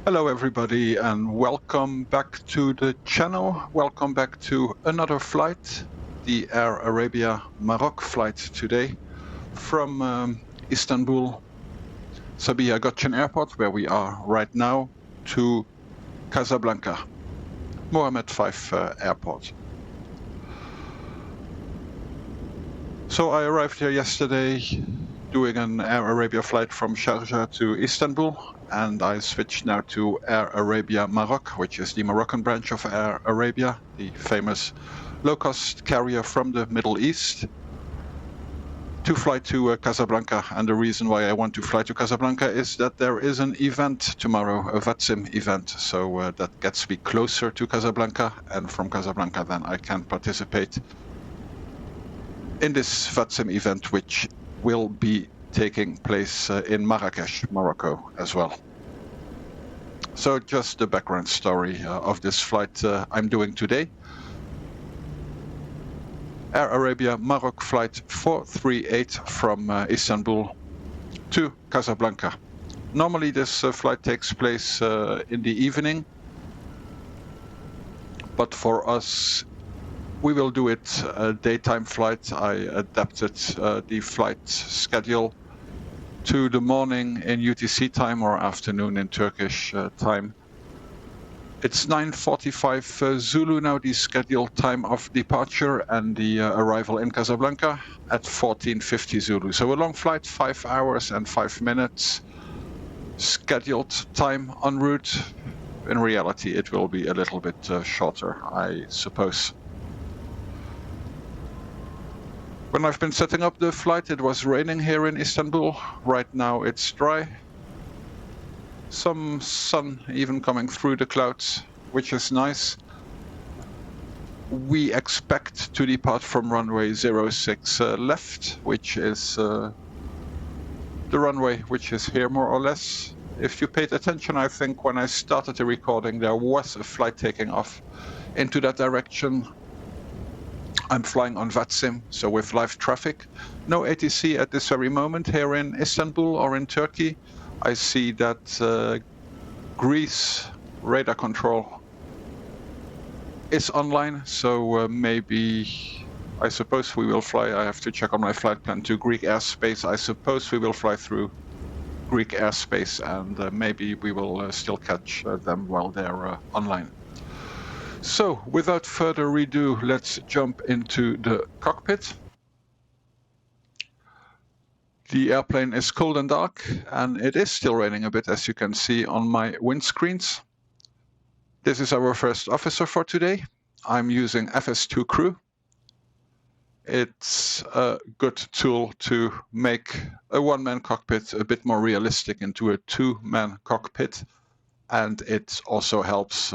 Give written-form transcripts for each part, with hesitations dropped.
Hello everybody and welcome back to the channel. Welcome back to another flight, the Air Arabia Maroc flight today from Istanbul Sabiha Gokcen Airport, where we are right now, to Casablanca Mohammed V Airport. So I arrived here yesterday doing an Air Arabia flight from Sharjah to Istanbul, and I switched now to Air Arabia Maroc, which is the Moroccan branch of Air Arabia, the famous low-cost carrier from the Middle East, to fly to Casablanca. And the reason why I want to fly to Casablanca is that there is an event tomorrow, a VATSIM event, so that gets me closer to Casablanca, and from Casablanca then I can participate in this VATSIM event, which will be taking place in Marrakesh, Morocco as well. So just the background story of this flight I'm doing today. Air Arabia Maroc flight 438 from Istanbul to Casablanca. Normally this flight takes place in the evening, but for us we will do it a daytime flight. I adapted the flight schedule to the morning in UTC time or afternoon in Turkish time. It's 9:45 Zulu now, the scheduled time of departure, and the arrival in Casablanca at 14:50 Zulu. So a long flight, 5 hours and 5 minutes. Scheduled time en route. In reality, it will be a little bit shorter, I suppose. When I've been setting up the flight, it was raining here in Istanbul. Right now it's dry. Some sun even coming through the clouds, which is nice. We expect to depart from runway 06 left, which is the runway which is here more or less. If you paid attention, I think when I started the recording, there was a flight taking off into that direction. I'm flying on VATSIM, so with live traffic. No ATC at this very moment here in Istanbul or in Turkey. I see that Greece radar control is online, so maybe, I suppose we will fly. I have to check on my flight plan to Greek airspace. I suppose we will fly through Greek airspace, and maybe we will still catch them while they're online. So, without further ado, let's jump into the cockpit. The airplane is cold and dark, and it is still raining a bit, as you can see on my windscreens. This is our first officer for today. I'm using FS2 Crew. It's a good tool to make a one-man cockpit a bit more realistic into a two-man cockpit, and it also helps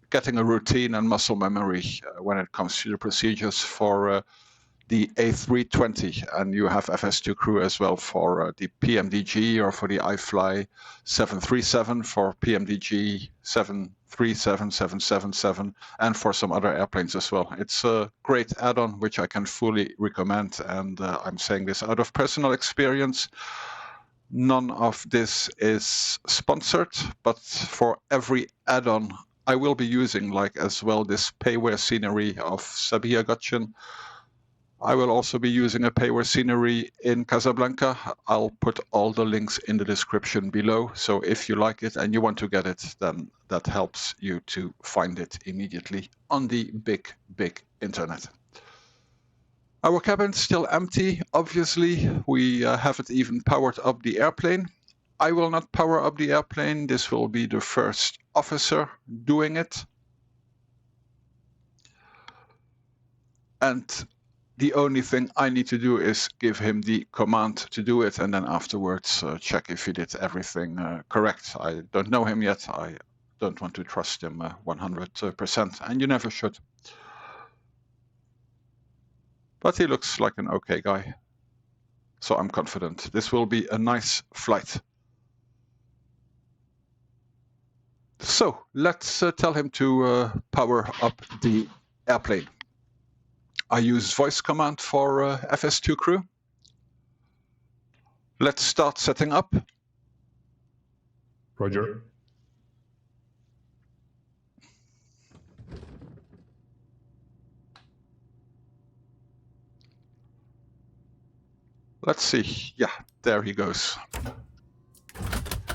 getting a routine and muscle memory when it comes to the procedures for the A320, and you have FS2 Crew as well for the PMDG or for the iFly 737 for PMDG 737, 777, and for some other airplanes as well. It's a great add-on which I can fully recommend, and I'm saying this out of personal experience. None of this is sponsored, but for every add-on I will be using, like as well this payware scenery of Sabiha Gokcen, I will also be using a payware scenery in Casablanca. I'll put all the links in the description below. So if you like it and you want to get it, then that helps you to find it immediately on the big, big internet. Our cabin's still empty. Obviously, we haven't even powered up the airplane. I will not power up the airplane. This will be the first officer doing it. And the only thing I need to do is give him the command to do it, and then afterwards check if he did everything correct. I don't know him yet. I don't want to trust him 100%, and you never should. But he looks like an okay guy, so I'm confident this will be a nice flight. So let's tell him to power up the airplane. I use voice command for FS2 Crew. Let's start setting up. Roger. Let's see. Yeah, there he goes.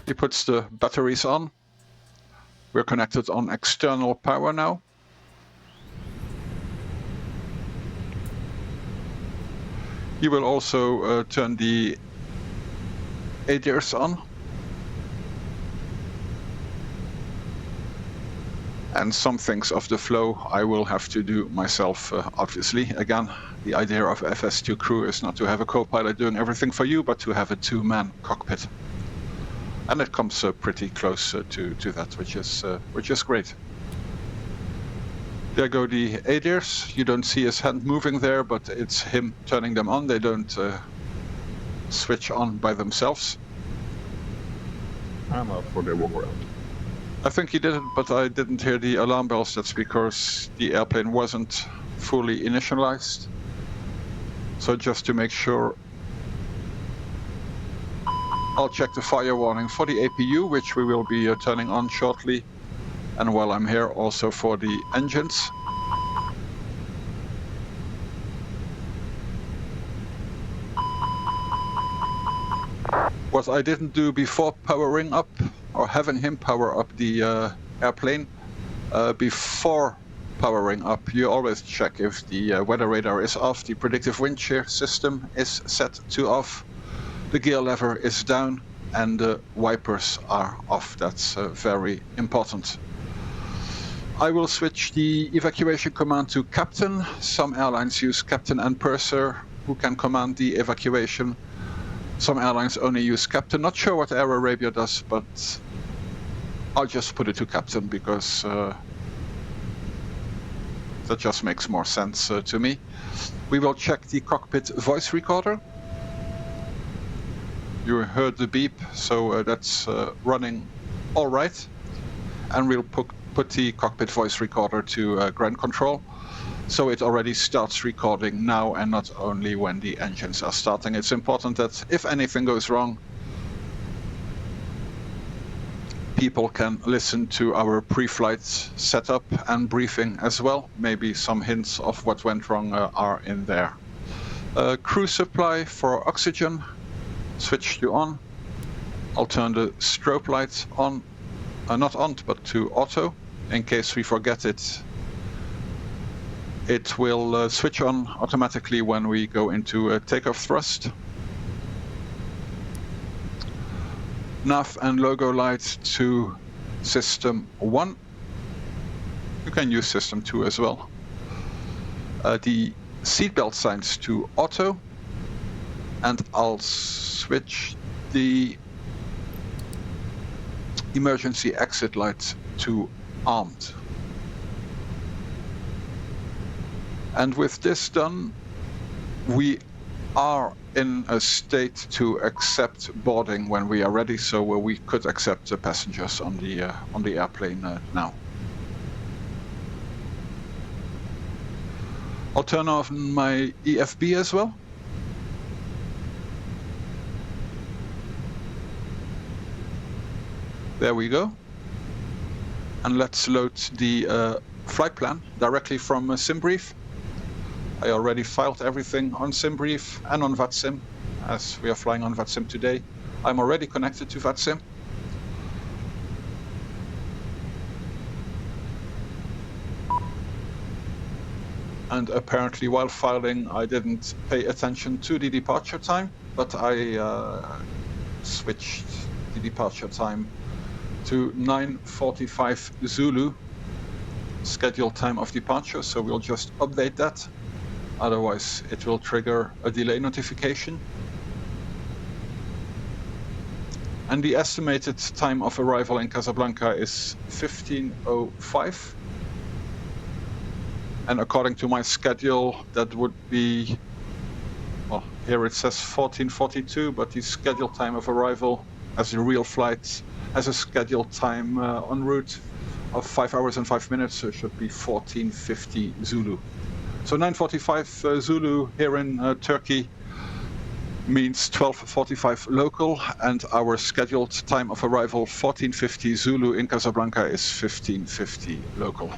He puts the batteries on. We're connected on external power now. He will also turn the ADIRs on. And some things of the flow I will have to do myself, obviously. Again, the idea of FS2 crew is not to have a co-pilot doing everything for you, but to have a two-man cockpit. And it comes pretty close to that, which is great. There go the ADIRs. You don't see his hand moving there, but it's him turning them on. They don't switch on by themselves. I'm up for the walk around. I think he did it, but I didn't hear the alarm bells. That's because the airplane wasn't fully initialized. So just to make sure, I'll check the fire warning for the APU, which we will be turning on shortly. And while I'm here, also for the engines. What I didn't do before powering up, or having him power up the airplane, before powering up, you always check if the weather radar is off, the predictive wind shear system is set to off, the gear lever is down, and the wipers are off. That's very important. I will switch the evacuation command to captain. Some airlines use captain and purser, who can command the evacuation. Some airlines only use captain. Not sure what Air Arabia does, but I'll just put it to captain because that just makes more sense to me. We will check the cockpit voice recorder. You heard the beep, so that's running all right. And we'll put the cockpit voice recorder to ground control. So it already starts recording now and not only when the engines are starting. It's important that if anything goes wrong, people can listen to our pre-flight setup and briefing as well. Maybe some hints of what went wrong are in there. Crew supply for oxygen, switch to on. I'll turn the strobe light on, not on, but to auto, in case we forget it. It will switch on automatically when we go into takeoff thrust. Nav and logo light to system 1. You can use system 2 as well. The seatbelt signs to auto. And I'll switch the emergency exit light to armed. And with this done, we are in a state to accept boarding when we are ready, so we could accept the passengers on the airplane now. I'll turn off my EFB as well. There we go. And let's load the flight plan directly from Debrief. I already filed everything on Debrief and on VATSIM, as we are flying on VATSIM today. I'm already connected to VATSIM. And apparently while filing, I didn't pay attention to the departure time, but I switched the departure time to 9:45 Zulu, scheduled time of departure, so we'll just update that. Otherwise, it will trigger a delay notification. And the estimated time of arrival in Casablanca is 15:05. And according to my schedule, that would be, well, here it says 14:42, but the scheduled time of arrival as a real flight has a scheduled time en route of 5 hours and 5 minutes, so it should be 14:50 Zulu. So 9:45 Zulu here in Turkey means 12:45 local, and our scheduled time of arrival 14:50 Zulu in Casablanca is 15:50 local.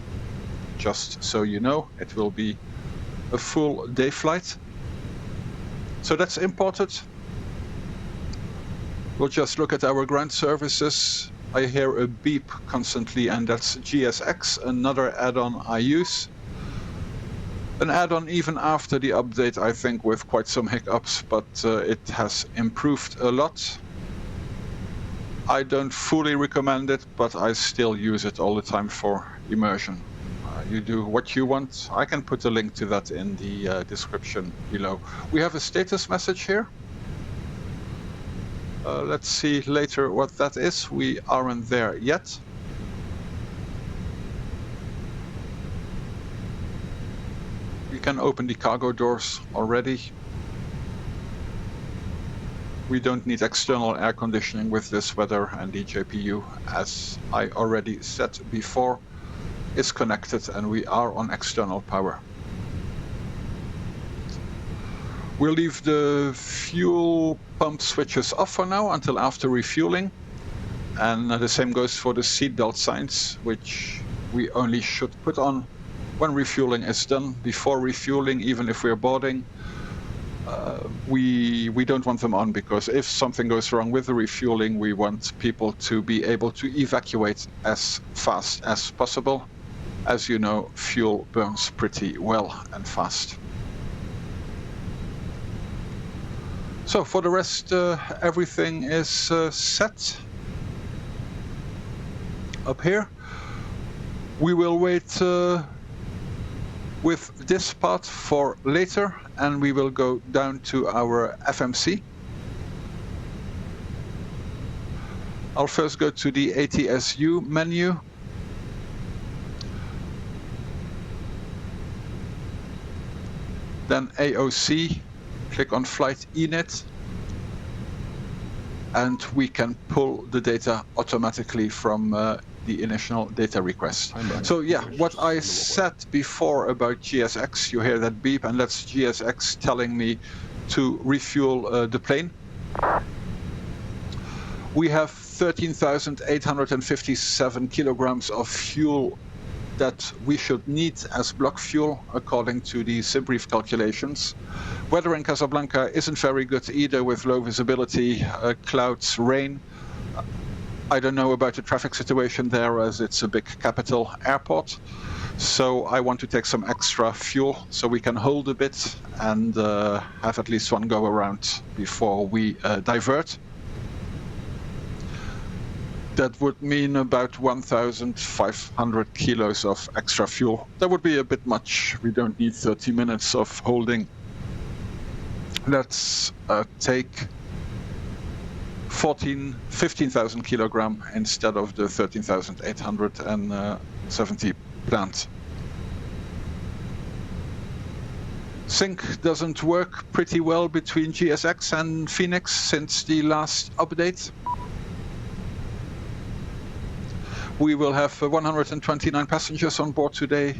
Just so you know, it will be a full day flight. So that's imported. We'll just look at our ground services. I hear a beep constantly, and that's GSX, another add-on I use. An add-on even after the update, I think, with quite some hiccups, but it has improved a lot. I don't fully recommend it, but I still use it all the time for immersion. You do what you want. I can put a link to that in the description below. We have a status message here. Let's see later what that is. We aren't there yet. We can open the cargo doors already. We don't need external air conditioning with this weather, and the JPU, as I already said before, is connected and we are on external power. We'll leave the fuel pump switches off for now until after refueling. And the same goes for the seatbelt signs, which we only should put on when refueling is done. Before refueling, even if we're boarding, we don't want them on, because if something goes wrong with the refueling, we want people to be able to evacuate as fast as possible. As you know, fuel burns pretty well and fast. So for the rest, everything is set up here. We will wait with this part for later, and we will go down to our FMC. I'll first go to the ATSU menu. Then AOC, click on Flight Init, and we can pull the data automatically from the initial data request. So yeah, what I said before about GSX, you hear that beep, and that's GSX telling me to refuel the plane. We have 13,857 kilograms of fuel that we should need as block fuel according to the Debrief calculations. Weather in Casablanca isn't very good either, with low visibility, clouds, rain. I don't know about the traffic situation there, as it's a big capital airport. So I want to take some extra fuel so we can hold a bit and have at least one go around before we divert. That would mean about 1,500 kilos of extra fuel. That would be a bit much. We don't need 30 minutes of holding. Let's take 15,000 kilogram instead of the 13,870 planned. Sync doesn't work pretty well between GSX and Fenix since the last update. We will have 129 passengers on board today,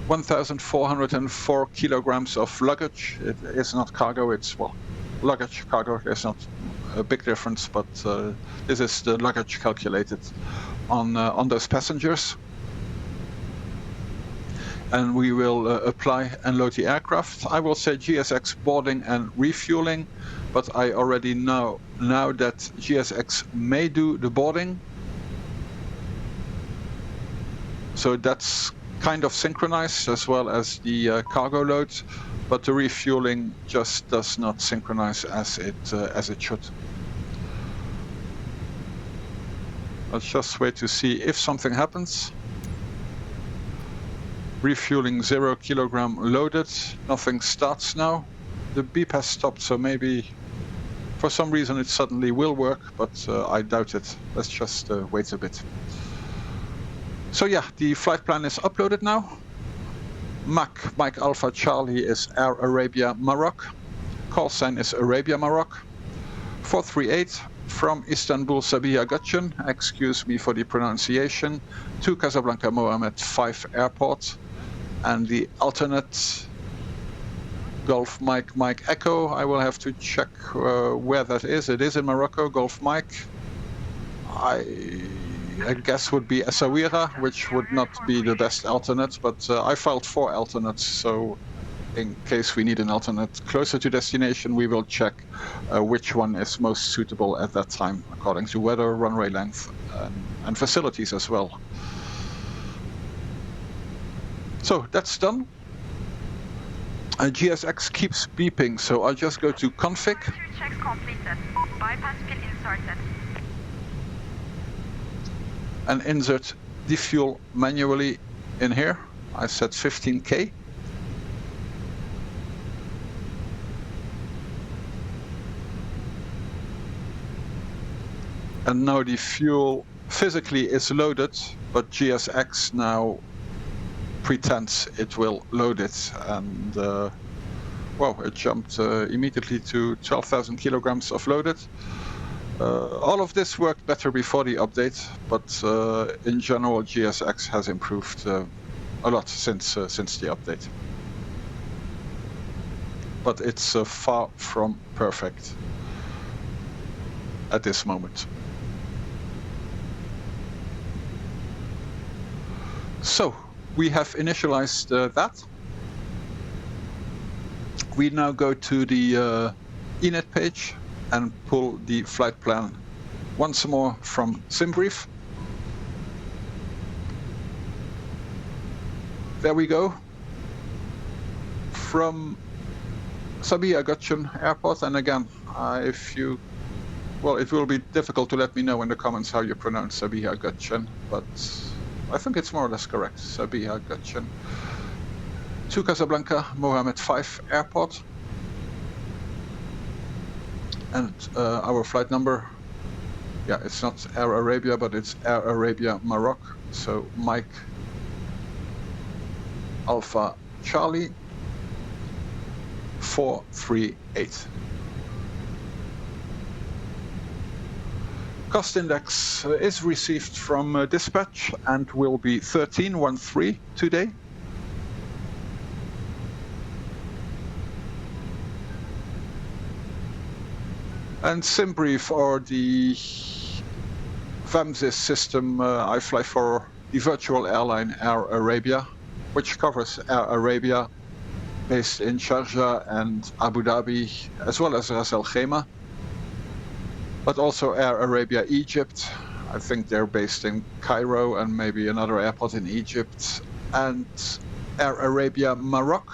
1,404 kilograms of luggage. It is not cargo, it's, well, luggage, cargo, there's not a big difference, but this is the luggage calculated on those passengers. And we will apply and load the aircraft. I will say GSX boarding and refueling, but I already know now that GSX may do the boarding. So that's kind of synchronized as well as the cargo load, but the refueling just does not synchronize as it should. Let's just wait to see if something happens. Refueling 0 kilogram loaded. Nothing starts now. The beep has stopped, so maybe for some reason it suddenly will work, but I doubt it. Let's just wait a bit. So yeah, the flight plan is uploaded now. MAC Mike Alpha Charlie is Air Arabia Maroc. Call sign is Arabia Maroc. 438 from Istanbul Sabiha Gokcen, excuse me for the pronunciation, to Casablanca Mohammed V Airport. And the alternate Golf Mike Mike Echo, I will have to check where that is. It is in Morocco, Golf Mike. I guess would be Essaouira, which would not be the best alternate, but I filed 4 alternates, so in case we need an alternate closer to destination, we will check which one is most suitable at that time, according to weather, runway length, and facilities as well. So that's done. GSX keeps beeping, so I'll just go to config. Checks completed. Bypass pin inserted. And insert defuel manually in here. I set 15K. And now the fuel physically is loaded, but GSX now pretends it will load it. And well, it jumped immediately to 12,000 kilograms of loaded. All of this worked better before the update, but in general, GSX has improved a lot since the update. But it's far from perfect at this moment. So we have initialized that. We now go to the ENET page and pull the flight plan once more from Debrief. There we go. From Sabiha Gokcen Airport, and again, well, it will be difficult to let me know in the comments how you pronounce Sabiha Gokcen, but I think it's more or less correct, Sabiha Gokcen. To Casablanca Mohammed V Airport. And our flight number, yeah, it's not Air Arabia, but it's Air Arabia Maroc. So Mike Alpha Charlie 438. Cost index is received from dispatch and will be 1313 today. And Debrief, or the VATSIM system, I fly for the virtual airline Air Arabia, which covers Air Arabia based in Sharjah and Abu Dhabi, as well as Ras Al Khaimah, but also Air Arabia Egypt. I think they're based in Cairo and maybe another airport in Egypt, and Air Arabia Maroc,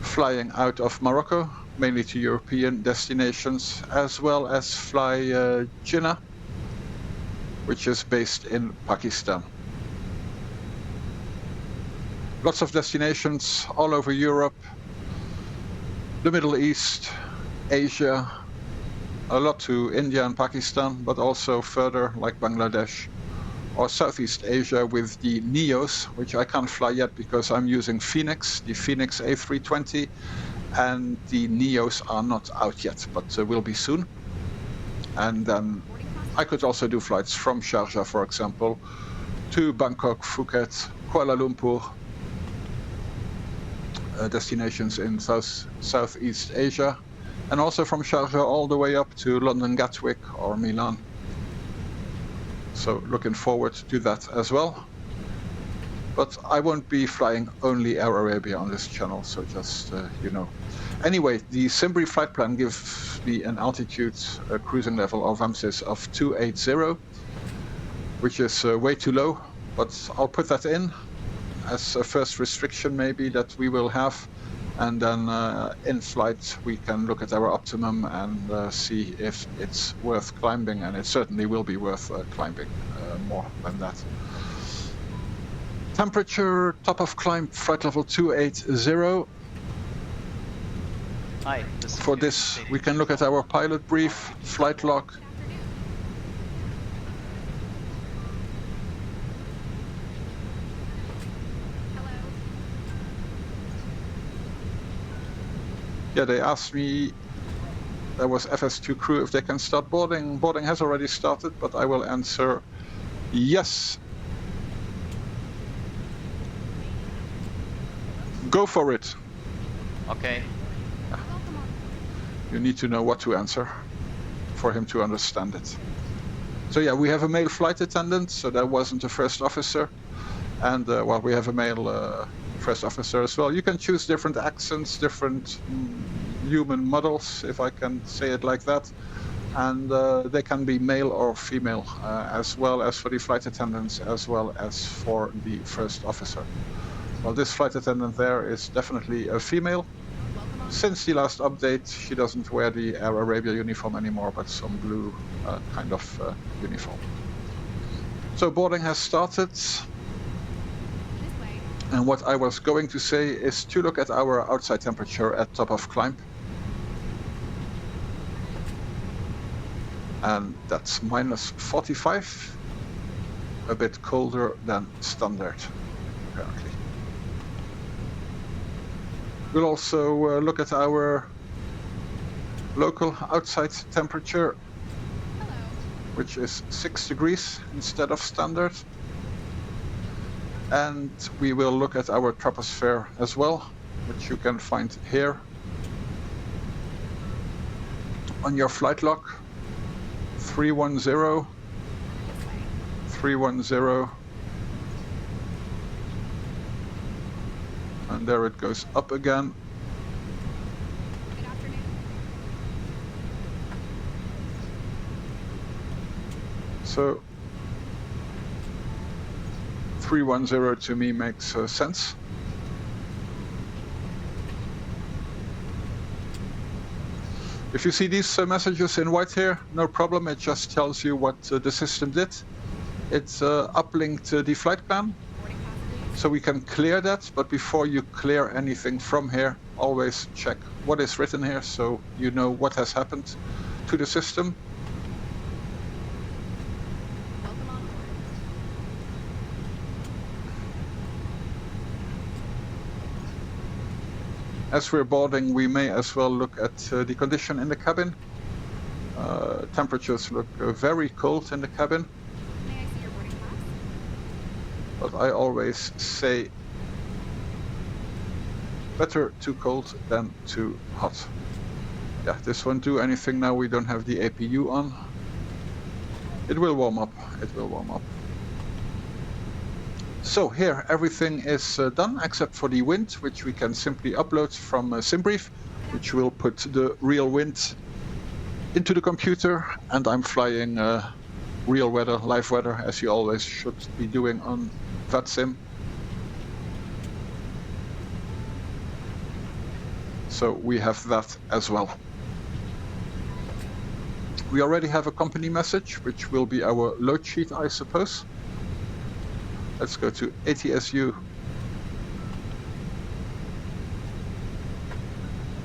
flying out of Morocco, mainly to European destinations, as well as fly Jinnah, which is based in Pakistan. Lots of destinations all over Europe, the Middle East, Asia, a lot to India and Pakistan, but also further like Bangladesh or Southeast Asia with the NEOs, which I can't fly yet because I'm using Fenix, the Fenix A320, and the NEOs are not out yet, but will be soon. And then I could also do flights from Sharjah, for example, to Bangkok, Phuket, Kuala Lumpur, destinations in Southeast Asia, and also from Sharjah all the way up to London Gatwick or Milan. So looking forward to that as well. But I won't be flying only Air Arabia on this channel, so just, you know. Anyway, the Debrief flight plan gives me an altitude cruising level of VATSIM of 280, which is way too low, but I'll put that in as a first restriction maybe that we will have. And then in flight, we can look at our optimum and see if it's worth climbing, and it certainly will be worth climbing more than that. Temperature, top of climb, flight level 280. Hi. For this, we can look at our pilot brief, flight log. Yeah, they asked me, there was FS2 crew, if they can start boarding. Boarding has already started, but I will answer yes. Go for it. Okay. You need to know what to answer for him to understand it. So yeah, we have a male flight attendant, so that wasn't a first officer. And well, we have a male first officer as well. You can choose different accents, different human models, if I can say it like that. And they can be male or female, as well as for the flight attendants, as well as for the first officer. Well, this flight attendant there is definitely a female. Since the last update, she doesn't wear the Air Arabia uniform anymore, but some blue kind of uniform. So boarding has started. And what I was going to say is to look at our outside temperature at top of climb. And that's -45, a bit colder than standard, apparently. We'll also look at our local outside temperature, which is 6 degrees instead of standard. And we will look at our troposphere as well, which you can find here on your flight log. 310, 310, and there it goes up again. Good afternoon. So 310 to me makes sense. If you see these messages in white here, no problem, it just tells you what the system did. It's uplinked the flight plan, so we can clear that, but before you clear anything from here, always check what is written here so you know what has happened to the system. Welcome on board. As we're boarding, we may as well look at the condition in the cabin. Temperatures look very cold in the cabin, May I see your boarding pass? but I always say better too cold than too hot. Yeah, this won't do anything now, we don't have the APU on. It will warm up, it will warm up. So here everything is done except for the wind, which we can simply upload from Debrief, which will put the real wind into the computer, and I'm flying real weather, live weather, as you always should be doing on VATSIM. So we have that as well. We already have a company message, which will be our load sheet, I suppose. Let's go to ATSU,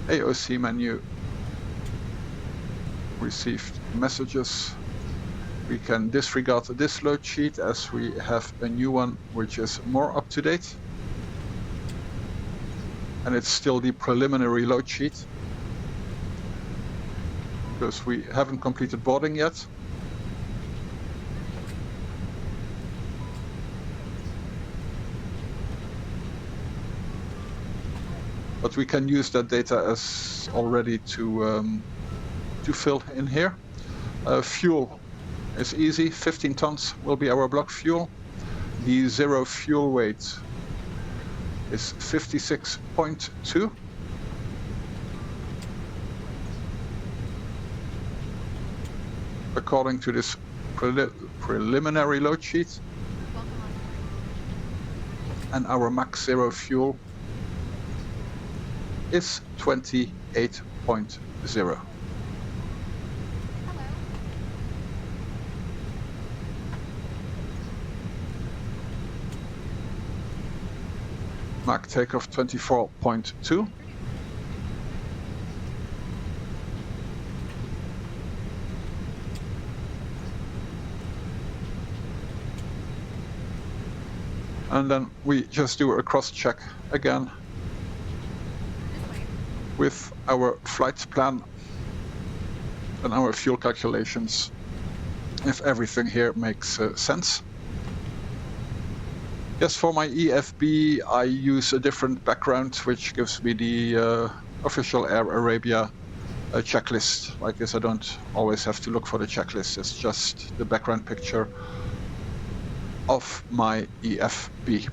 AOC menu, received messages. We can disregard this load sheet as we have a new one which is more up to date. And it's still the preliminary load sheet because we haven't completed boarding yet. But we can use that data as already to fill in here. Fuel is easy, 15 tons will be our block fuel. The zero fuel weight is 56.2. According to this preliminary load sheet. Welcome on board. And our max zero fuel is 28.0. Hello. Mach takeoff 24.2. And then we just do a cross check again This way. with our flight plan and our fuel calculations, if everything here makes sense. Yes, for my EFB, I use a different background, which gives me the official Air Arabia checklist. Like this, I don't always have to look for the checklist. It's just the background picture of my EFB.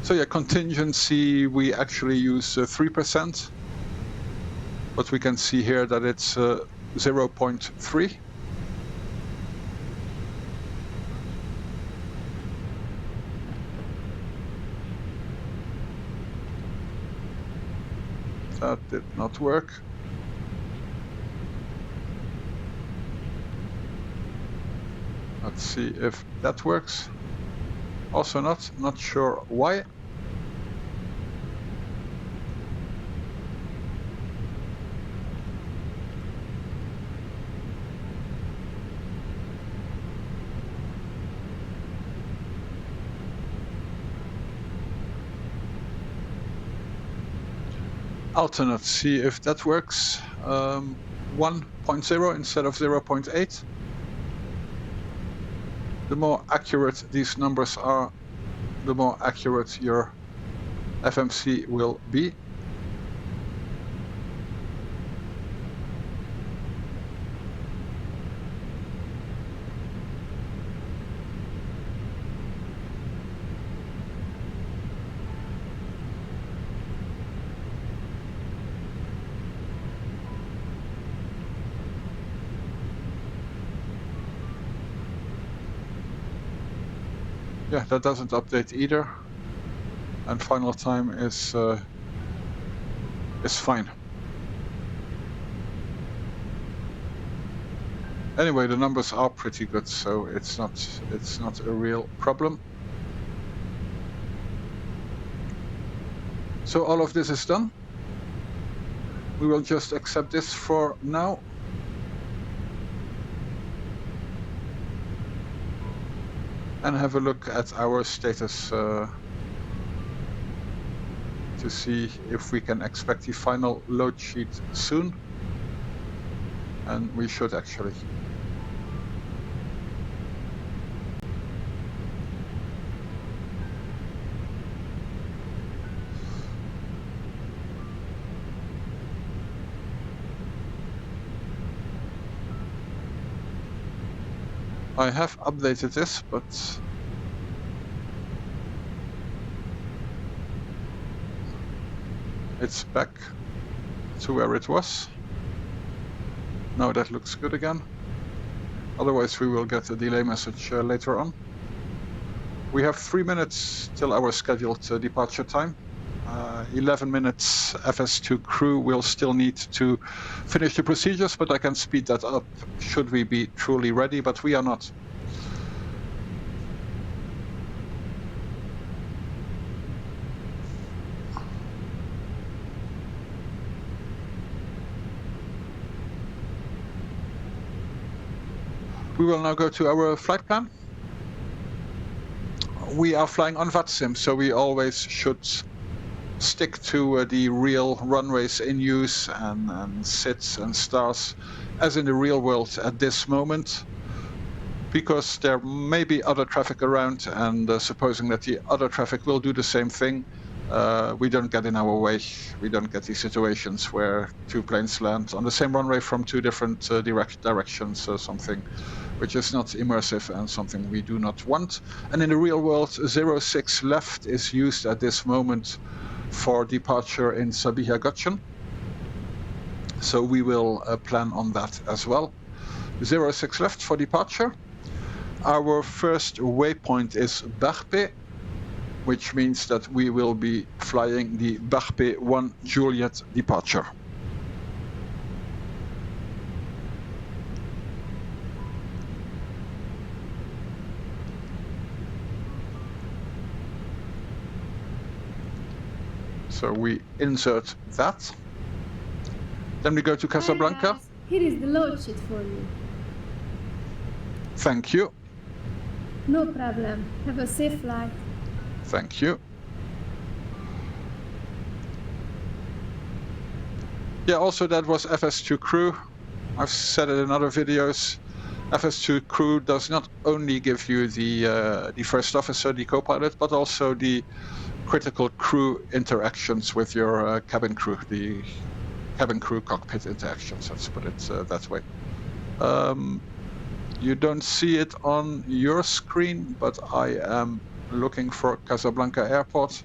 So yeah, contingency, we actually use 3%, but we can see here that it's 0.3. That did not work. Let's see if that works. Also not sure why. Alternate, see if that works. 1.0 instead of 0.8. The more accurate these numbers are, the more accurate your FMC will be. Yeah, that doesn't update either. And final time is fine. Anyway, the numbers are pretty good, so it's not a real problem. So all of this is done. We will just accept this for now. And have a look at our status to see if we can expect the final load sheet soon. And we should actually. I have updated this, but it's back to where it was. Now that looks good again. Otherwise we will get a delay message later on. We have 3 minutes till our scheduled departure time. 11 minutes FS2 crew will still need to finish the procedures, but I can speed that up should we be truly ready, but we are not. We will now go to our flight plan. We are flying on VATSIM, so we always should stick to the real runways in use and sits and stars as in the real world at this moment, because there may be other traffic around, and supposing that the other traffic will do the same thing, we don't get in our way. We don't get these situations where two planes land on the same runway from two different directions or something, which is not immersive and something we do not want. And in the real world, 06 left is used at this moment for departure in Sabiha Gokcen. So we will plan on that as well. 06 left for departure. Our first waypoint is Barpe, which means that we will be flying the Barpe 1 Juliet departure. So we insert that. Then we go to Casablanca. Hi guys. Here is the load sheet for you. Thank you. No problem. Have a safe flight. Thank you. Yeah, also that was FS2 crew. I've said it in other videos. FS2 crew does not only give you the first officer, the co-pilot, but also the critical crew interactions with your cabin crew, the cabin crew cockpit interactions, let's put it that way. You don't see it on your screen, but I am looking for Casablanca Airport.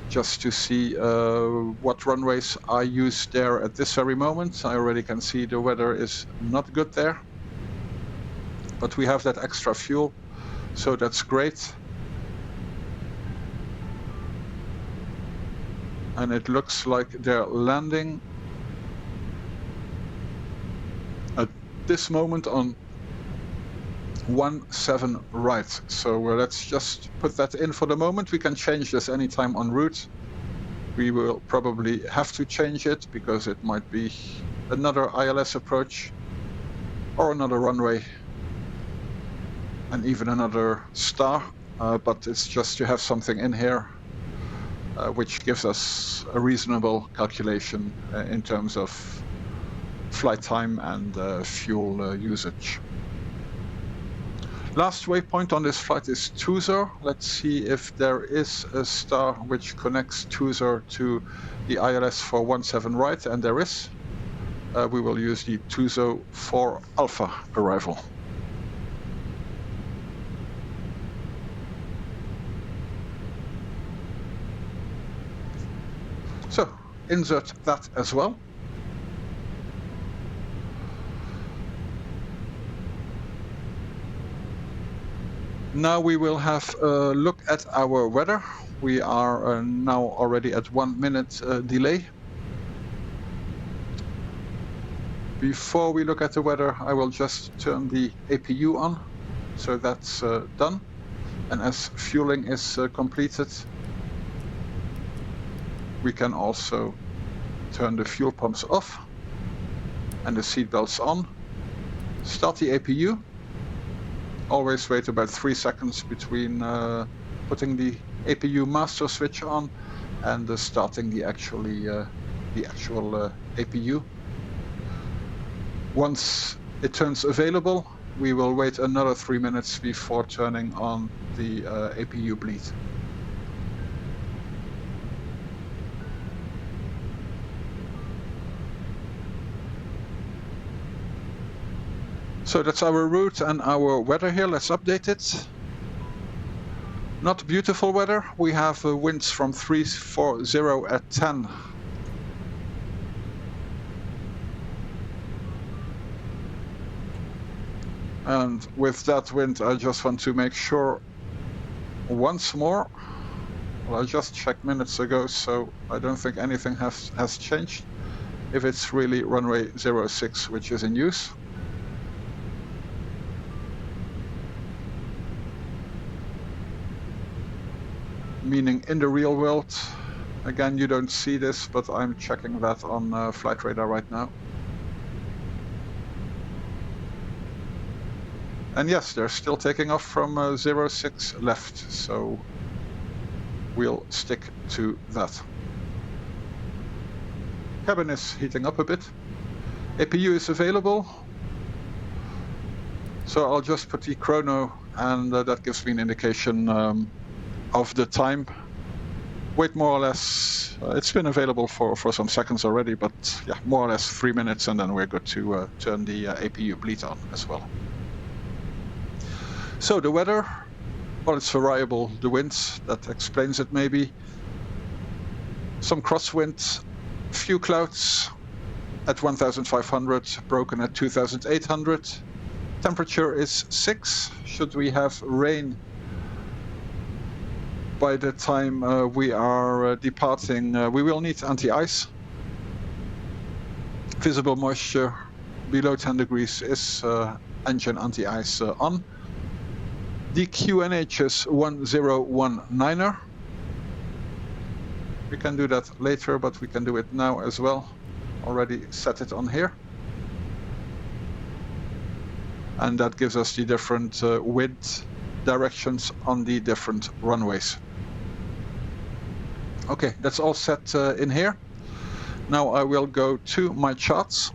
just to see what runways are used there at this very moment. I already can see the weather is not good there, but we have that extra fuel, so that's great. And it looks like they're landing at this moment on 17 right. So let's just put that in for the moment. We can change this anytime en route. We will probably have to change it because it might be another ILS approach or another runway and even another star. But it's just to have something in here which gives us a reasonable calculation in terms of flight time and fuel usage. Last waypoint on this flight is Tuzor. Let's see if there is a star which connects Tuzor to the ILS for 17 right, and there is. We will use the Tuzo 4 Alpha arrival. So, insert that as well. Now we will have a look at our weather. We are now already at 1 minute delay. Before we look at the weather, I will just turn the APU on. So that's done. And as fueling is completed, we can also turn the fuel pumps off and the seat belts on. Start the APU. Always wait about 3 seconds between putting the APU master switch on and starting the actual APU. Once it turns available, we will wait another 3 minutes before turning on the APU bleed. So that's our route and our weather here. Let's update it. Not beautiful weather. We have winds from 340 at 10. And with that wind, I just want to make sure once more. Well, I just checked minutes ago, so I don't think anything has changed. If it's really runway 06, which is in use. Meaning in the real world, again, you don't see this, but I'm checking that on flight radar right now. And yes, they're still taking off from 06 left, so we'll stick to that. Cabin is heating up a bit. APU is available. So I'll just put the chrono, and that gives me an indication of the time. Wait more or less, it's been available for some seconds already, but yeah, more or less 3 minutes, and then we're good to turn the APU bleed on as well. So the weather, well, it's variable, the winds, that explains it maybe. Some crosswind, few clouds at 1,500, broken at 2,800. Temperature is 6. Should we have rain by the time we are departing, we will need anti-ice. Visible moisture below 10 degrees is engine anti-ice on. The QNH is 1019er. We can do that later, but we can do it now as well. Already set it on here. And that gives us the different wind directions on the different runways. Okay, that's all set in here. Now I will go to my charts.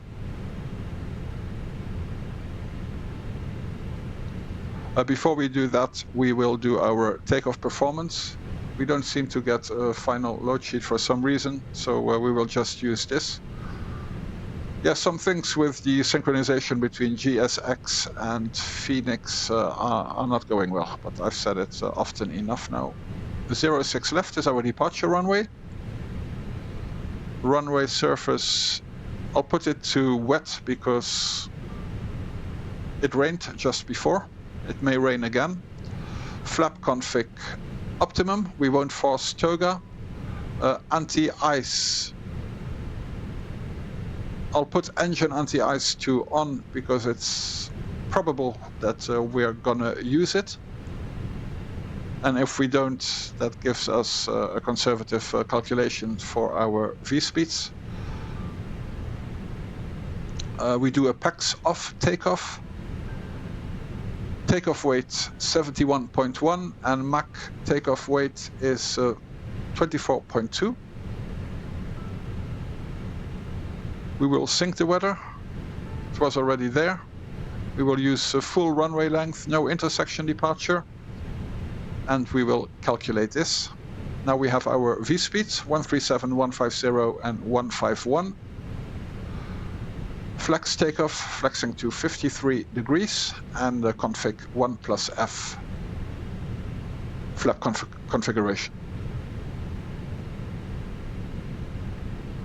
Before we do that, we will do our takeoff performance. We don't seem to get a final load sheet for some reason, so we will just use this. Yeah, some things with the synchronization between GSX and Fenix are not going well, but I've said it often enough now. 06 left is our departure runway. Runway surface, I'll put it to wet because it rained just before. It may rain again. Flap config optimum, we won't force toga. Anti-ice, I'll put engine anti-ice to on because it's probable that we're gonna use it. And if we don't, that gives us a conservative calculation for our V-speeds. We do a PAX off takeoff. Takeoff weight 71.1 and MAC takeoff weight is 24.2. We will sync the weather. It was already there. We will use full runway length, no intersection departure. And we will calculate this. Now we have our V-speeds, 137, 150 and 151. Flex takeoff, flexing to 53 degrees, and config 1+F flap configuration.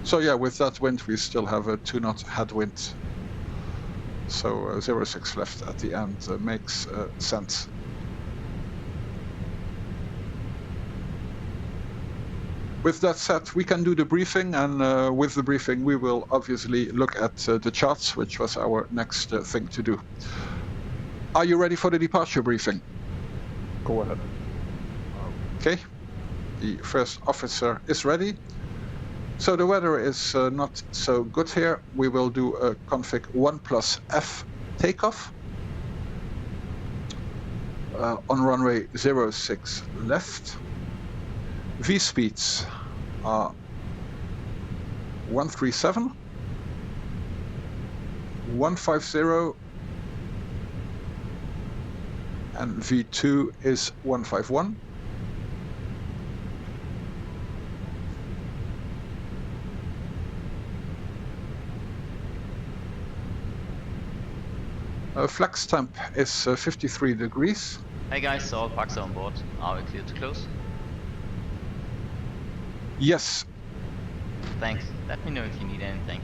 So yeah, with that wind, we still have a 2-knot headwind. So 06 left at the end makes sense. With that said, we can do the briefing, and with the briefing, we will obviously look at the charts, which was our next thing to do. Are you ready for the departure briefing? Go ahead. Okay, the first officer is ready. So the weather is not so good here. We will do a config 1+F takeoff on runway 06 left. V-speeds are 137, 150, and V2 is 151. Flex temp is 53 degrees. Hey guys, all packs on board. Are we clear to close? Yes. Thanks. Let me know if you need anything.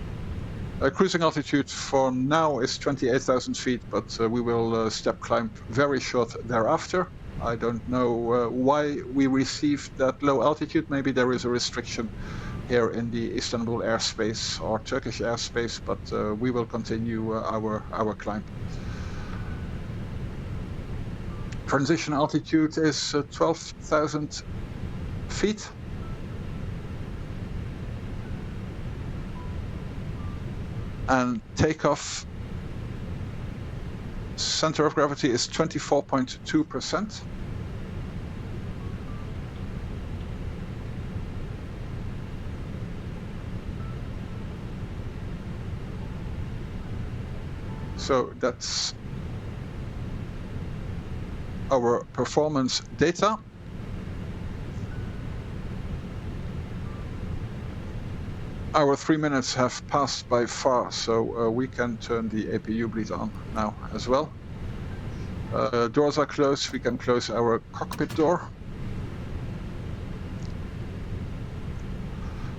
Cruising altitude for now is 28,000 feet, but we will step climb very short thereafter. I don't know why we received that low altitude. Maybe there is a restriction here in the Istanbul airspace or Turkish airspace, but we will continue our climb. Transition altitude is 12,000 feet. And takeoff center of gravity is 24.2%. So that's our performance data. Our 3 minutes have passed by far, so we can turn the APU bleed on now as well. Doors are closed, we can close our cockpit door.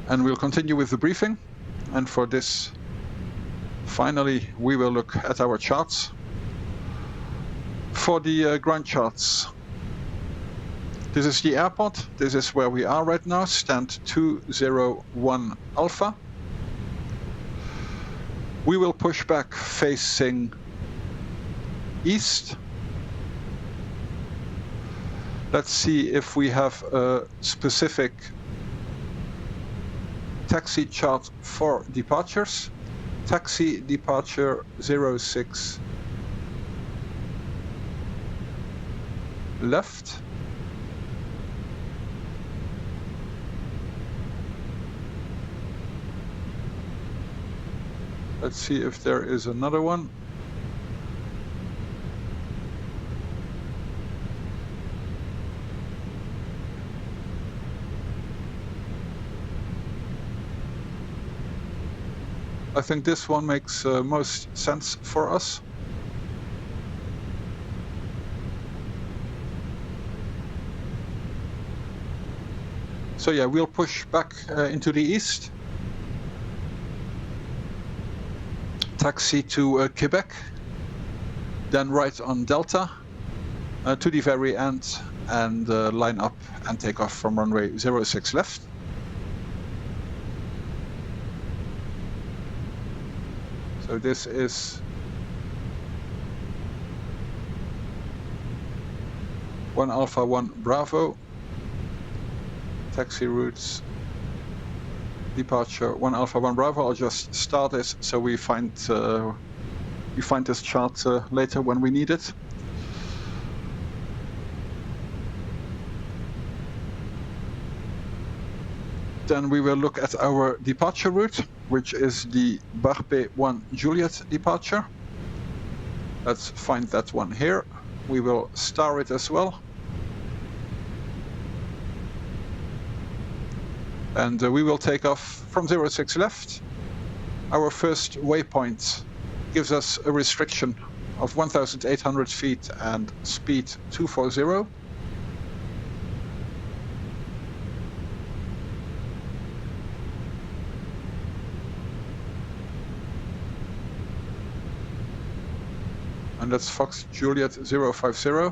And we'll continue with the briefing. And for this, finally, we will look at our charts. For the ground charts, this is the airport. This is where we are right now, stand 201 Alpha. We will push back facing east. Let's see if we have a specific taxi chart for departures. Taxi departure 06 left. Let's see if there is another one. I think this one makes most sense for us. So yeah, we'll push back into the east. Taxi to Quebec. Then right on Delta to the very end and line up and take off from runway 06 left. So this is 1 Alpha 1 Bravo. Taxi routes. Departure 1 Alpha 1 Bravo. I'll just start this so we find this chart later when we need it. Then we will look at our departure route, which is the Barpe 1 Juliet departure. Let's find that one here. We will star it as well. And we will take off from 06 left. Our first waypoint gives us a restriction of 1,800 feet and speed 240. And that's Fox Juliet 050.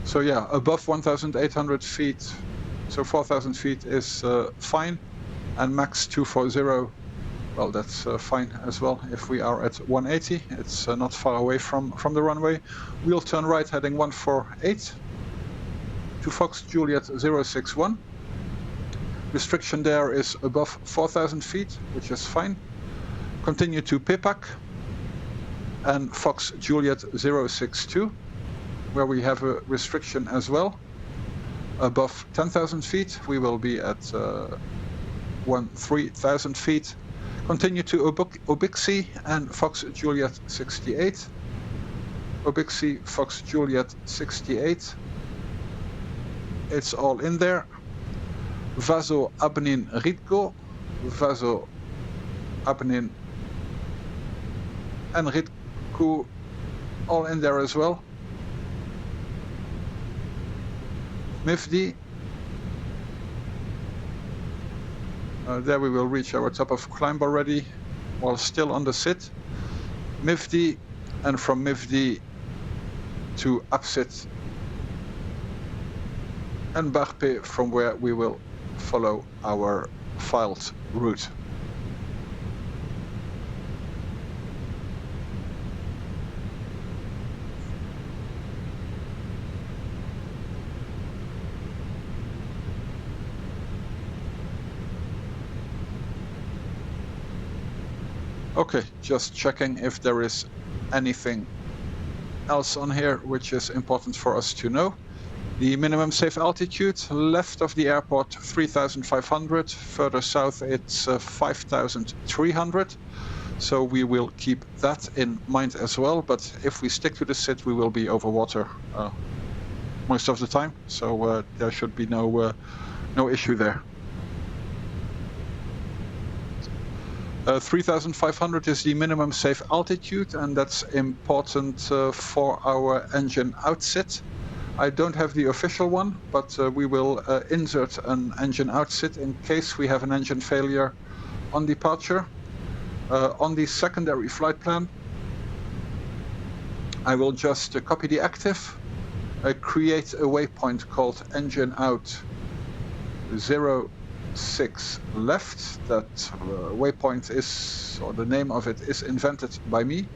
So yeah, above 1,800 feet, so 4,000 feet is fine, and max 240, well, that's fine as well. If we are at 180, it's not far away from the runway. We'll turn right heading 148 to Fox Juliet 061. Restriction there is above 4,000 feet, which is fine. Continue to Pipak and Fox Juliet 062. Where we have a restriction as well. Above 10,000 feet, we will be at 3,000 feet. Continue to Obixi and Fox Juliet 68. Obixi, Fox Juliet 68. It's all in there. Vaso Abnin Ritko, Vaso Abnin and Ritko, all in there as well. Mifdi. There we will reach our top of climb already, while still on the sit. Mifdi, and from Mifdi to Apsit and Barpe, from where we will follow our filed route. Okay, just checking if there is anything else on here which is important for us to know. The minimum safe altitude left of the airport 3,500, further south it's 5,300. So we will keep that in mind as well, but if we stick to the sit we will be over water most of the time, so there should be no issue there. 3,500 is the minimum safe altitude, and that's important for our engine outsit. I don't have the official one, but we will insert an engine outsit in case we have an engine failure on departure. On the secondary flight plan, I will just copy the active, create a waypoint called engine out 06 left. That waypoint is, or the name of it is invented by me.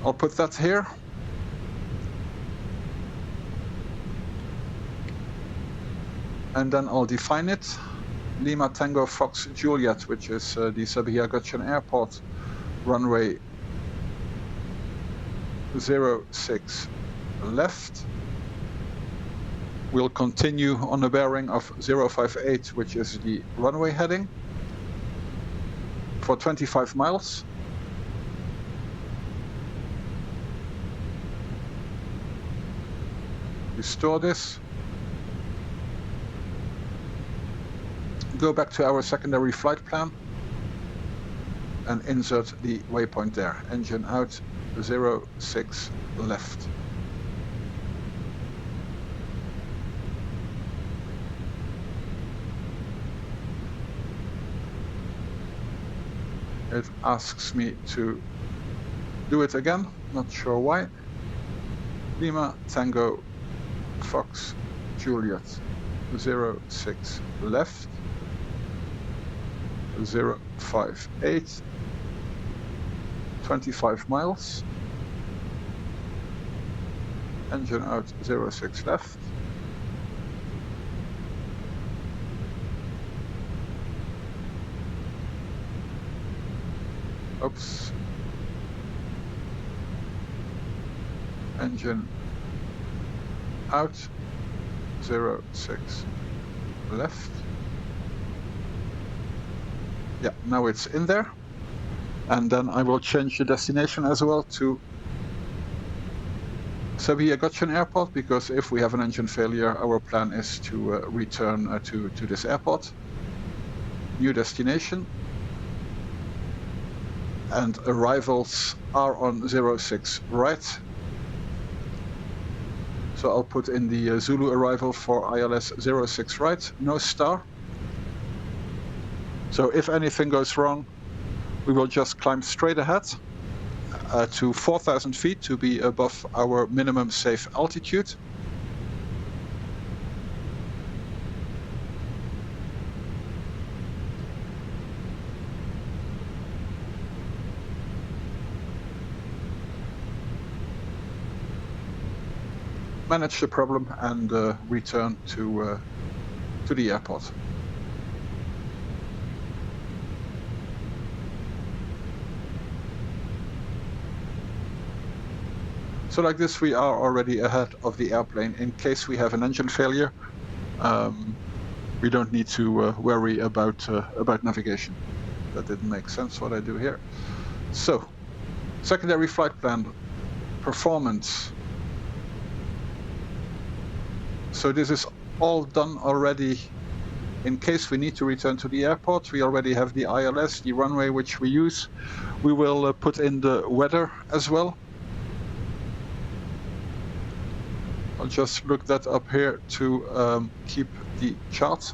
I'll put that here. And then I'll define it. Lima Tango Fox Juliet, which is the Sabiha Gokcen Airport, runway 06 left. We'll continue on a bearing of 058, which is the runway heading, for 25 miles. Restore this. Go back to our secondary flight plan. and insert the waypoint there. Engine out, 06 left. It asks me to do it again, not sure why. Lima, Tango, Fox, Juliet, 06 left, 058, 25 miles, engine out, 06 left, oops, engine out, 06 left. Yeah, now it's in there. And then I will change the destination as well to Sabiha Gokcen Airport, because if we have an engine failure, our plan is to return to this airport. New destination. And arrivals are on 06 right. So I'll put in the Zulu arrival for ILS 06 right, no star. So if anything goes wrong, we will just climb straight ahead to 4,000 feet to be above our minimum safe altitude. Manage the problem and return to the airport. So like this, we are already ahead of the airplane. In case we have an engine failure, we don't need to worry about navigation. That didn't make sense what I do here. So, secondary flight plan, performance. So this is all done already. In case we need to return to the airport, we already have the ILS, the runway which we use. We will put in the weather as well. I'll just look that up here to keep the chart.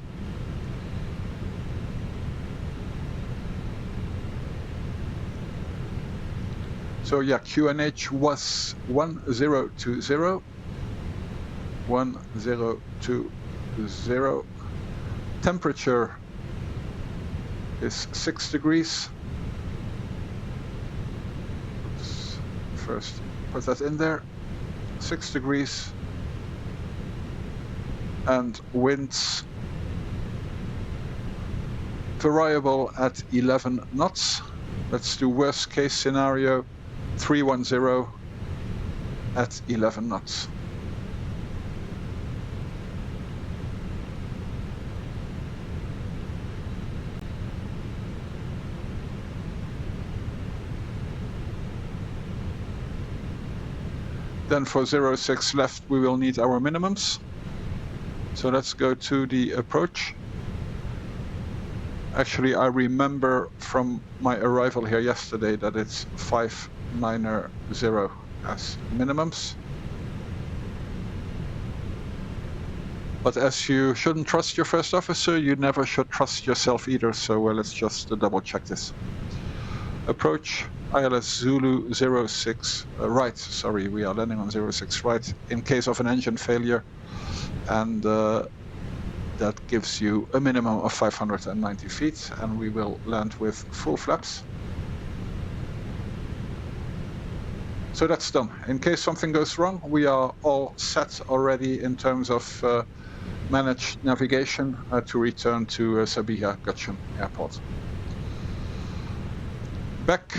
So yeah, QNH was 1020. 1020. Temperature is 6 degrees. Oops. First, put that in there. 6 degrees. And winds variable at 11 knots. Let's do worst case scenario, 310 at 11 knots. Then for 06 left, we will need our minimums. So let's go to the approach. Actually, I remember from my arrival here yesterday that it's 590 as minimums. But as you shouldn't trust your first officer, you never should trust yourself either. So let's just double check this. Approach, ILS Zulu 06 right. Sorry, we are landing on 06 right in case of an engine failure. And that gives you a minimum of 590 feet, and we will land with full flaps. So that's done. In case something goes wrong, we are all set already in terms of managed navigation to return to Sabiha Gokcen Airport. Back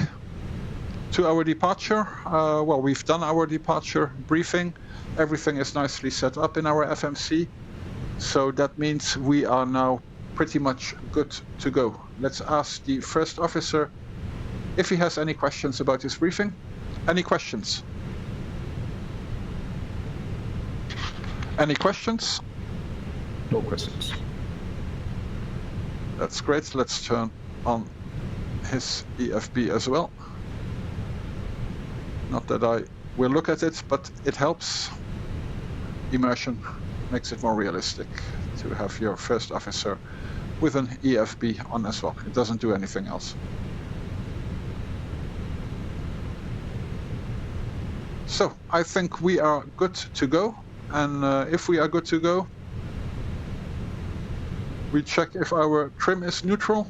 to our departure. Well, we've done our departure briefing. Everything is nicely set up in our FMC. So that means we are now pretty much good to go. Let's ask the first officer if he has any questions about his briefing. Any questions? Any questions? No questions. That's great. Let's turn on his EFB as well. Not that I will look at it, but it helps. Immersion makes it more realistic to have your first officer with an EFB on as well. It doesn't do anything else. So I think we are good to go. And if we are good to go, we check if our trim is neutral.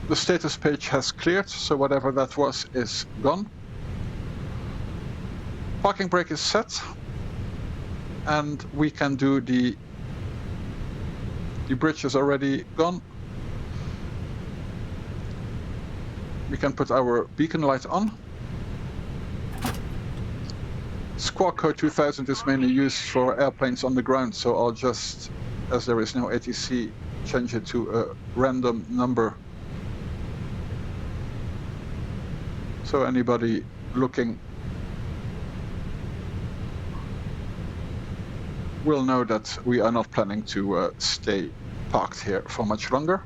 The status page has cleared, so whatever that was is gone. Parking brake is set, and we can do the bridge is already gone. We can put our beacon light on. Squawk code 2000 is mainly used for airplanes on the ground, so I'll just, as there is no ATC, change it to a random number. So anybody looking will know that we are not planning to stay parked here for much longer.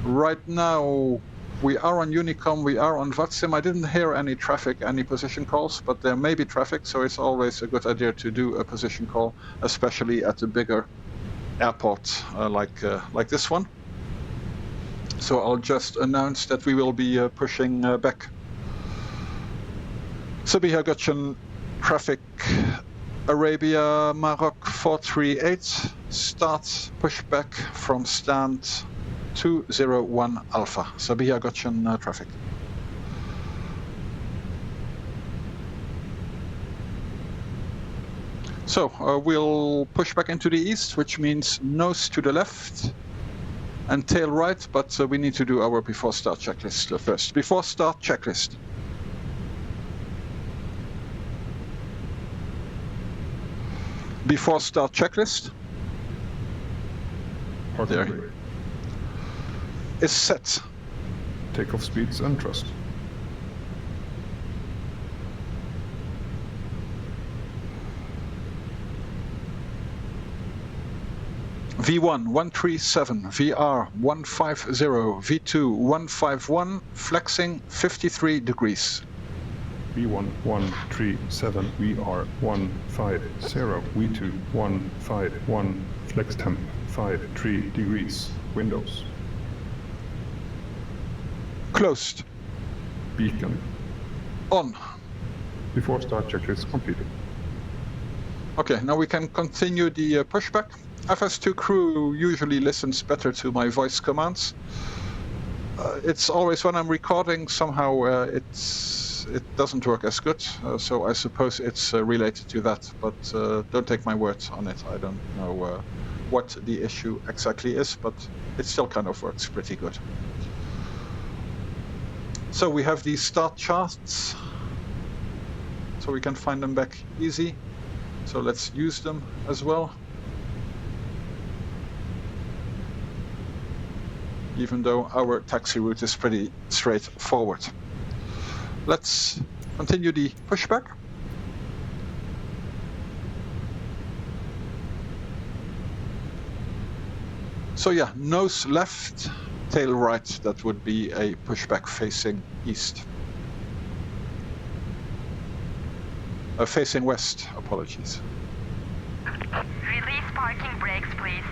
Right now, we are on Unicom, we are on VATSIM. I didn't hear any traffic, any position calls, but there may be traffic, so it's always a good idea to do a position call, especially at a bigger airport like this one. So I'll just announce that we will be pushing back. Sabiha Gokcen traffic, Arabia Maroc 438, start pushback from stand 201 Alpha, Sabiha Gokcen traffic. So we'll push back into the east, which means nose to the left and tail right, but we need to do our before start checklist first. Before start checklist. Before start checklist. There. Is set. Takeoff speeds and thrust. V1 137, VR 150, V2 151, flexing 53 degrees. V1 137, VR 150, V2 151, flex temp 53 degrees, windows. Closed. Beacon. On. Before start checklist completed. Okay, now we can continue the pushback. FS2 crew usually listens better to my voice commands. It's always when I'm recording, somehow it doesn't work as good, so I suppose it's related to that, but don't take my word on it. I don't know what the issue exactly is, but it still kind of works pretty good. So we have these start charts, so we can find them back easy. So let's use them as well. Even though our taxi route is pretty straightforward. Let's continue the pushback. So yeah, nose left, tail right, that would be a pushback facing east. Facing west, apologies. Release parking brakes, please.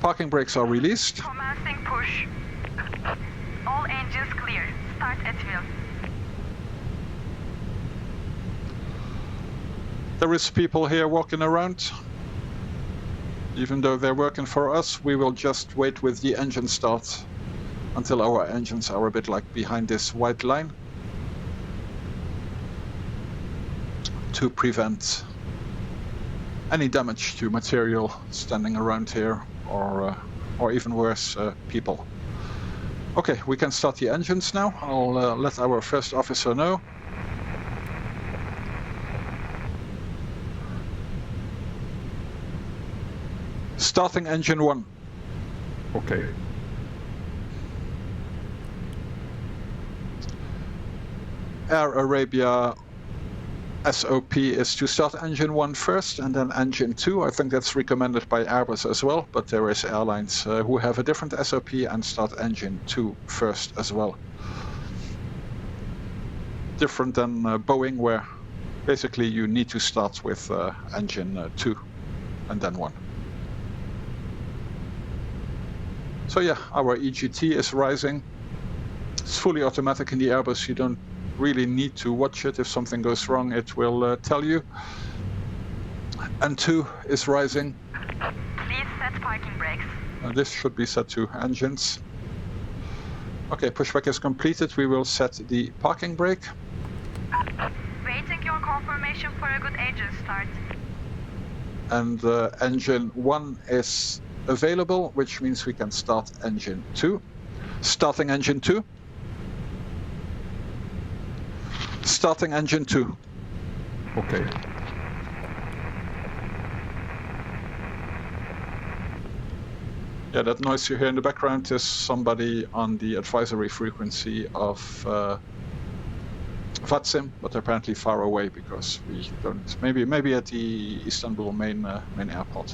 Parking brakes are released. Commencing push. All engines clear. Start at wheel. There is people here walking around. Even though they're working for us, we will just wait with the engine start until our engines are a bit like behind this white line to prevent any damage to material standing around here, or even worse, people. Okay, we can start the engines now. I'll let our first officer know. Starting engine 1. Okay. Air Arabia SOP is to start engine 1 first and then engine 2. I think that's recommended by Airbus as well, but there is airlines who have a different SOP and start engine 2 first as well. Different than Boeing, where basically you need to start with engine 2 and then 1. So yeah, our EGT is rising. It's fully automatic in the Airbus. You don't really need to watch it. If something goes wrong, it will tell you. N2 is rising. Please set parking brakes. This should be set to engines. Okay, pushback is completed. We will set the parking brake. Waiting your confirmation for a good engine start. And engine 1 is available, which means we can start engine 2. Starting engine 2. Starting engine 2. Okay. Yeah, that noise you hear in the background is somebody on the advisory frequency of VATSIM, but they're apparently far away because we don't. Maybe at the Istanbul main airport.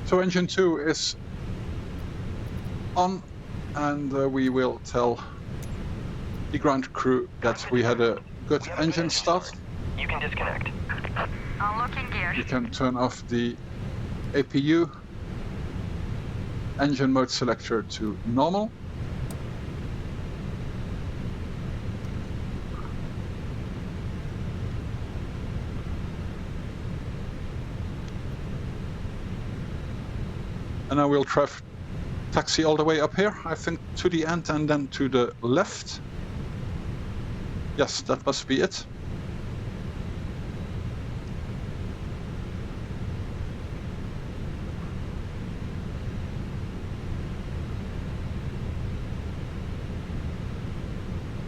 So engine 2 is on, and we will tell the ground crew that we had a good engine start. You can disconnect. Unlocking gear. You can turn off the APU, engine mode selector to normal. And I will taxi all the way up here, I think, to the end and then to the left. Yes, that must be it.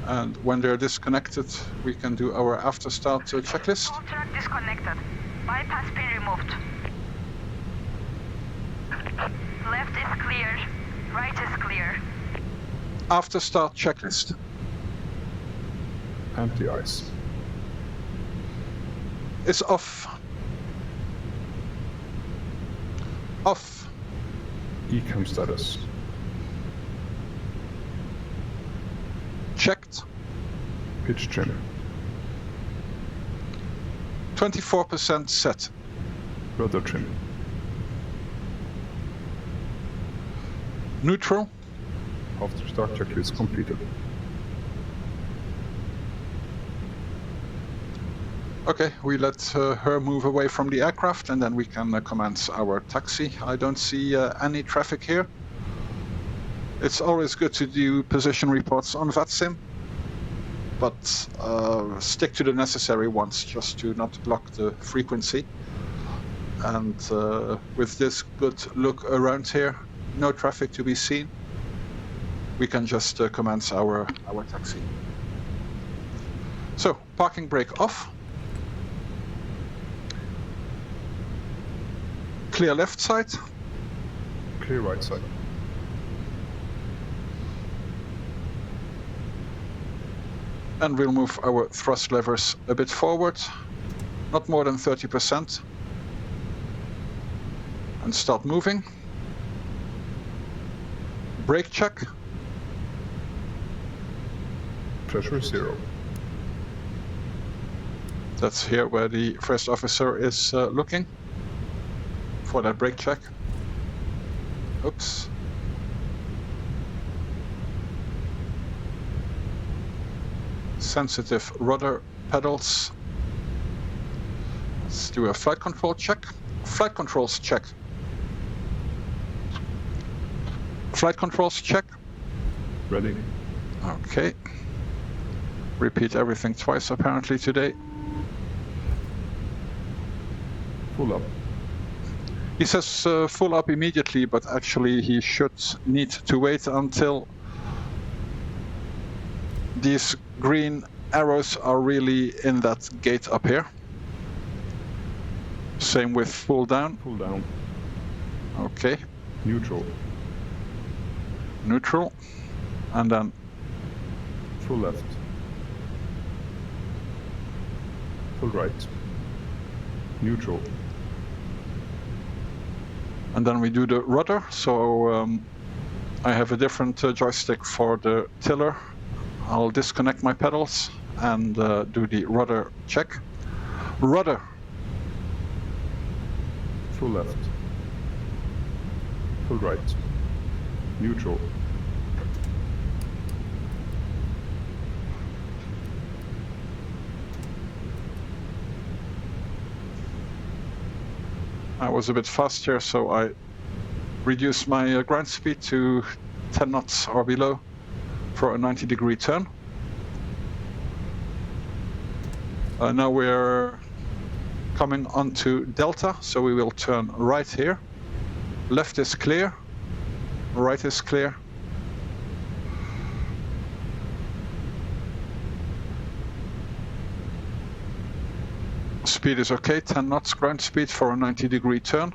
And when they're disconnected, we can do our after start checklist. Full track disconnected. Bypass pin removed. Left is clear. Right is clear. After start checklist. Anti-ice. Is off. Off. Ecam status. Checked. Pitch trim. 24% set. Rudder trim. Neutral. After start checklist completed. Okay, we let her move away from the aircraft and then we can commence our taxi. I don't see any traffic here. It's always good to do position reports on VATSIM, but stick to the necessary ones just to not block the frequency. And with this good look around here, no traffic to be seen, we can just commence our taxi. So, parking brake off. Clear left side. Clear right side. And we'll move our thrust levers a bit forward, not more than 30%. And start moving. Brake check. Pressure 0. That's here where the first officer is looking for that brake check. Oops. Sensitive rudder pedals. Let's do a flight control check. Flight controls check. Flight controls check. Ready. Okay. Repeat everything twice apparently today. Full up. He says full up immediately, but actually he should need to wait until these green arrows are really in that gate up here. Same with full down. Full down. Okay. Neutral. Neutral. And then Full left. Full right. Neutral. and then we do the rudder. So I have a different joystick for the tiller. I'll disconnect my pedals and do the rudder check. Rudder. Full left. Full right. Neutral. I was a bit fast here, so I reduced my ground speed to 10 knots or below for a 90-degree turn. Now we're coming onto Delta, so we will turn right here. Left is clear, right is clear. Speed is okay, 10 knots ground speed for a 90-degree turn.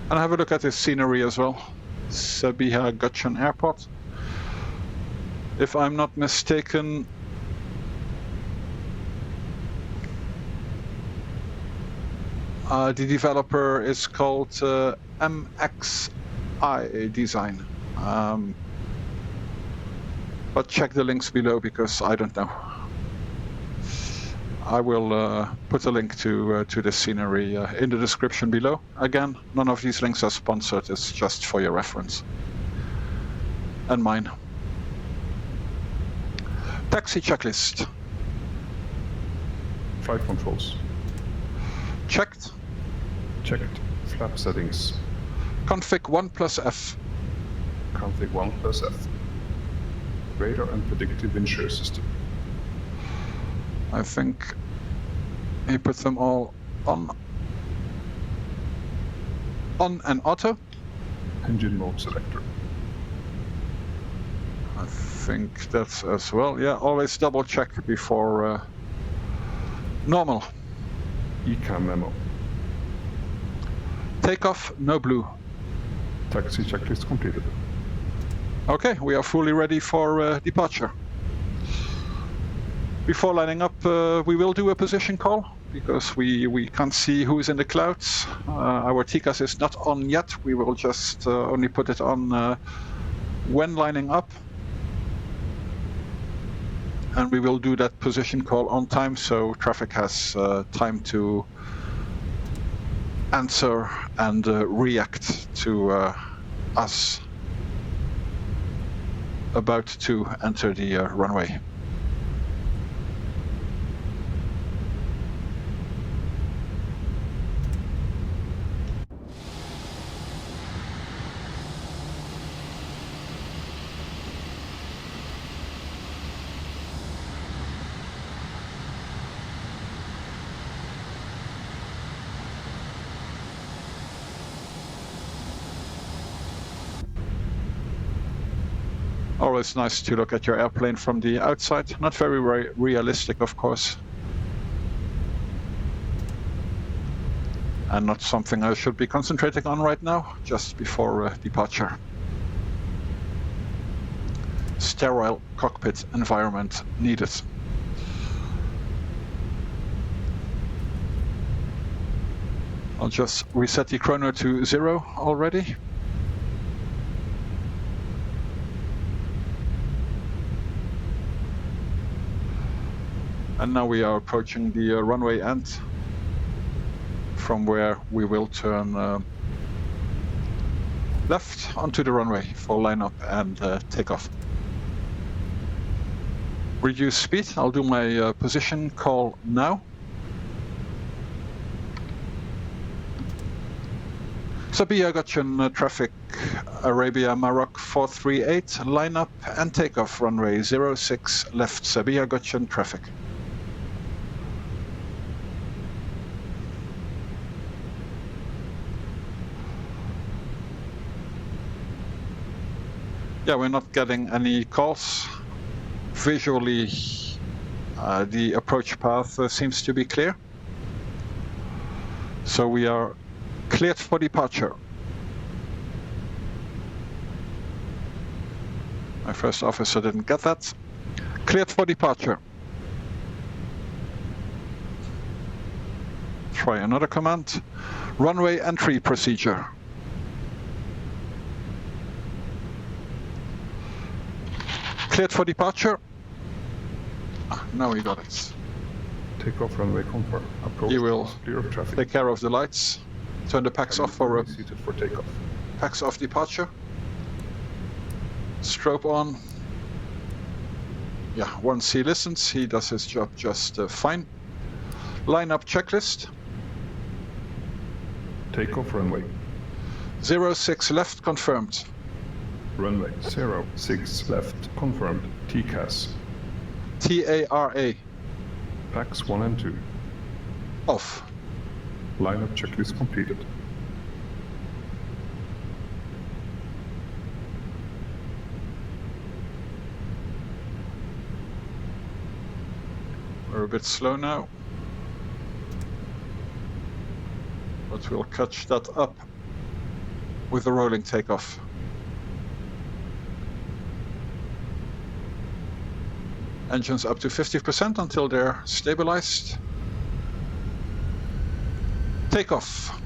And have a look at this scenery as well. Sabiha Gokcen Airport. If I'm not mistaken, the developer is called MXI Design. But check the links below because I don't know. I will put a link to the scenery in the description below. Again, none of these links are sponsored, it's just for your reference. And mine. Taxi checklist. Flight controls. Checked. Checked. Flap settings. Config 1+F. Config 1+F. Radar and predictive wind shear system. I think he put them all on and auto. Engine mode selector. I think that's as well. Yeah, always double check before normal. ECAM memo. Takeoff, no blue. Taxi checklist completed. Okay, we are fully ready for departure. Before lining up, we will do a position call because we can't see who is in the clouds. Our TCAS is not on yet. We will just only put it on when lining up. And we will do that position call on time, so traffic has time to answer and react to us about to enter the runway. Always nice to look at your airplane from the outside. Not very realistic, of course. And not something I should be concentrating on right now, just before departure. Sterile cockpit environment needed. I'll just reset the chrono to 0 already. And now we are approaching the runway end, from where we will turn left onto the runway for lineup and takeoff. reduce speed. I'll do my position call now. Sabiha Gokcen traffic, Arabia Maroc 438, line up and takeoff runway 06 left, Sabiha Gokcen traffic. Yeah, we're not getting any calls. Visually, the approach path seems to be clear. So we are cleared for departure. My first officer didn't get that. Cleared for departure. Try another command. Runway entry procedure. Cleared for departure. Now we got it. Takeoff runway confirm. Approach You will clear of traffic. take care of the lights. Turn the packs off for seated for takeoff. packs off departure. Strobe on. Yeah, once he listens, he does his job just fine. Line up checklist. Takeoff runway. 06 left confirmed. Runway 06 left confirmed. TCAS. TARA Packs 1 and 2. off. Lineup checklist completed. We're a bit slow now, but we'll catch that up with the rolling takeoff. Engines up to 50% until they're stabilized. Takeoff.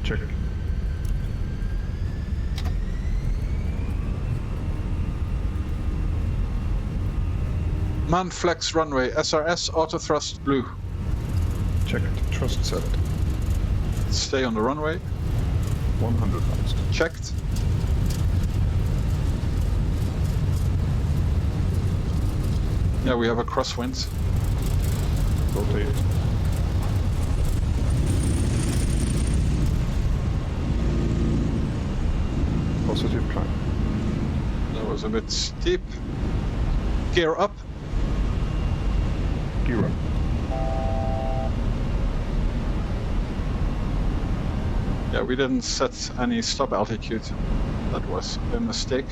Check. Man flex runway, SRS auto thrust blue. Checked. Thrust set. Stay on the runway. 100 knots. Checked. Yeah, we have a crosswind. Rotate. Positive climb. That was a bit steep. Gear up. Gear up. Yeah, we didn't set any stop altitude. That was a mistake.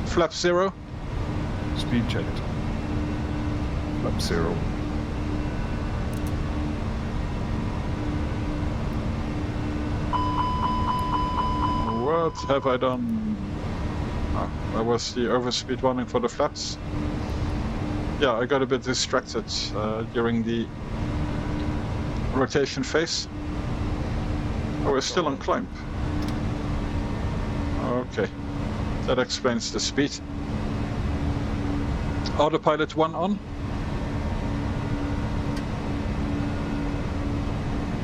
Flap 0. Speed checked. Flap 0. What have I done? Oh, that was the overspeed warning for the flaps. Yeah, I got a bit distracted during the rotation phase. Oh, we're still on climb. Okay, that explains the speed. Autopilot 1 on.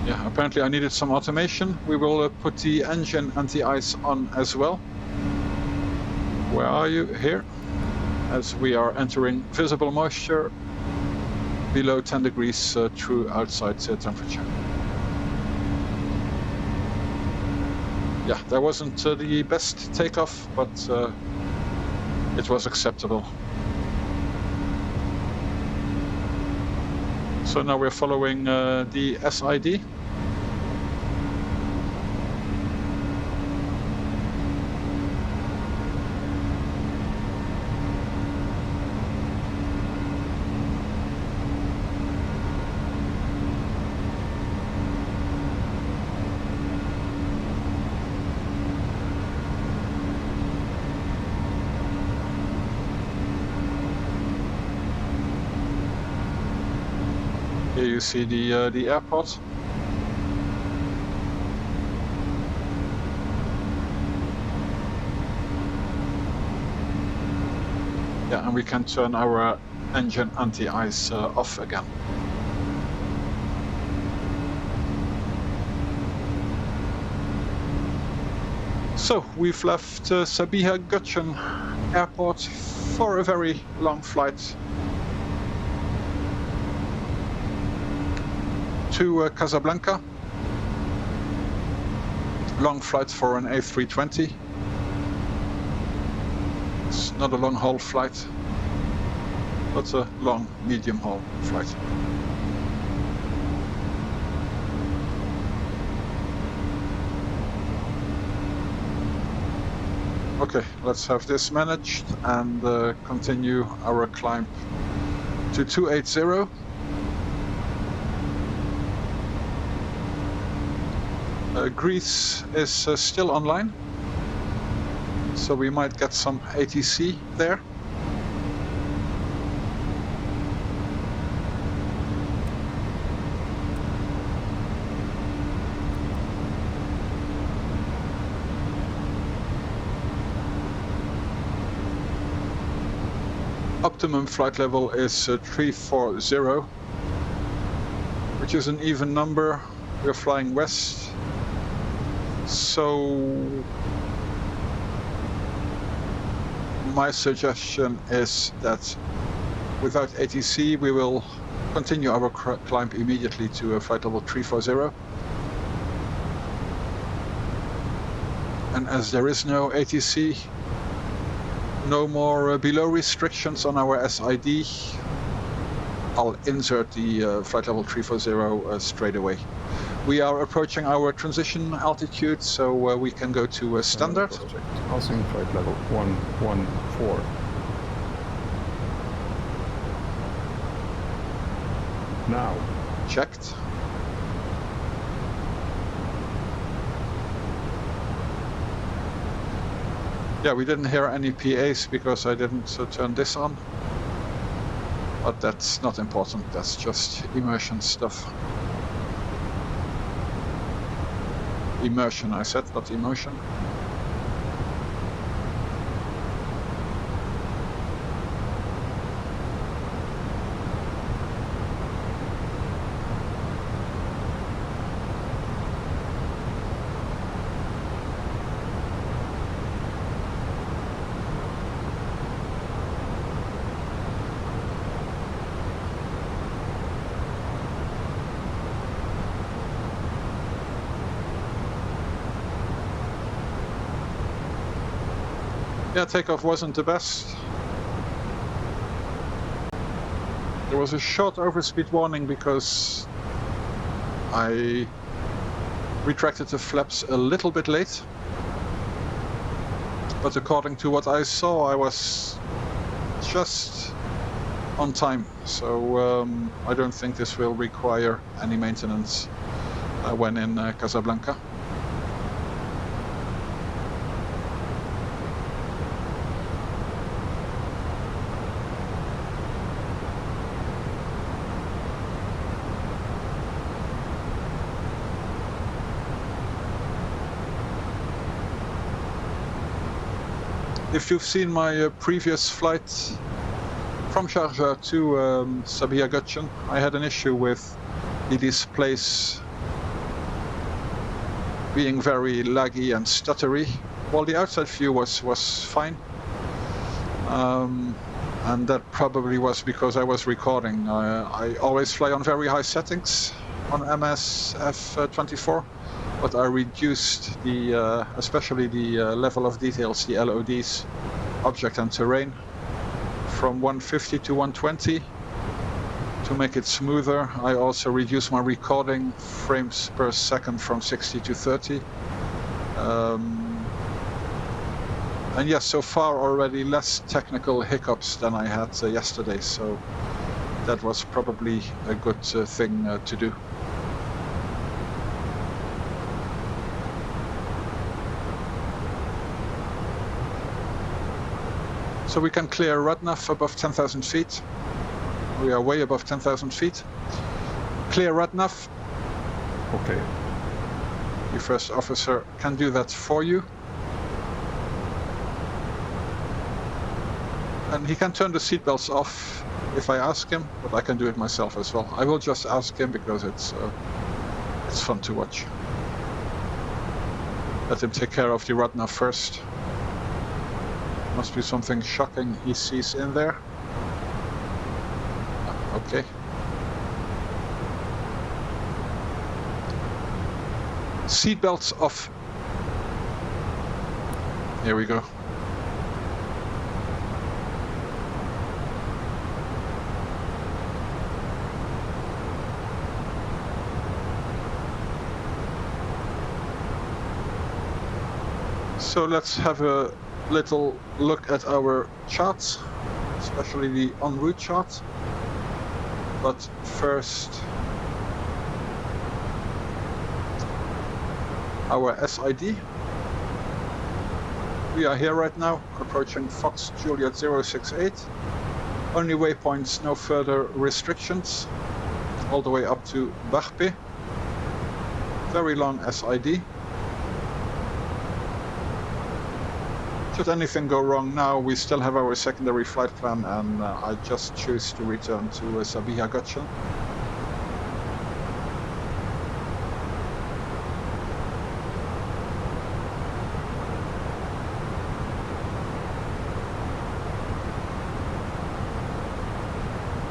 Yeah, apparently I needed some automation. We will put the engine anti-ice on as well. Where are you? Here. As we are entering visible moisture below 10 degrees true outside temperature. Yeah, that wasn't the best takeoff, but it was acceptable. So now we're following the SID. Here you see the airport. Yeah, and we can turn our engine anti-ice off again. So we've left Sabiha Gokcen Airport for a very long flight to Casablanca. Long flight for an A320. It's not a long haul flight, but a long medium haul flight. Okay, let's have this managed and continue our climb to 280. Greece is still online, so we might get some ATC there. Optimum flight level is 340, which is an even number. We're flying west, so my suggestion is that without ATC we will continue our climb immediately to flight level 340. And as there is no ATC, no more below restrictions on our SID, I'll insert the flight level 340 straight away. We are approaching our transition altitude, so we can go to standard. Passing flight level 114. Now. Checked. Yeah, we didn't hear any PAs because I didn't turn this on. But that's not important, that's just immersion stuff. Immersion, I said, not emotion. Yeah, takeoff wasn't the best. There was a short overspeed warning because I retracted the flaps a little bit late. But according to what I saw, I was just on time. So I don't think this will require any maintenance when in Casablanca. If you've seen my previous flight from Sharjah to Sabiha Gokcen, I had an issue with the displays being very laggy and stuttery, while the outside view was fine. And that probably was because I was recording. I always fly on very high settings on MSFS, but I reduced the, especially the level of details, the LODs, object and terrain, from 150 to 120 to make it smoother. I also reduced my recording frames per second from 60 to 30. And yes, so far already less technical hiccups than I had yesterday, so that was probably a good thing to do. So we can clear Radnaf above 10,000 feet. We are way above 10,000 feet. Clear Radnaf. Okay. The first officer can do that for you. And he can turn the seatbelts off if I ask him, but I can do it myself as well. I will just ask him because it's fun to watch. Let him take care of the Radna first. Must be something shocking he sees in there. Okay. Seatbelts off. Here we go. So let's have a little look at our charts, especially the en route chart. But first, our SID. We are here right now, approaching Fox Juliet 068. Only waypoints, no further restrictions. All the way up to Barpe. Very long SID. Should anything go wrong now, we still have our secondary flight plan, and I just choose to return to Sabiha Gokcen.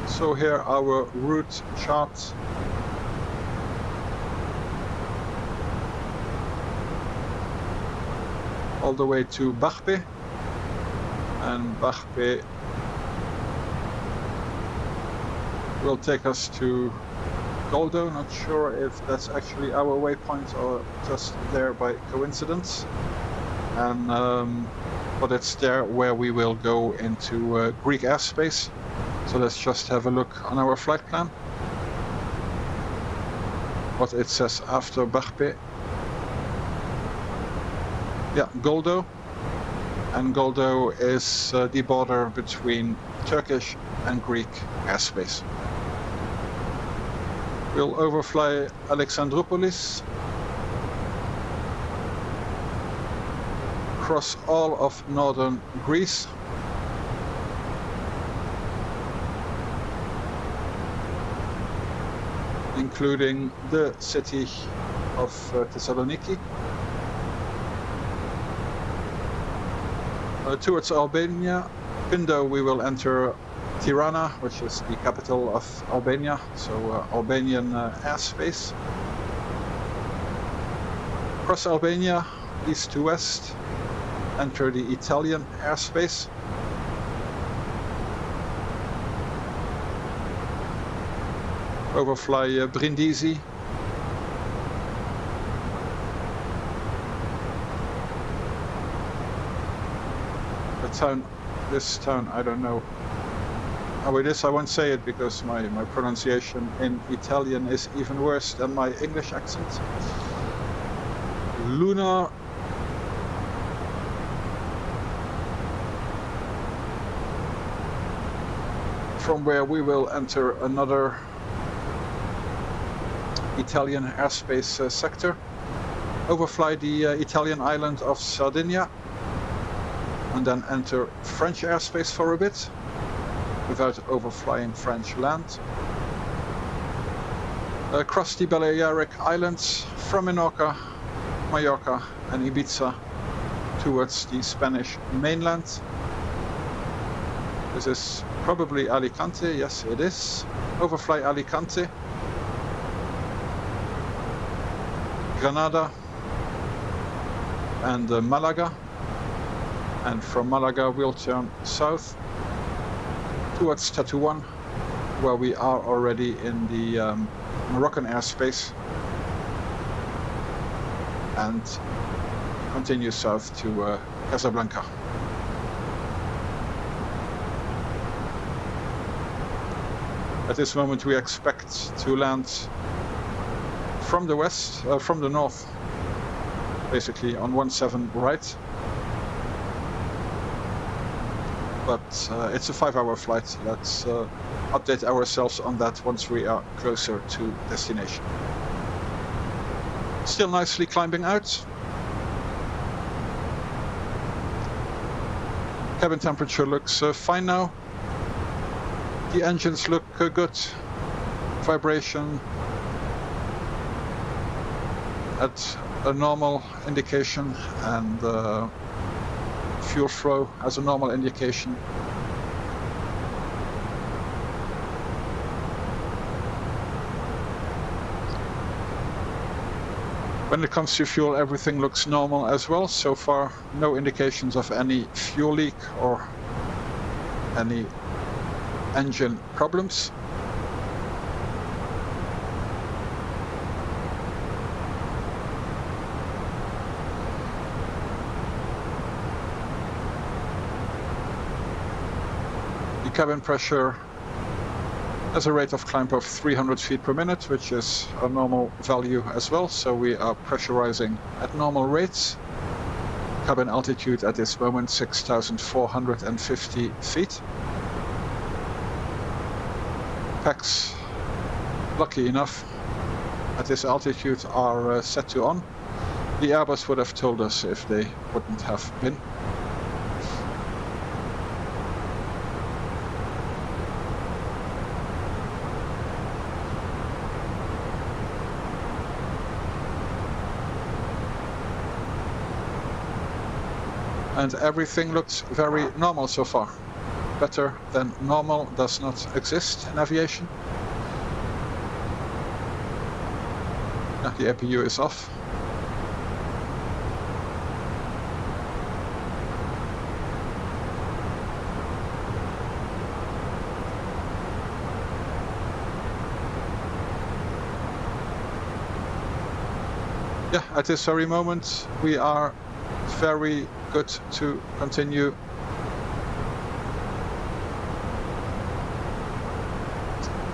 So here our route chart. All the way to Barpe, and Barpe will take us to Goldo. Not sure if that's actually our waypoint or just there by coincidence. And but it's there where we will go into Greek airspace. So let's just have a look on our flight plan. What it says after Barpe. Yeah, Goldo, and Goldo is the border between Turkish and Greek airspace. We'll overfly Alexandroupolis, cross all of northern Greece, including the city of Thessaloniki. Towards Albania, Pindo, we will enter Tirana, which is the capital of Albania, so Albanian airspace. Cross Albania, east to west, enter the Italian airspace. Overfly Brindisi. This town, I don't know how it is. I won't say it because my pronunciation in Italian is even worse than my English accent. Luna. From where we will enter another Italian airspace sector. Overfly the Italian island of Sardinia. And then enter French airspace for a bit, without overflying French land. Across the Balearic Islands, from Menorca, Mallorca and Ibiza towards the Spanish mainland. This is probably Alicante, yes it is. Overfly Alicante, Granada and Malaga. And from Malaga we'll turn south towards Tetuan, where we are already in the Moroccan airspace, and continue south to Casablanca. At this moment we expect to land from the west, from the north, basically on 17 right. But it's a 5-hour flight. Let's update ourselves on that once we are closer to destination. Still nicely climbing out. Cabin temperature looks fine now. The engines look good. Vibration at a normal indication, and fuel flow has a normal indication. When it comes to fuel, everything looks normal as well. So far, no indications of any fuel leak or any engine problems. The cabin pressure has a rate of climb of 300 feet per minute, which is a normal value as well. So we are pressurizing at normal rates. Cabin altitude at this moment 6,450 feet. Packs, lucky enough, at this altitude are set to on. The Airbus would have told us if they wouldn't have been. And everything looks very normal so far. Better than normal does not exist in aviation. The APU is off. Yeah, at this very moment we are very good to continue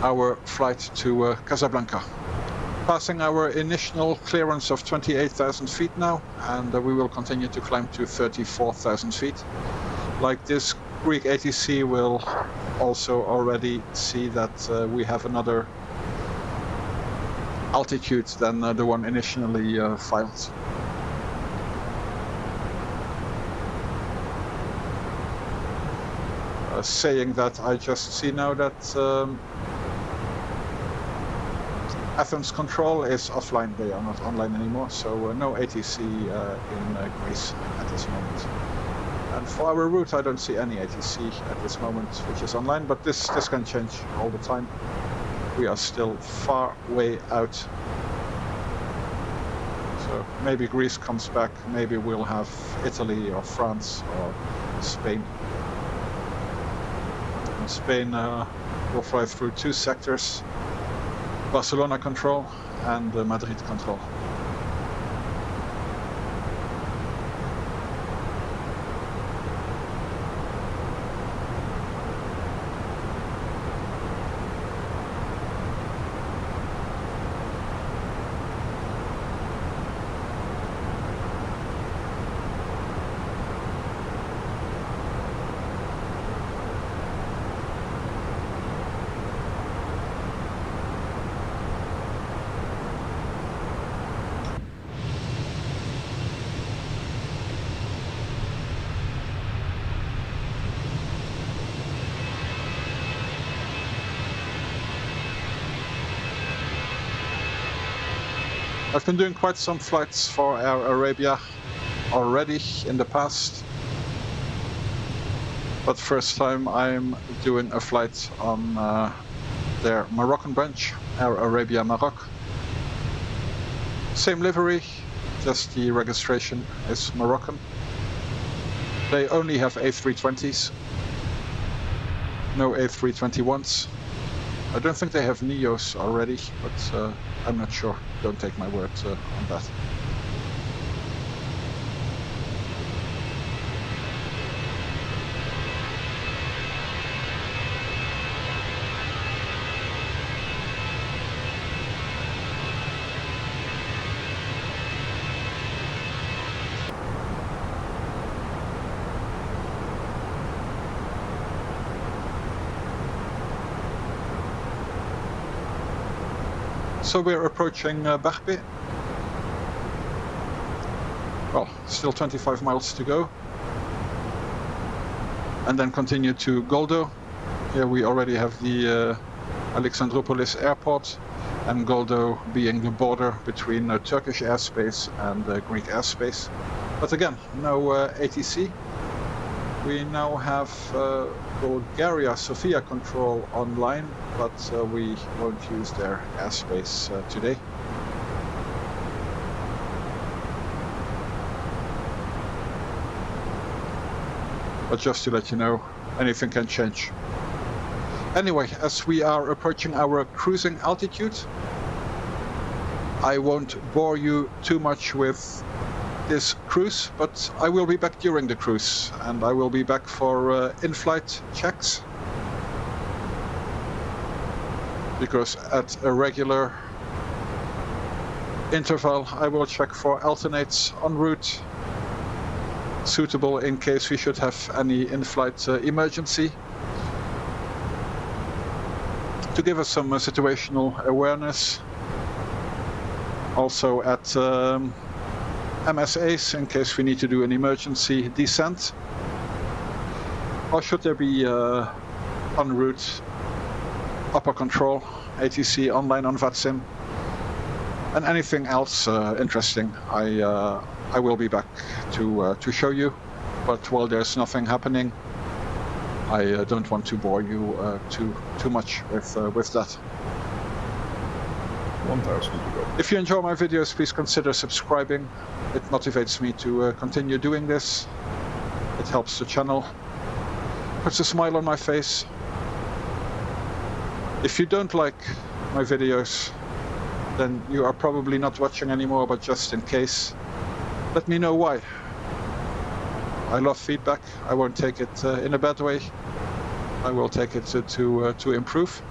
our flight to Casablanca. Passing our initial clearance of 28,000 feet now, and we will continue to climb to 34,000 feet. Like this Greek ATC will also already see that we have another altitude than the one initially filed. Saying that, I just see now that Athens control is offline. They are not online anymore, so no ATC in Greece at this moment. And for our route, I don't see any ATC at this moment, which is online, but this can change all the time. We are still far way out. So maybe Greece comes back, maybe we'll have Italy or France or Spain. Spain will fly through two sectors, Barcelona control and Madrid control. I've been doing quite some flights for Air Arabia already in the past, but first time I'm doing a flight on their Moroccan branch, Air Arabia Maroc. Same livery, just the registration is Moroccan. They only have A320s, no A321s. I don't think they have Neos already, but I'm not sure. Don't take my word on that. So we're approaching Barbe. Well, still 25 miles to go. And then continue to Goldo. Here we already have the Alexandroupolis airport. and Goldo being the border between Turkish airspace and Greek airspace. But again, no ATC. We now have Bulgaria Sofia control online, but we won't use their airspace today. But just to let you know, anything can change. Anyway, as we are approaching our cruising altitude, I won't bore you too much with this cruise, but I will be back during the cruise, and I will be back for in-flight checks, because at a regular interval I will check for alternates en route, suitable in case we should have any in-flight emergency, to give us some situational awareness. Also at MSAs in case we need to do an emergency descent, or should there be en route upper control, ATC online on VATSIM, and anything else interesting. I will be back to show you, but while there's nothing happening, I don't want to bore you too much with that. 1000 to go. If you enjoy my videos, please consider subscribing. It motivates me to continue doing this. It helps the channel, puts a smile on my face. If you don't like my videos, then you are probably not watching anymore, but just in case, let me know why. I love feedback. I won't take it in a bad way. I will take it to improve.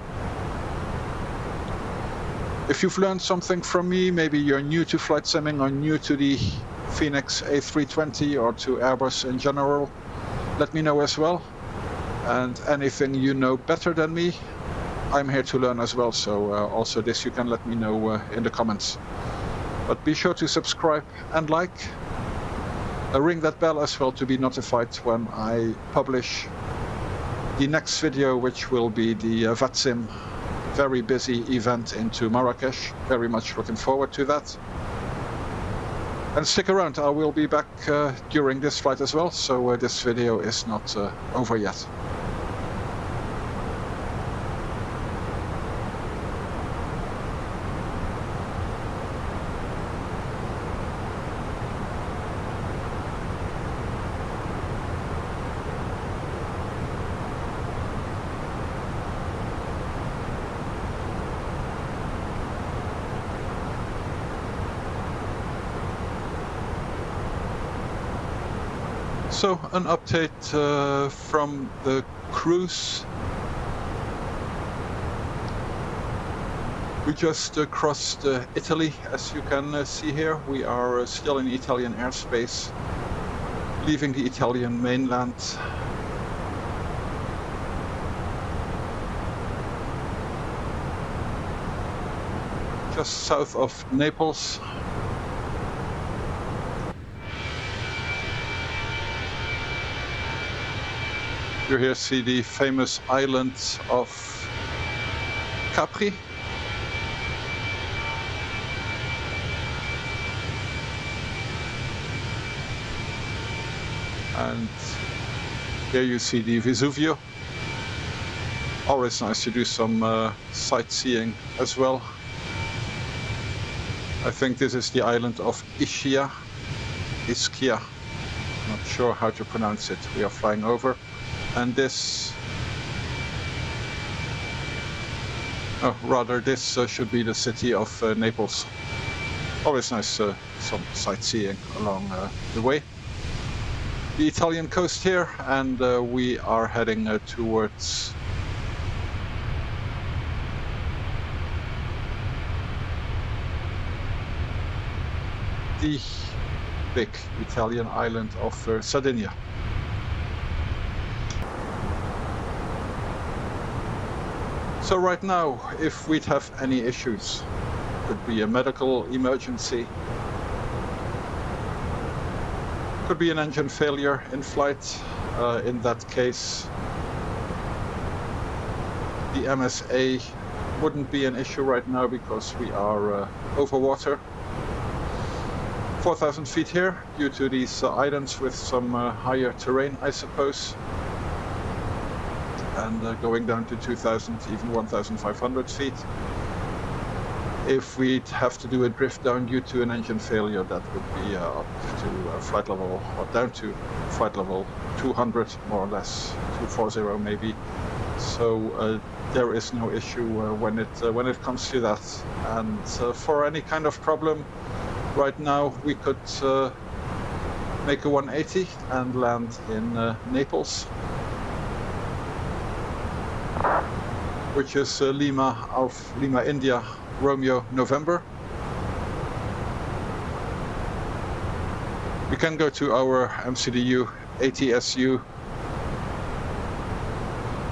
If you've learned something from me, maybe you're new to flight simming or new to the Fenix A320 or to Airbus in general, let me know as well. And anything you know better than me, I'm here to learn as well. So also this you can let me know in the comments. But be sure to subscribe and like. Ring that bell as well to be notified when I publish the next video, which will be the VATSIM very busy event into Marrakesh. Very much looking forward to that. And stick around, I will be back during this flight as well, so this video is not over yet. So an update from the cruise. We just crossed Italy, as you can see here. We are still in Italian airspace, leaving the Italian mainland. Just south of Naples. You here see the famous island of Capri. And here you see the Vesuvio. Always nice to do some sightseeing as well. I think this is the island of Ischia. Not sure how to pronounce it. We are flying over. And this, this should be the city of Naples. Always nice some sightseeing along the way. The Italian coast here, and we are heading towards the big Italian island of Sardinia. So right now, if we'd have any issues, could be a medical emergency, could be an engine failure in flight. In that case, the MSA wouldn't be an issue right now because we are over water. 4,000 feet here due to these islands with some higher terrain, I suppose. And going down to 2,000, even 1,500 feet. If we'd have to do a drift down due to an engine failure, that would be up to flight level, or down to flight level 200, more or less, 240 maybe. So there is no issue when it comes to that. And for any kind of problem, right now we could make a 180 and land in Naples, which is Lima India Romeo November. We can go to our MCDU ATSU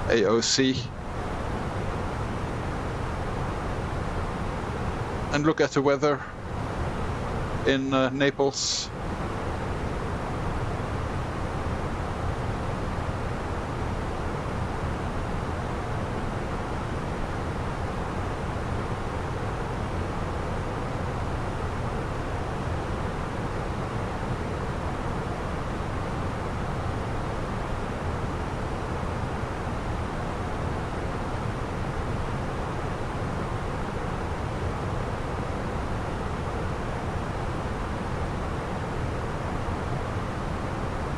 AOC and look at the weather in Naples.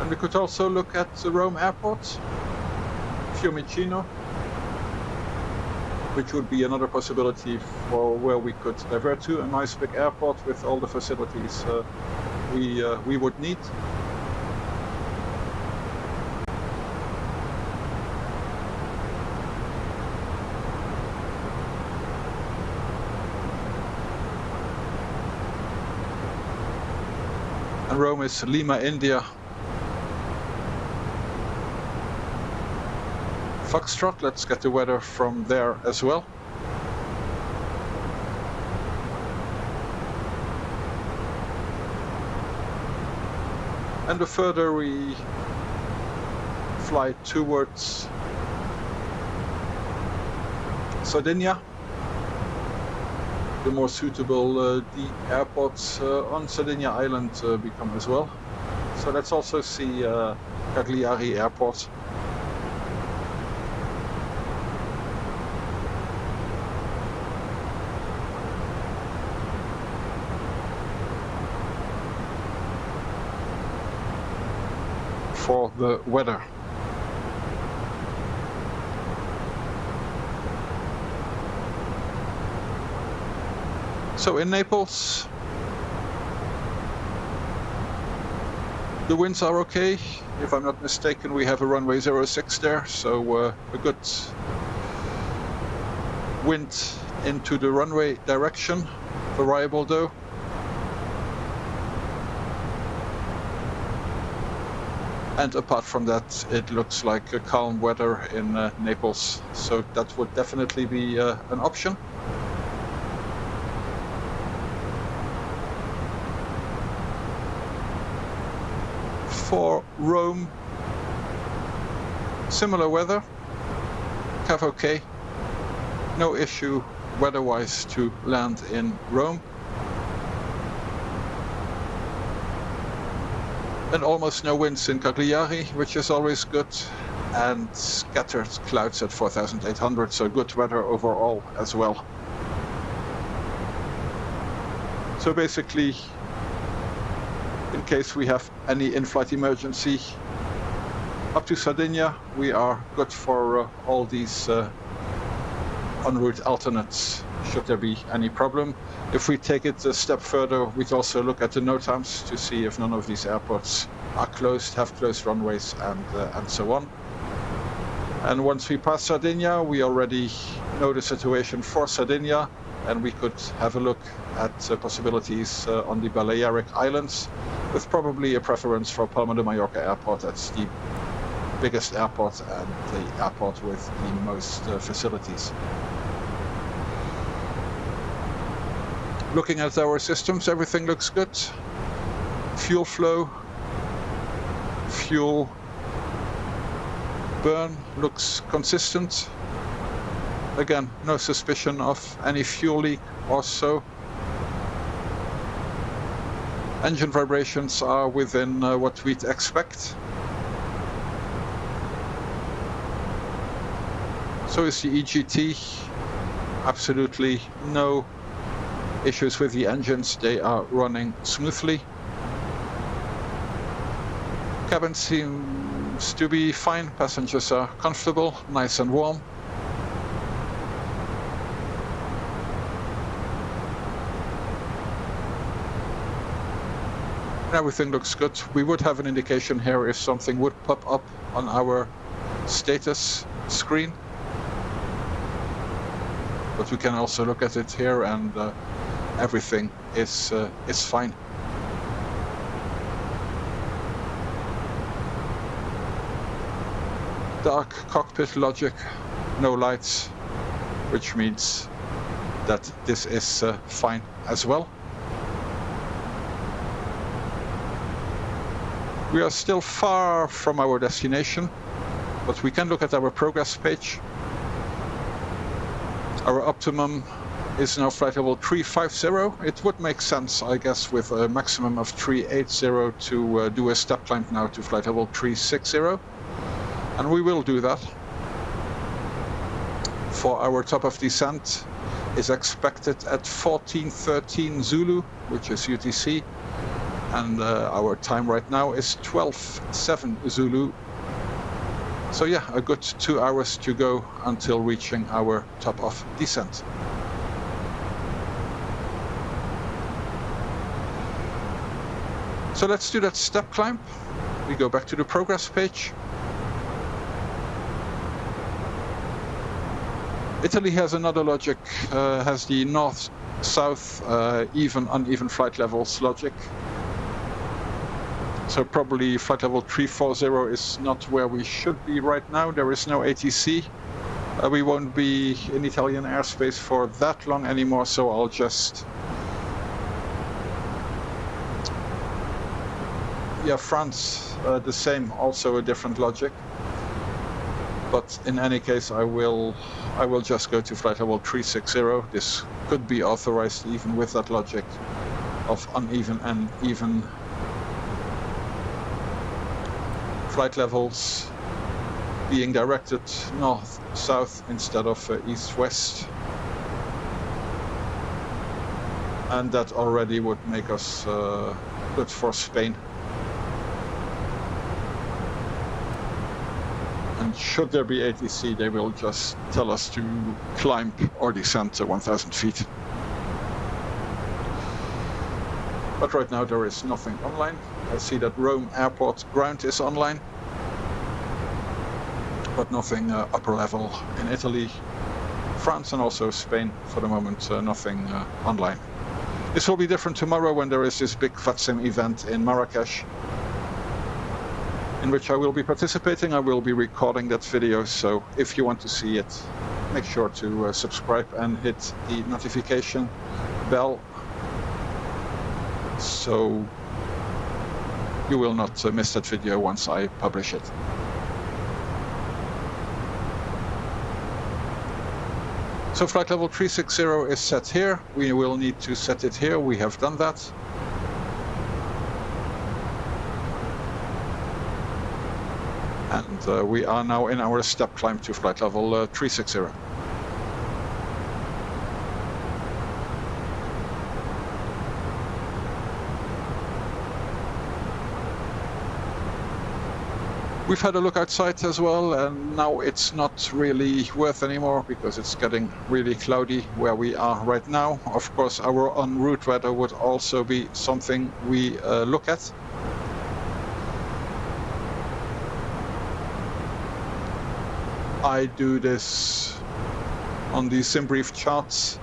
We could also look at the Rome airport, Fiumicino, which would be another possibility for where we could divert to, a nice big airport with all the facilities we would need. And Rome is Lima, India. Foxtrot, let's get the weather from there as well. And the further we fly towards Sardinia, the more suitable the airports on Sardinia Island become as well. So let's also see Cagliari Airport. For the weather. So in Naples, the winds are okay. If I'm not mistaken, we have a runway 06 there, so a good wind into the runway direction, variable though. And apart from that, it looks like a calm weather in Naples, so that would definitely be an option. For Rome, similar weather, have okay, no issue weather-wise to land in Rome. And almost no winds in Cagliari, which is always good, and scattered clouds at 4,800, so good weather overall as well. So basically, in case we have any in-flight emergency, up to Sardinia, we are good for all these en route alternates, should there be any problem. If we take it a step further, we'd also look at the NOTAMs to see if none of these airports are closed, have closed runways, and so on. And once we pass Sardinia, we already know the situation for Sardinia, and we could have a look at possibilities on the Balearic Islands, with probably a preference for Palma de Mallorca Airport. That's the biggest airport and the airport with the most facilities. Looking at our systems, everything looks good. Fuel flow, fuel burn looks consistent. Again, no suspicion of any fuel leak or so. Engine vibrations are within what we'd expect. So is the EGT. Absolutely no issues with the engines. They are running smoothly. Cabin seems to be fine. Passengers are comfortable, nice and warm. Everything looks good. We would have an indication here if something would pop up on our status screen. But we can also look at it here, and everything is fine. Dark cockpit logic, no lights, which means that this is fine as well. We are still far from our destination, but we can look at our progress page. Our optimum is now flight level 350. It would make sense, I guess, with a maximum of 380 to do a step climb now to flight level 360. And we will do that. For our top of descent is expected at 14:13 Zulu, which is UTC. And our time right now is 12:07 Zulu. So yeah, a good 2 hours to go until reaching our top of descent. So let's do that step climb. We go back to the progress page. Italy has another logic, has the north-south even, uneven flight levels logic. So probably flight level 340 is not where we should be right now. There is no ATC. We won't be in Italian airspace for that long anymore, so I'll just... Yeah, France, the same, also a different logic. But in any case, I will just go to flight level 360. This could be authorized even with that logic of uneven and even flight levels being directed north-south instead of east-west. And that already would make us good for Spain. And should there be ATC, they will just tell us to climb or descend to 1,000 feet. But right now there is nothing online. I see that Rome Airport ground is online, but nothing upper level in Italy, France and also Spain for the moment, nothing online. This will be different tomorrow when there is this big VATSIM event in Marrakesh, in which I will be participating. I will be recording that video, so if you want to see it, make sure to subscribe and hit the notification bell, so you will not miss that video once I publish it. So flight level 360 is set here. We will need to set it here. We have done that. And we are now in our step climb to flight level 360. We've had a look outside as well, and now it's not really worth anymore because it's getting really cloudy where we are right now. Of course, our en route weather would also be something we look at. I do this on the Debrief charts.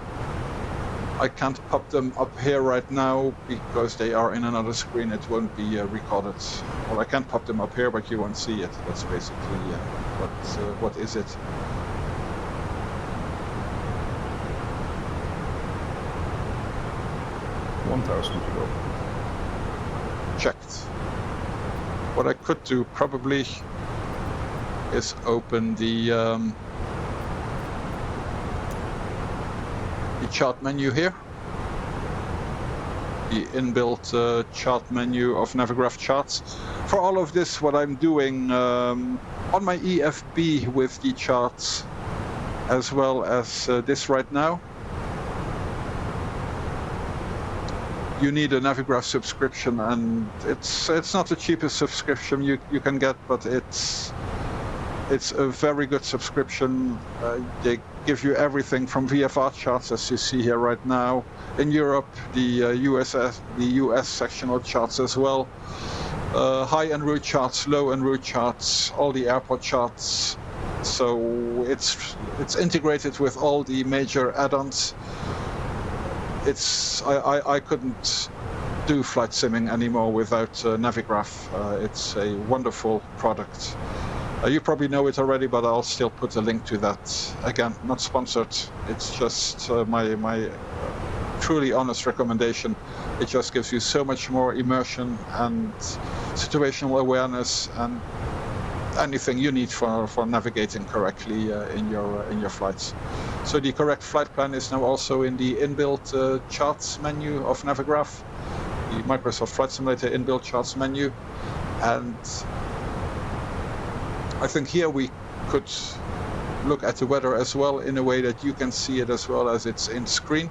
I can't pop them up here right now because they are in another screen. It won't be recorded. Well, I can't pop them up here, but you won't see it. That's basically what is it. $1,000 to go. Checked. What I could do probably is open the the chart menu here. The inbuilt chart menu of Navigraph charts. For all of this, what I'm doing on my EFB with the charts, as well as this right now, you need a Navigraph subscription, and it's not the cheapest subscription you can get, but it's a very good subscription. They give you everything from VFR charts, as you see here right now. In Europe, the US sectional charts as well. High en route charts, low en route charts, all the airport charts. So it's integrated with all the major add-ons. I couldn't do flight simming anymore without Navigraph. It's a wonderful product. You probably know it already, but I'll still put a link to that. Again, not sponsored. It's just my truly honest recommendation. It just gives you so much more immersion and situational awareness and anything you need for navigating correctly in your flights. So the correct flight plan is now also in the inbuilt charts menu of Navigraph, the Microsoft Flight Simulator inbuilt charts menu, and I think here we could look at the weather as well in a way that you can see it as well as it's in screen.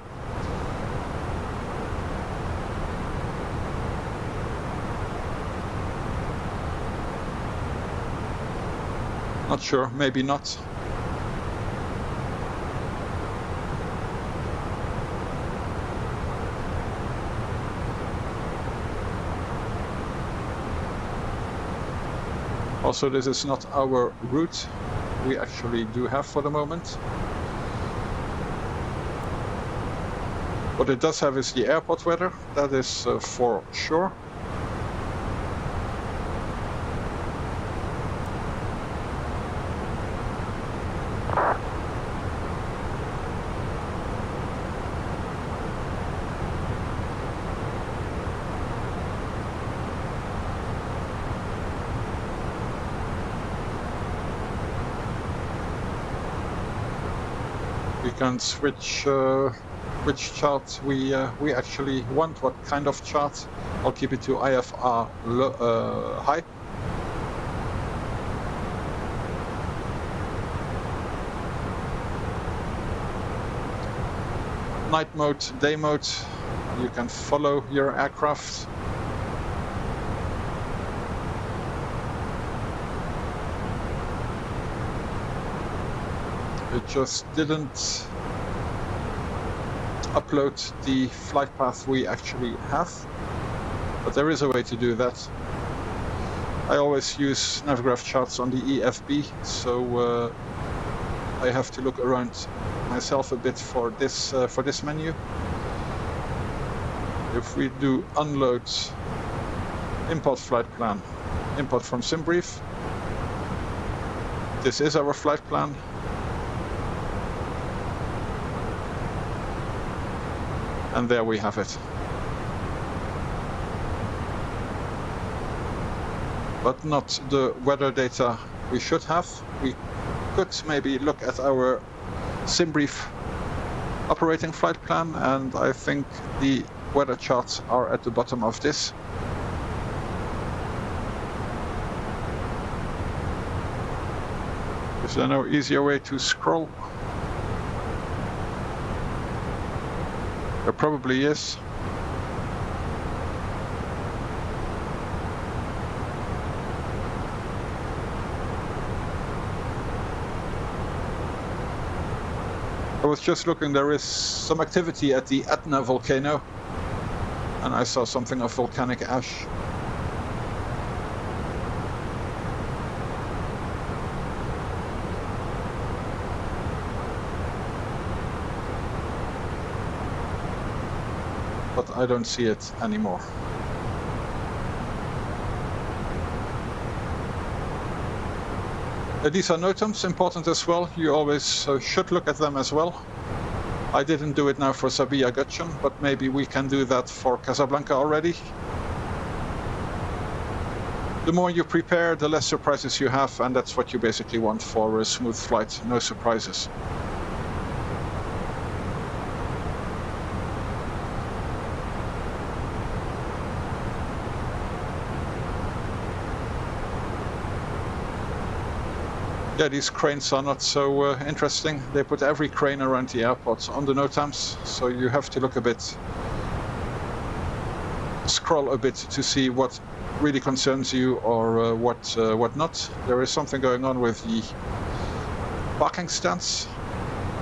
Not sure, maybe not. Also, this is not our route we actually do have for the moment. What it does have is the airport weather, that is for sure. We can switch which chart we actually want, what kind of chart. I'll keep it to IFR high. Night mode, day mode, you can follow your aircraft. It just didn't upload the flight path we actually have, but there is a way to do that. I always use Navigraph charts on the EFB, so I have to look around myself a bit for this menu. If we do unload, import flight plan, import from Debrief, this is our flight plan. And there we have it. But not the weather data we should have. We could maybe look at our Debrief operating flight plan, and I think the weather charts are at the bottom of this. Is there no easier way to scroll? There probably is. I was just looking, there is some activity at the Etna volcano, and I saw something of volcanic ash. But I don't see it anymore. These are NOTAMs, important as well. You always should look at them as well. I didn't do it now for Sabiha Gokcen, but maybe we can do that for Casablanca already. The more you prepare, the less surprises you have, and that's what you basically want for a smooth flight, no surprises. Yeah, these cranes are not so interesting. They put every crane around the airport on the NOTAMs, so you have to look a bit, scroll a bit to see what really concerns you or what not. There is something going on with the parking stands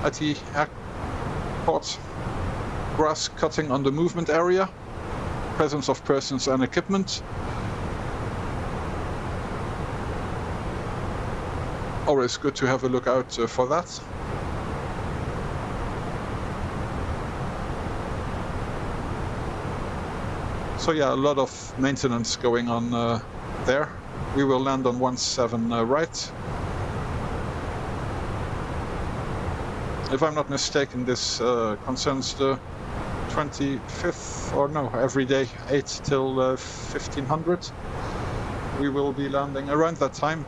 at the airport, grass cutting on the movement area, presence of persons and equipment. Always good to have a look out for that. So yeah, a lot of maintenance going on there. We will land on 17 right. If I'm not mistaken, this concerns the 25th, or no, every day 8 till 1500. We will be landing around that time.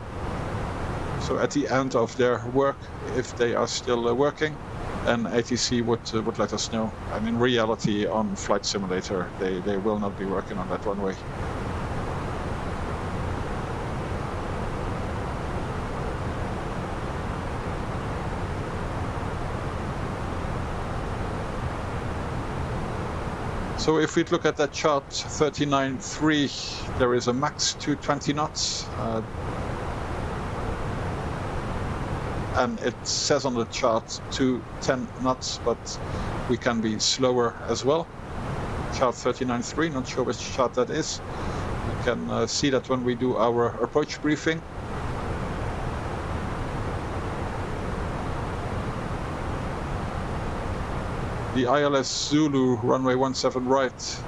So at the end of their work, if they are still working, then ATC would let us know. And in reality, on Flight Simulator, they will not be working on that runway. So if we look at that chart 39.3, there is a max 220 knots. And it says on the chart 210 knots, but we can be slower as well. Chart 39.3, not sure which chart that is. You can see that when we do our approach briefing. The ILS Zulu runway 17 right.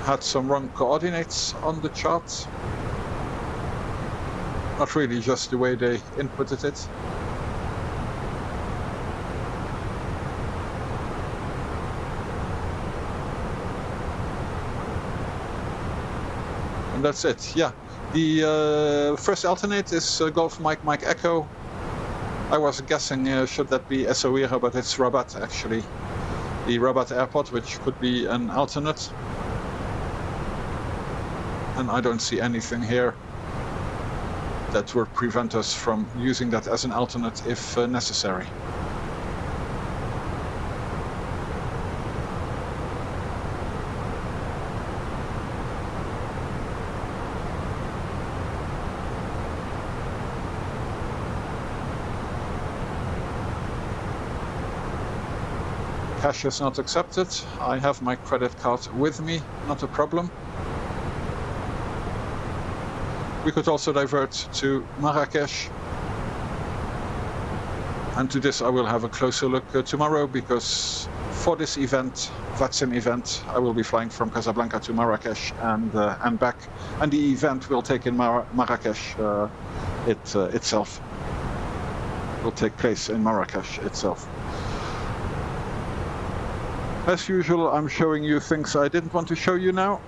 Had some wrong coordinates on the chart. Not really, just the way they inputted it. And that's it, yeah. The first alternate is Golf Mike Mike Echo. I was guessing should that be Essaouira, but it's Rabat actually. The Rabat airport, which could be an alternate. And I don't see anything here that would prevent us from using that as an alternate if necessary. Cash is not accepted. I have my credit card with me, not a problem. We could also divert to Marrakesh. And to this I will have a closer look tomorrow, because for this event, VATSIM event, I will be flying from Casablanca to Marrakesh and back. And the event will take in Marrakesh itself. Will take place in Marrakesh itself. As usual, I'm showing you things I didn't want to show you now.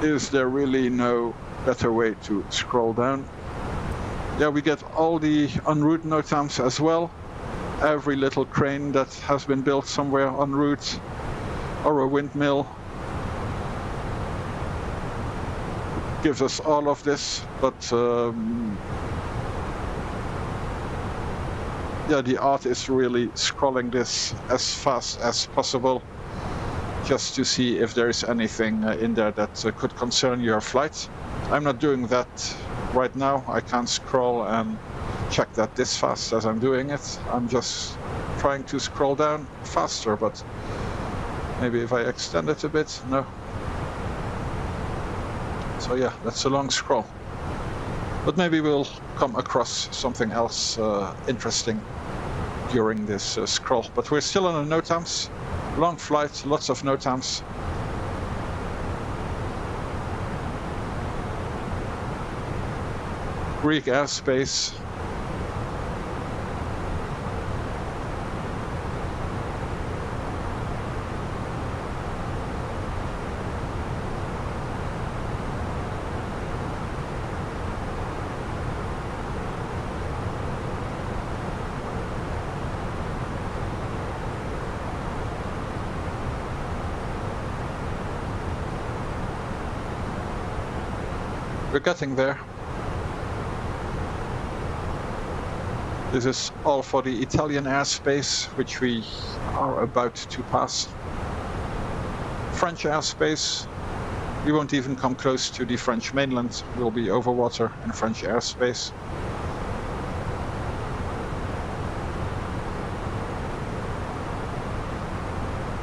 Is there really no better way to scroll down? Yeah, we get all the en route NOTAMs as well. Every little crane that has been built somewhere en route, or a windmill, gives us all of this, but yeah, the art is really scrolling this as fast as possible, just to see if there is anything in there that could concern your flight. I'm not doing that right now. I can't scroll and check that this fast as I'm doing it. I'm just trying to scroll down faster, but maybe if I extend it a bit, no. So yeah, that's a long scroll. But maybe we'll come across something else interesting during this scroll. But we're still on the NOTAMs. Long flight, lots of NOTAMs. Greek airspace. We're getting there. This is all for the Italian airspace, which we are about to pass. French airspace. We won't even come close to the French mainland. We'll be over water in French airspace.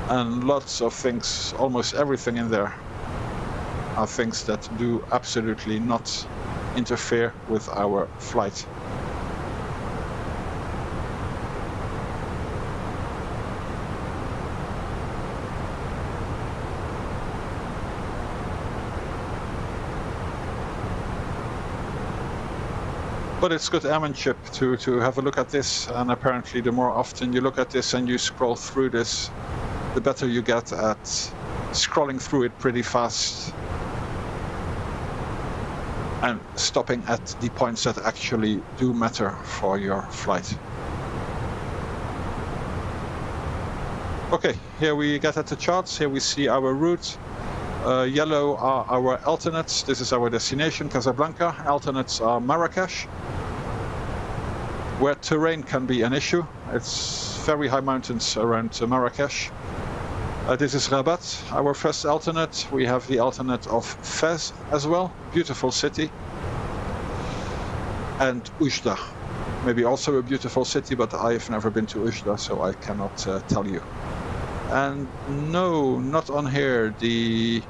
And lots of things, almost everything in there, are things that do absolutely not interfere with our flight. But it's good airmanship to have a look at this, and apparently the more often you look at this and you scroll through this, the better you get at scrolling through it pretty fast and stopping at the points that actually do matter for your flight. Okay, here we get at the charts. Here we see our route. Yellow are our alternates. This is our destination, Casablanca. Alternates are Marrakesh, where terrain can be an issue. It's very high mountains around Marrakesh. This is Rabat, our first alternate. We have the alternate of Fez as well, beautiful city. And Oujda, maybe also a beautiful city, but I've never been to Oujda, so I cannot tell you. And no, not on here. The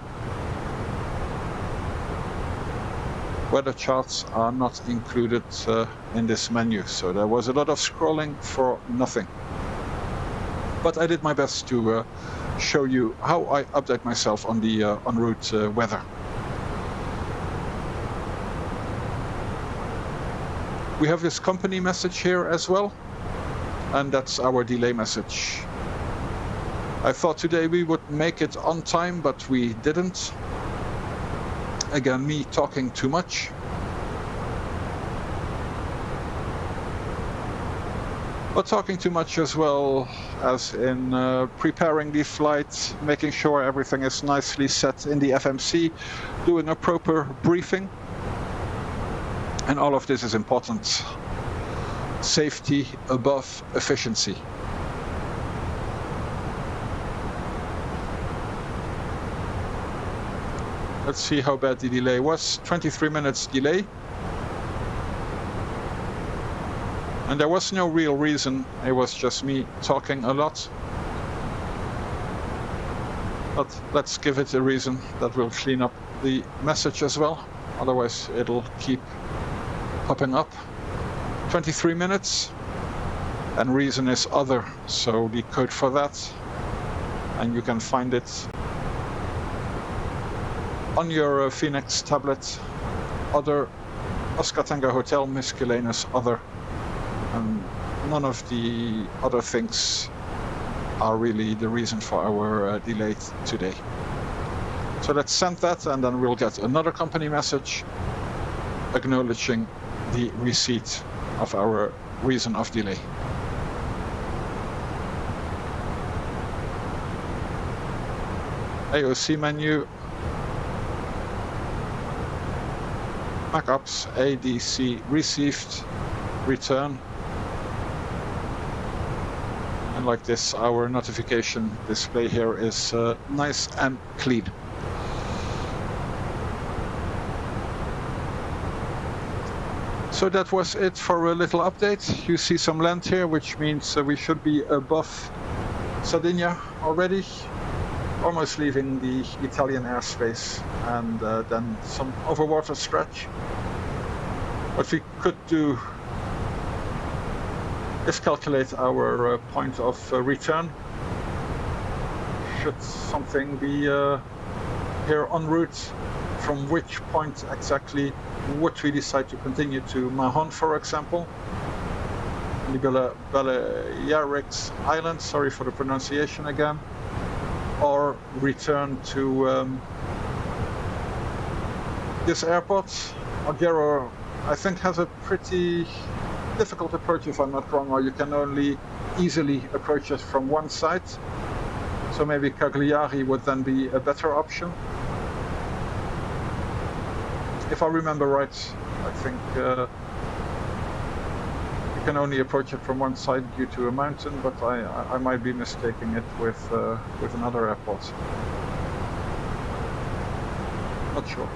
weather charts are not included in this menu, so there was a lot of scrolling for nothing. But I did my best to show you how I update myself on the en route weather. We have this company message here as well, and that's our delay message. I thought today we would make it on time, but we didn't. Again, me talking too much. But talking too much as well as in preparing the flight, making sure everything is nicely set in the FMC, doing a proper briefing. And all of this is important. Safety above efficiency. Let's see how bad the delay was. 23 minutes delay. And there was no real reason, it was just me talking a lot. But let's give it a reason that will clean up the message as well. Otherwise it'll keep popping up. 23 minutes. And reason is other, so the code for that. And you can find it on your Phoenix tablet. Other, Oscar Tango Hotel, miscellaneous other. And none of the other things are really the reason for our delay today. So let's send that, and then we'll get another company message acknowledging the receipt of our reason of delay. AOC menu, backups, ADC received, return. And like this, our notification display here is nice and clean. So that was it for a little update. You see some land here, which means we should be above Sardinia already, almost leaving the Italian airspace, and then some overwater stretch. What we could do is calculate our point of return. Should something be here en route, from which point exactly would we decide to continue to Mahon, for example? The Balearic Islands, sorry for the pronunciation again, or return to this airport. Alghero, I think, has a pretty difficult approach, if I'm not wrong, or you can only easily approach it from one side. So maybe Cagliari would then be a better option. if I remember right, I think you can only approach it from one side due to a mountain, but I might be mistaking it with another airport. Not sure.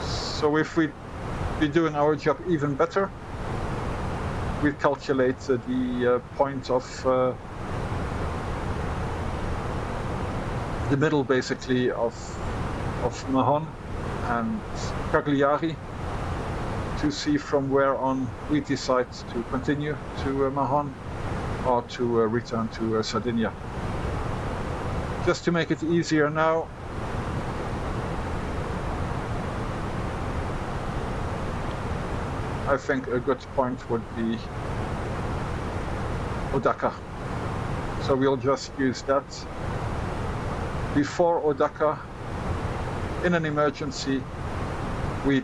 So if we'd be doing our job even better, we calculate the point of the middle, basically, of Mahon and Cagliari to see from where on we decide to continue to Mahon or to return to Sardinia. Just to make it easier now, I think a good point would be Odaka. So we'll just use that. Before Odaka, in an emergency, we'd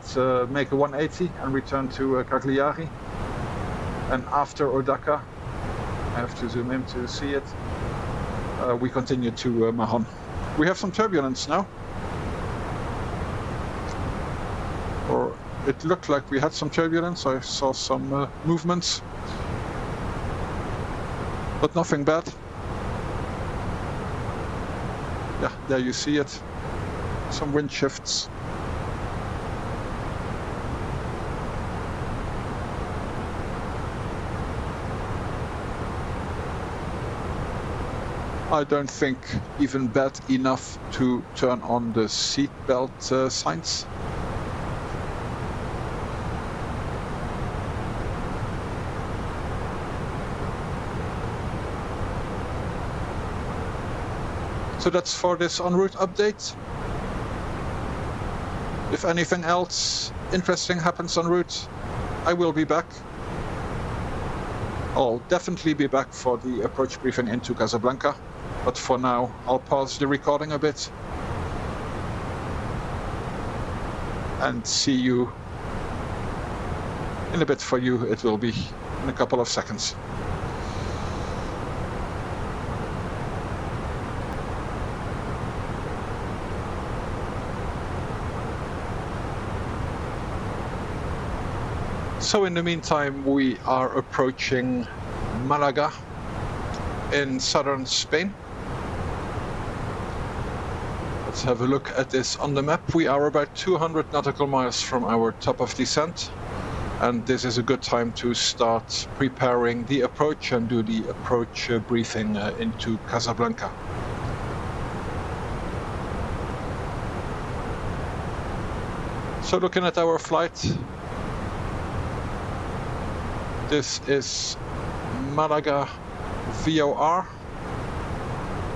make a 180 and return to Cagliari. And after Odaka, I have to zoom in to see it, we continue to Mahon. We have some turbulence now. Or it looked like we had some turbulence. I saw some movements, but nothing bad. Yeah, there you see it. Some wind shifts. I don't think even bad enough to turn on the seatbelt signs. So that's for this en route update. If anything else interesting happens en route, I will be back. I'll definitely be back for the approach briefing into Casablanca, but for now I'll pause the recording a bit and see you in a bit. For you it will be in a couple of seconds. So in the meantime, we are approaching Malaga in southern Spain. Let's have a look at this on the map. We are about 200 nautical miles from our top of descent, and this is a good time to start preparing the approach and do the approach briefing into Casablanca. So looking at our flight, this is Malaga VOR,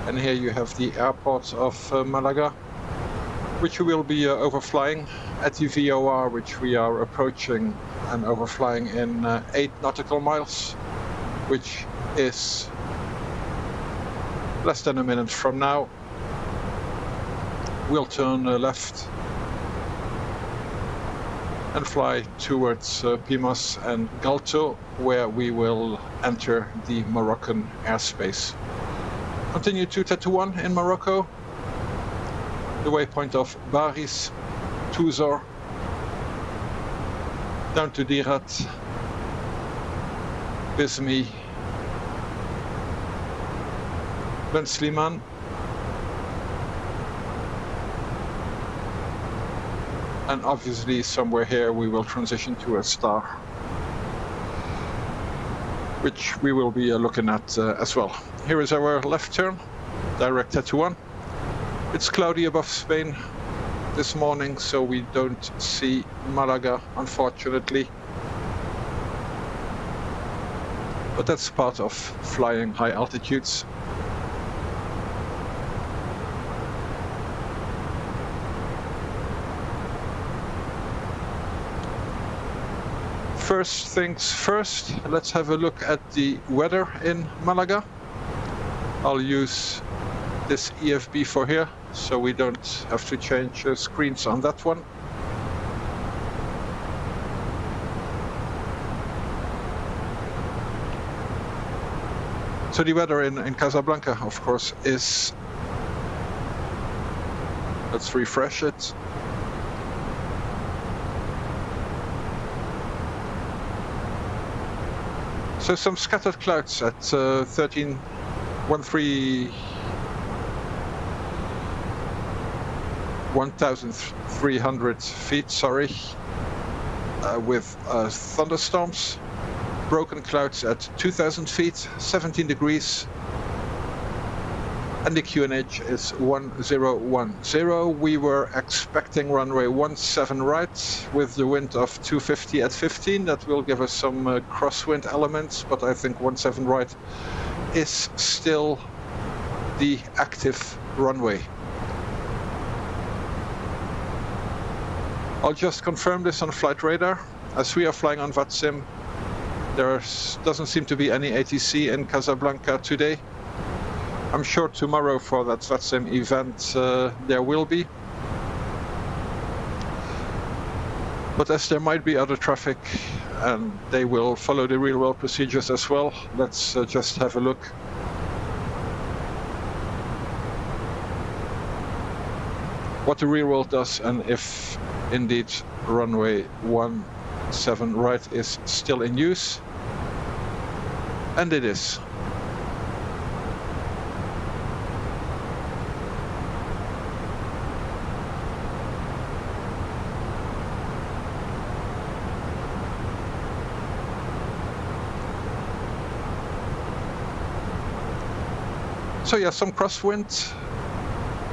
and here you have the airport of Malaga, which we will be overflying at the VOR, which we are approaching and overflying in 8 nautical miles, which is less than a minute from now. We'll turn left and fly towards Pimos and Galto, where we will enter the Moroccan airspace. Continue to Tetouan in Morocco, the waypoint of Baris, Tuzor, down to Dirat, Bismi, Ben Sliman, and obviously somewhere here we will transition to a star, which we will be looking at as well. Here is our left turn, direct Tetouan. It's cloudy above Spain this morning, so we don't see Malaga, unfortunately. But that's part of flying high altitudes. First things first, let's have a look at the weather in Malaga. I'll use this EFB for here, so we don't have to change screens on that one. So the weather in Casablanca, of course, is, let's refresh it. So some scattered clouds at 1,300 feet, sorry, with thunderstorms, broken clouds at 2,000 feet, 17 degrees, and the QNH is 1010. We were expecting runway 17 right with the wind of 250 at 15. That will give us some crosswind elements, but I think 17 right is still the active runway. I'll just confirm this on flight radar. As we are flying on VATSIM, there doesn't seem to be any ATC in Casablanca today. I'm sure tomorrow for that VATSIM event there will be. But as there might be other traffic and they will follow the real world procedures as well, let's just have a look. What the real world does and if indeed runway 17 right is still in use. And it is. So yeah, some crosswind,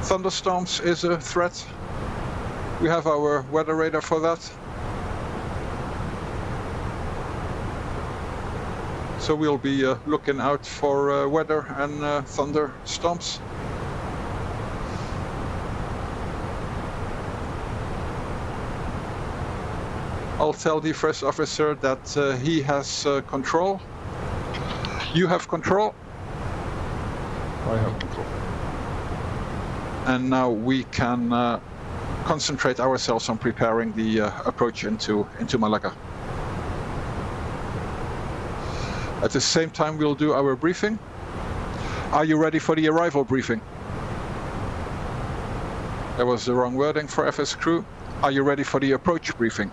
thunderstorms is a threat. We have our weather radar for that. So we'll be looking out for weather and thunderstorms. I'll tell the first officer that he has control. You have control. I have control. And now we can concentrate ourselves on preparing the approach into Malaga. At the same time, we'll do our briefing. Are you ready for the arrival briefing? That was the wrong wording for FS crew. Are you ready for the approach briefing?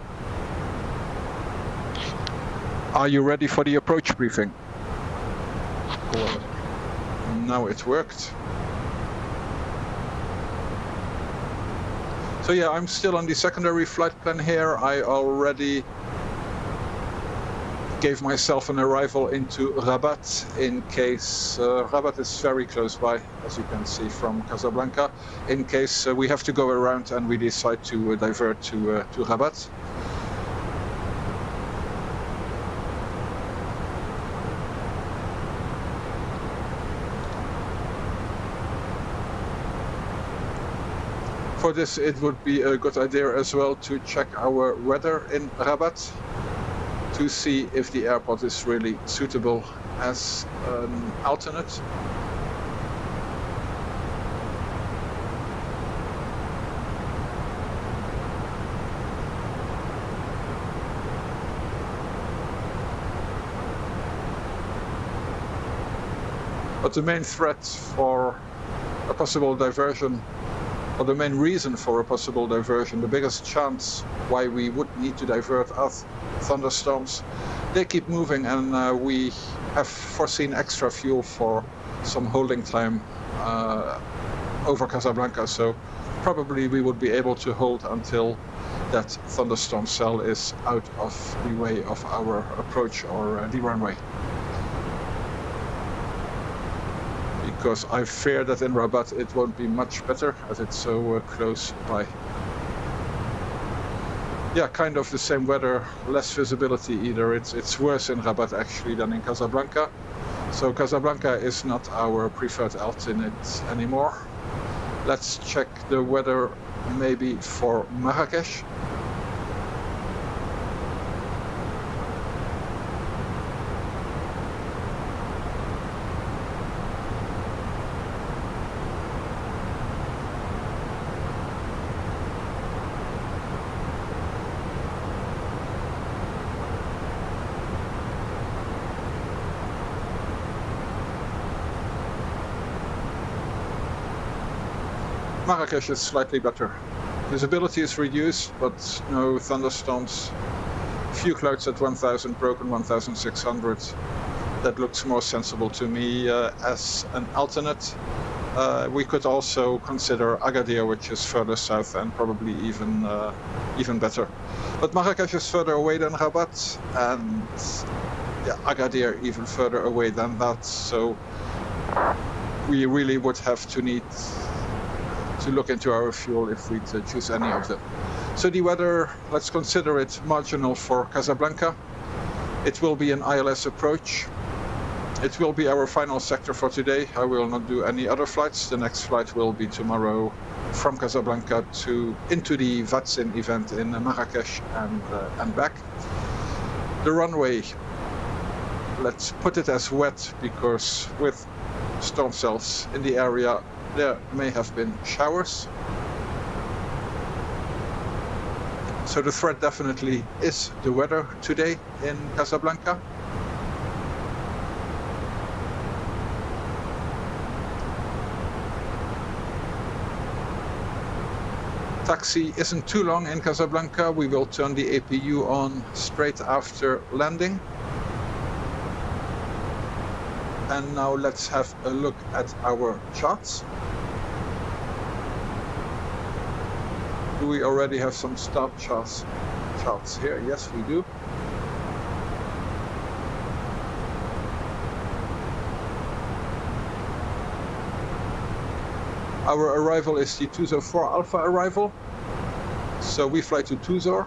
Are you ready for the approach briefing? Go ahead. Now it worked. So yeah, I'm still on the secondary flight plan here. I already gave myself an arrival into Rabat in case Rabat is very close by, as you can see from Casablanca, in case we have to go around and we decide to divert to Rabat. For this, it would be a good idea as well to check our weather in Rabat to see if the airport is really suitable as an alternate. But the main threat for a possible diversion, or the main reason for a possible diversion, the biggest chance why we would need to divert are thunderstorms. They keep moving and we have foreseen extra fuel for some holding time over Casablanca, so probably we would be able to hold until that thunderstorm cell is out of the way of our approach or the runway. Because I fear that in Rabat it won't be much better as it's so close by. Yeah, kind of the same weather, less visibility either. It's worse in Rabat actually than in Casablanca. So Casablanca is not our preferred alternate anymore. Let's check the weather maybe for Marrakesh. Marrakesh is slightly better. Visibility is reduced, but no thunderstorms. Few clouds at 1,000, broken 1,600. That looks more sensible to me as an alternate. We could also consider Agadir, which is further south and probably even better. But Marrakesh is further away than Rabat, and yeah, Agadir even further away than that. So we really would have to need to look into our fuel if we choose any of them. So the weather, let's consider it marginal for Casablanca. It will be an ILS approach. It will be our final sector for today. I will not do any other flights. The next flight will be tomorrow from Casablanca into the VATSIM event in Marrakesh and back. The runway, let's put it as wet, because with storm cells in the area there may have been showers. So the threat definitely is the weather today in Casablanca. Taxi isn't too long in Casablanca. We will turn the APU on straight after landing. And now let's have a look at our charts. Do we already have some start charts here? Yes, we do. Our arrival is the 204 Alpha arrival. So we fly to Tuzor,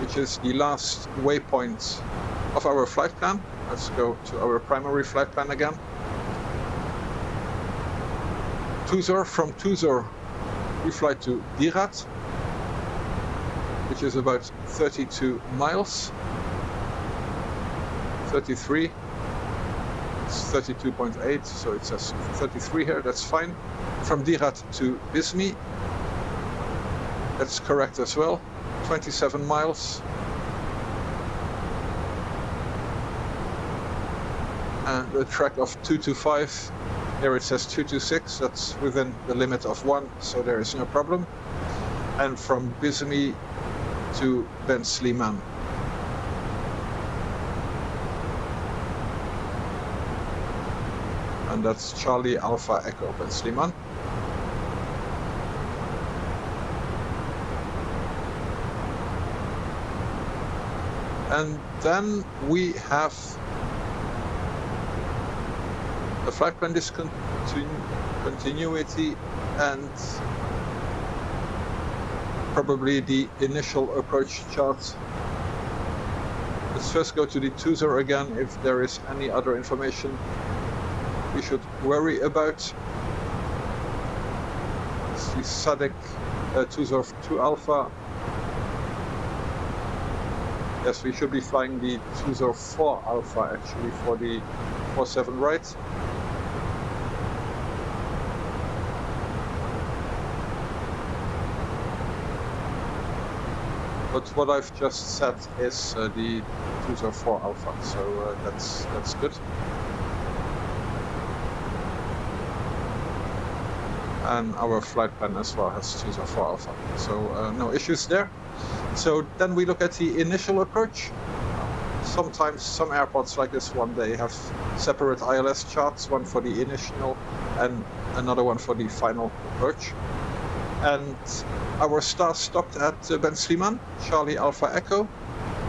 which is the last waypoint of our flight plan. Let's go to our primary flight plan again. Tuzor, from Tuzor we fly to Dirat, which is about 32 miles. 33. It's 32.8, so it says 33 here, that's fine. From Dirat to Bizmi, that's correct as well, 27 miles. And a track of 225, here it says 226, that's within the limit of 1, so there is no problem. And from Bizmi to Ben Sliman. And that's Charlie Alpha Echo Ben Sliman. And then we have the flight plan discontinuity and probably the initial approach chart. Let's first go to the Tuzor again if there is any other information we should worry about. It's the SADC Tuzor 2 Alpha. Yes, we should be flying the Tuzor 4 Alpha actually for the 47 right. But what I've just said is the Tuzor 4 Alpha, so that's good. And our flight plan as well has Tuzor 4 Alpha, so no issues there. So then we look at the initial approach. Sometimes some airports like this one, they have separate ILS charts, one for the initial and another one for the final approach. And our star stopped at Ben Sliman, Charlie Alpha Echo,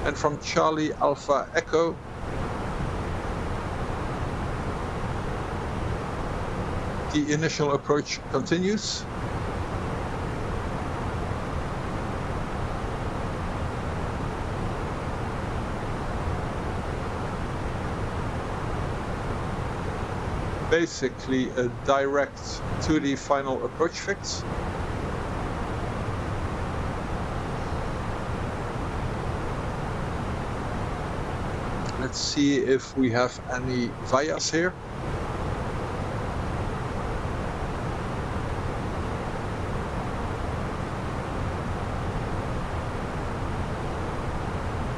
and from Charlie Alpha Echo the initial approach continues. Basically a direct to the final approach fix. Let's see if we have any vias here.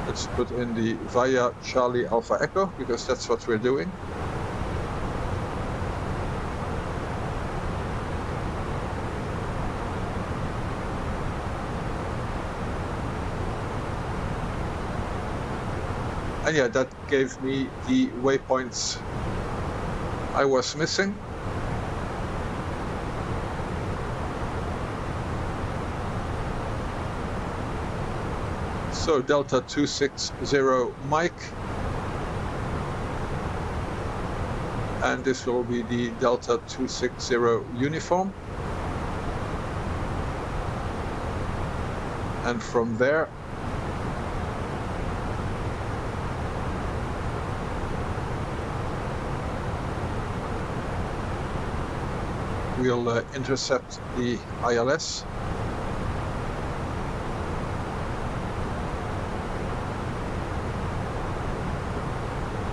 Let's put in the via Charlie Alpha Echo, because that's what we're doing. And yeah, that gave me the waypoints I was missing. So Delta 260 Mike, and this will be the Delta 260 uniform. And from there, we'll intercept the ILS.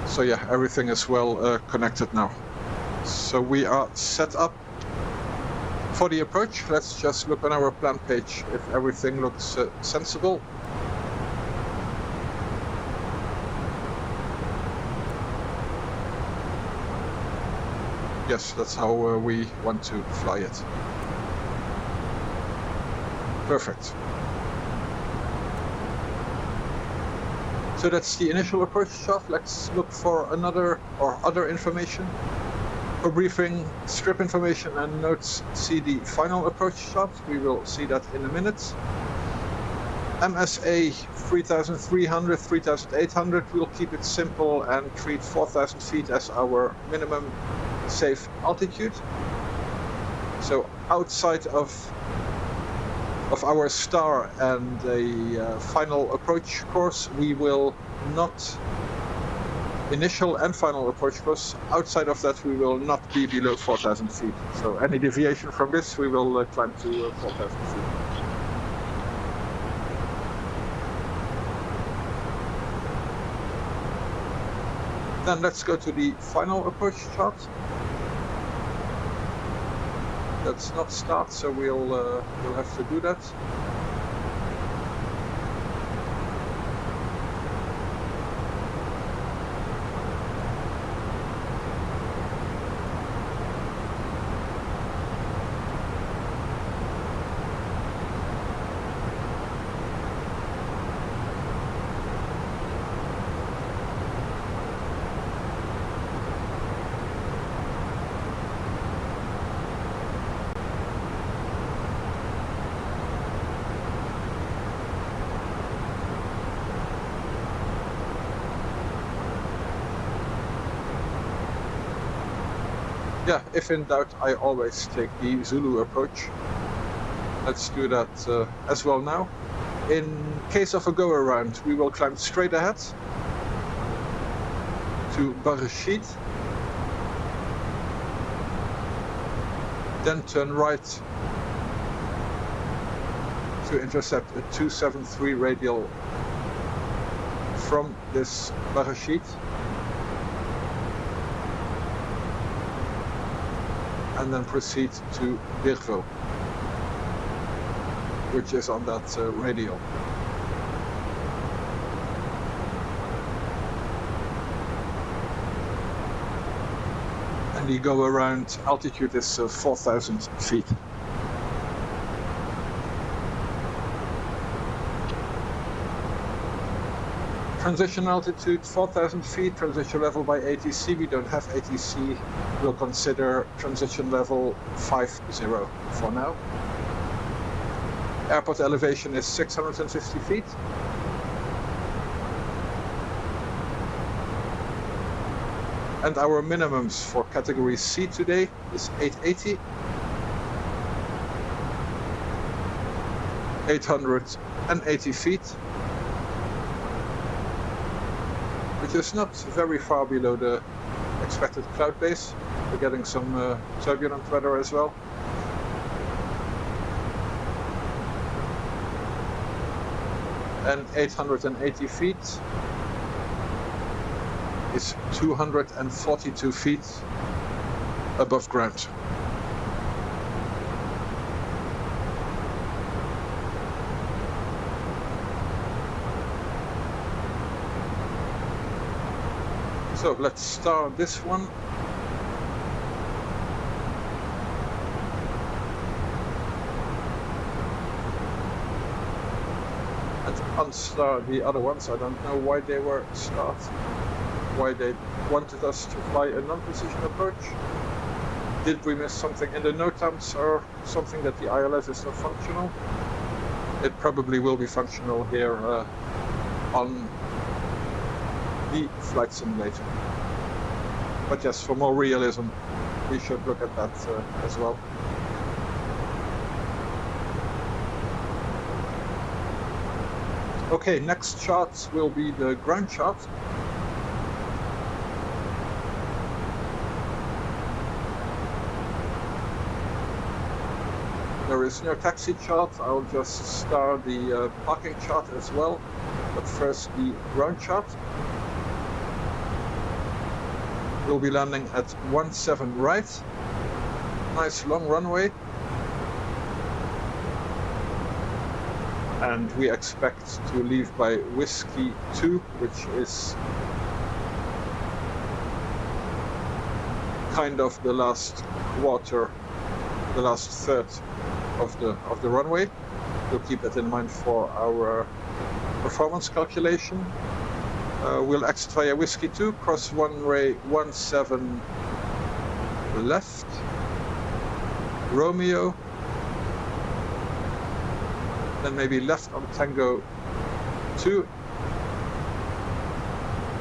So yeah, everything is well connected now. So we are set up for the approach. Let's just look on our plan page if everything looks sensible. Yes, that's how we want to fly it. Perfect. So that's the initial approach shot. Let's look for another or other information. For briefing, strip information and notes, see the final approach shot. We will see that in a minute. MSA 3,300, 3,800. We'll keep it simple and treat 4,000 feet as our minimum safe altitude. So outside of our star and a final approach course, we will not, initial and final approach course, outside of that we will not be below 4,000 feet. So any deviation from this, we will climb to 4,000 feet. Then let's go to the final approach chart. That's not start, so we'll have to do that. Yeah, if in doubt, I always take the Zulu approach. Let's do that as well now. In case of a go-around, we will climb straight ahead to Barashid, then turn right to intercept a 273 radial from this Barashid. And then proceed to Birvo, which is on that radial. And the go around altitude is 4,000 feet. Transition altitude 4,000 feet, transition level by ATC. We don't have ATC. We'll consider transition level 50 for now. Airport elevation is 650 feet. And our minimums for category C today is 880, 880 feet, which is not very far below the expected cloud base. We're getting some turbulent weather as well. And 880 feet is 242 feet above ground. So let's start this one. And unstar the other ones. I don't know why they were starred, why they wanted us to fly a non-precision approach. Did we miss something in the NOTAMs or something that the ILS is not functional? It probably will be functional here on the flight simulator. But yes, for more realism, we should look at that as well. Okay, next chart will be the ground chart. There is no taxi chart. I'll just star the parking chart as well. But first the ground chart. We'll be landing at 17 right. Nice long runway. And we expect to leave by Whiskey 2, which is kind of the last quarter, the last third of the runway. We'll keep that in mind for our performance calculation. We'll exit via Whiskey 2, cross runway 17 left, Romeo, then maybe left on Tango 2,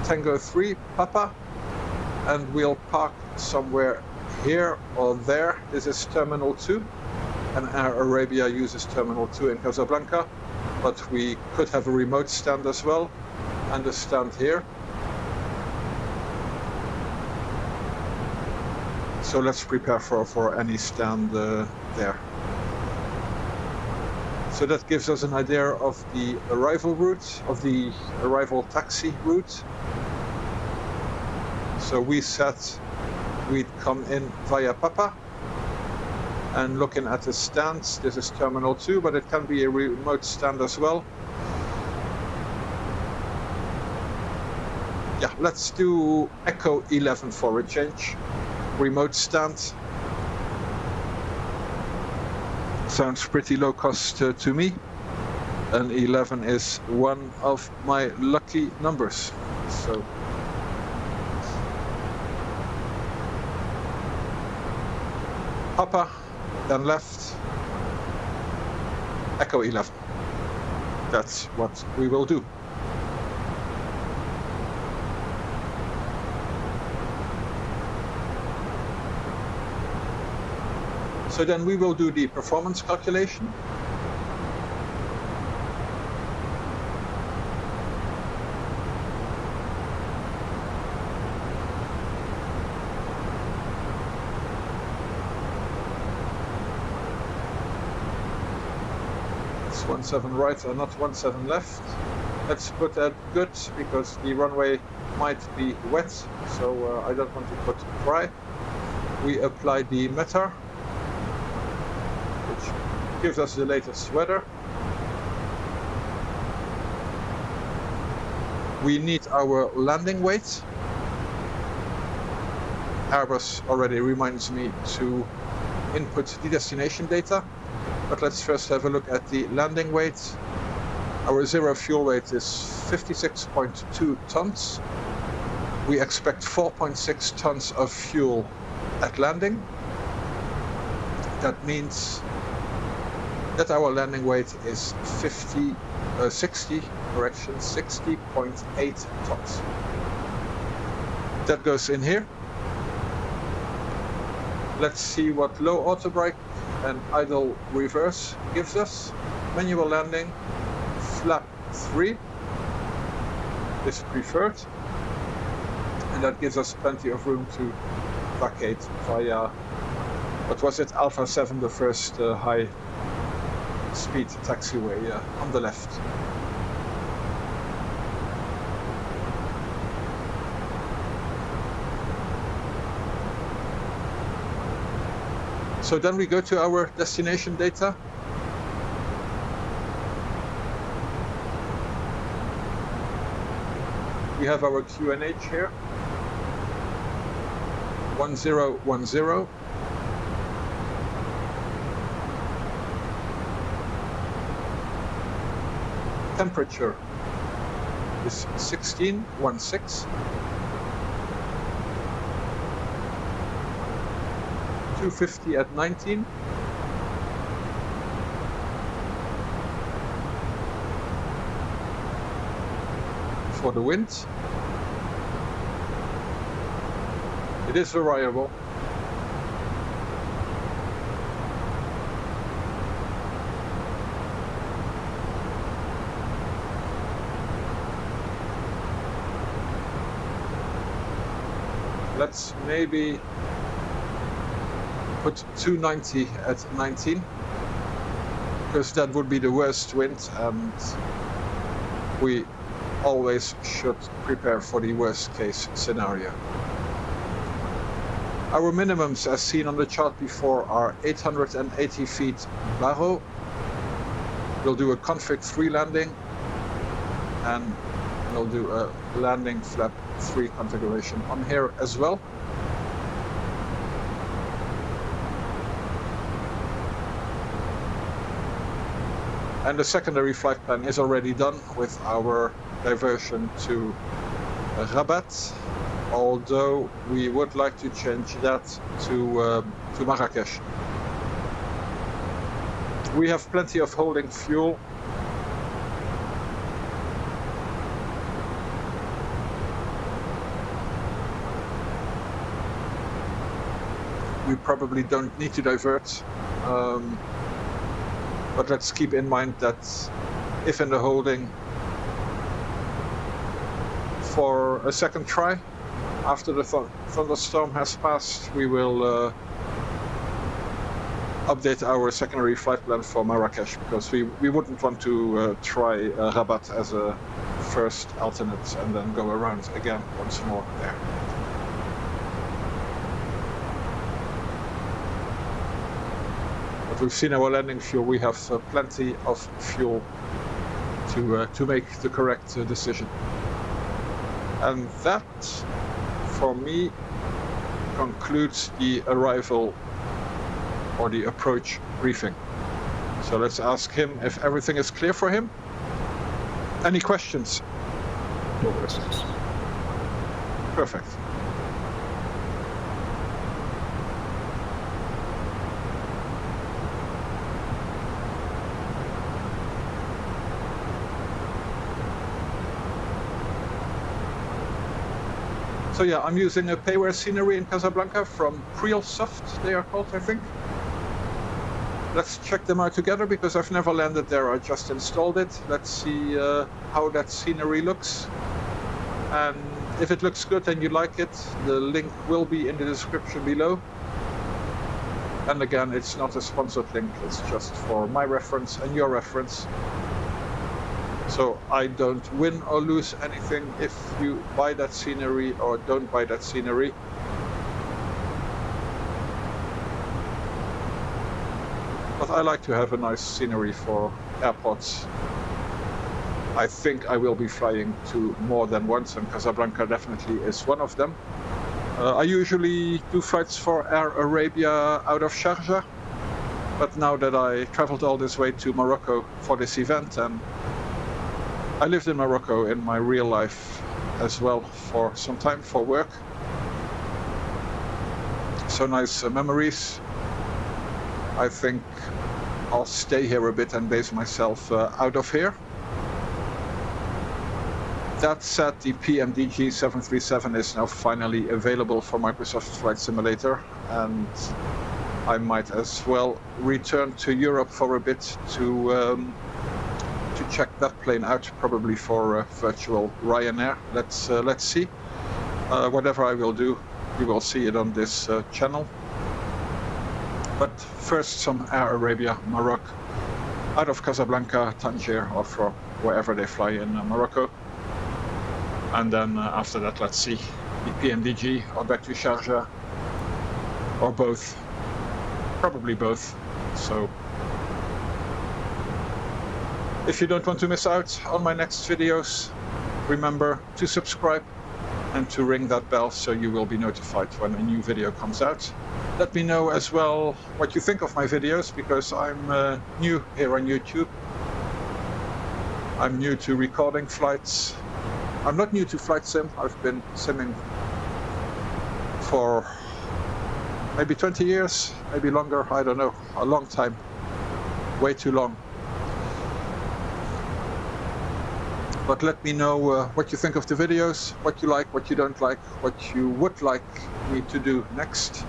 Tango 3, Papa, and we'll park somewhere here or there. This is Terminal 2, and Air Arabia uses Terminal 2 in Casablanca, but we could have a remote stand as well, and a stand here. So let's prepare for any stand there. So that gives us an idea of the arrival route, of the arrival taxi route. So we said we'd come in via Papa, and looking at the stands, this is Terminal 2, but it can be a remote stand as well. Yeah, let's do Echo 11 for a change. Remote stand. Sounds pretty low cost to me. And 11 is one of my lucky numbers. So Papa, then left, Echo 11. That's what we will do. So then we will do the performance calculation. It's 17 right and not 17 left. Let's put that good because the runway might be wet, so I don't want to put dry. We apply the METAR, gives us the latest weather. We need our landing weight. Airbus already reminds me to input the destination data, but let's first have a look at the landing weight. Our zero fuel weight is 56.2 tons. We expect 4.6 tons of fuel at landing. That means that our landing weight is 60.8 tons. That goes in here. Let's see what low auto brake and idle reverse gives us. Manual landing, flap 3 is preferred, and that gives us plenty of room to vacate via, what was it, Alpha 7, the first high speed taxiway on the left. So then we go to our destination data. We have our QNH here, 1010. Temperature is 16, 16. 250 at 19. For the wind, it is variable. Let's maybe put 290 at 19, because that would be the worst wind, and we always should prepare for the worst case scenario. Our minimums, as seen on the chart before, are 880 feet barrow. We'll do a config 3 landing, and we'll do a landing flap 3 configuration on here as well. And the secondary flight plan is already done with our diversion to Rabat, although we would like to change that to Marrakesh. We have plenty of holding fuel. We probably don't need to divert, but let's keep in mind that if in the holding for a second try, after the thunderstorm has passed, we will update our secondary flight plan for Marrakesh, because we wouldn't want to try Rabat as a first alternate and then go around again once more there. But we've seen our landing fuel. We have plenty of fuel to make the correct decision. And that, for me, concludes the arrival or the approach briefing. So let's ask him if everything is clear for him. Any questions? No questions. Perfect. So yeah, I'm using a payware scenery in Casablanca from Prealsoft, they are called, I think. Let's check them out together, because I've never landed there, I just installed it. Let's see how that scenery looks. And if it looks good and you like it, the link will be in the description below. And again, it's not a sponsored link, it's just for my reference and your reference. So I don't win or lose anything if you buy that scenery or don't buy that scenery. But I like to have a nice scenery for airports. I think I will be flying to more than once, and Casablanca definitely is one of them. I usually do flights for Air Arabia out of Sharjah, but now that I traveled all this way to Morocco for this event, and I lived in Morocco in my real life as well for some time for work. So nice memories. I think I'll stay here a bit and base myself out of here. That said, the PMDG 737 is now finally available for Microsoft Flight Simulator, and I might as well return to Europe for a bit to check that plane out, probably for virtual Ryanair. Let's see. Whatever I will do, you will see it on this channel. But first, some Air Arabia Maroc out of Casablanca, Tangier, or from wherever they fly in Morocco. And then after that, let's see the PMDG or back to Sharjah, or both. Probably both. So if you don't want to miss out on my next videos, remember to subscribe and to ring that bell so you will be notified when a new video comes out. Let me know as well what you think of my videos, because I'm new here on YouTube. I'm new to recording flights. I'm not new to flight sim. I've been simming for maybe 20 years, maybe longer, I don't know, a long time, way too long. But let me know what you think of the videos, what you like, what you don't like, what you would like me to do next.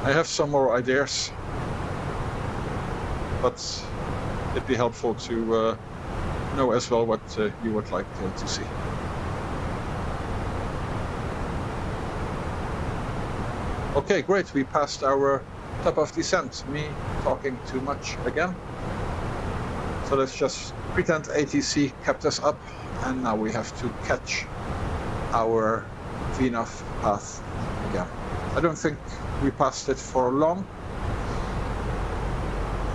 I have some more ideas, but it'd be helpful to know as well what you would like to see. Okay, great, we passed our top of descent. Me talking too much again. So let's just pretend ATC kept us up, and now we have to catch our VNAV path again. I don't think we passed it for long.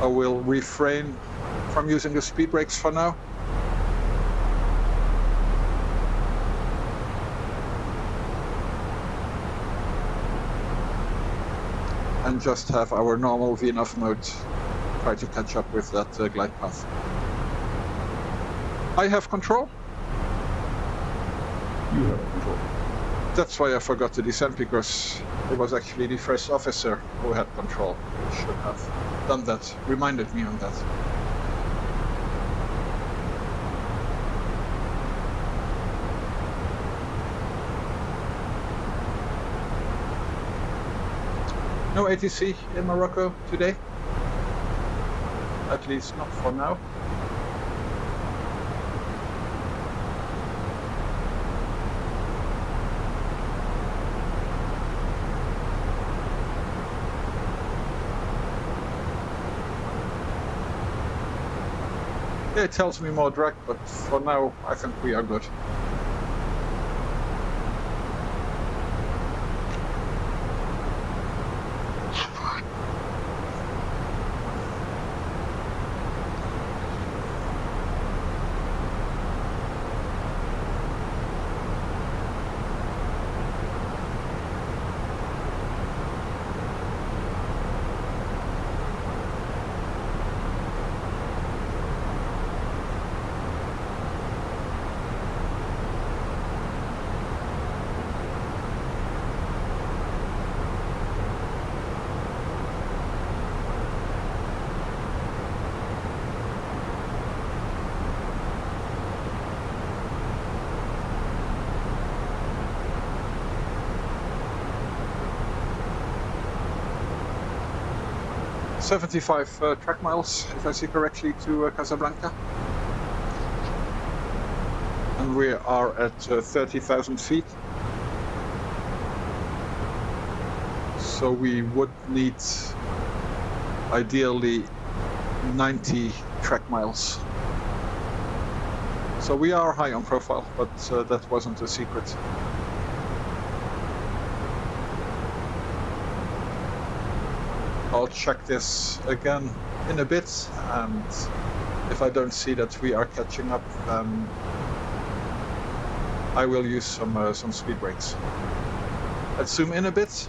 I will refrain from using the speed brakes for now. And just have our normal VNAV mode try to catch up with that glide path. I have control. You have control. That's why I forgot to descend, because it was actually the first officer who had control. He should have done that, reminded me on that. No ATC in Morocco today, at least not for now. Yeah, it tells me more drag, but for now I think we are good. $75 track miles, if I see correctly, to Casablanca. And we are at 30,000 feet. So we would need ideally 90 track miles. So we are high on profile, but that wasn't a secret. I'll check this again in a bit, and if I don't see that we are catching up, then I will use some speed brakes. Let's zoom in a bit.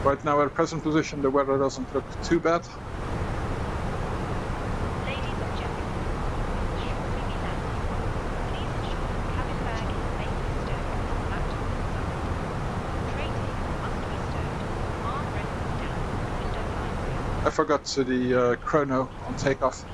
Right now, at present position, the weather doesn't look too bad. Ladies and gentlemen, we will shortly be landing. Please ensure the cabin bag is safely stowed on the laptop inside. Tray tables must be stowed, armrests down, window blinds. I forgot the chrono on takeoff.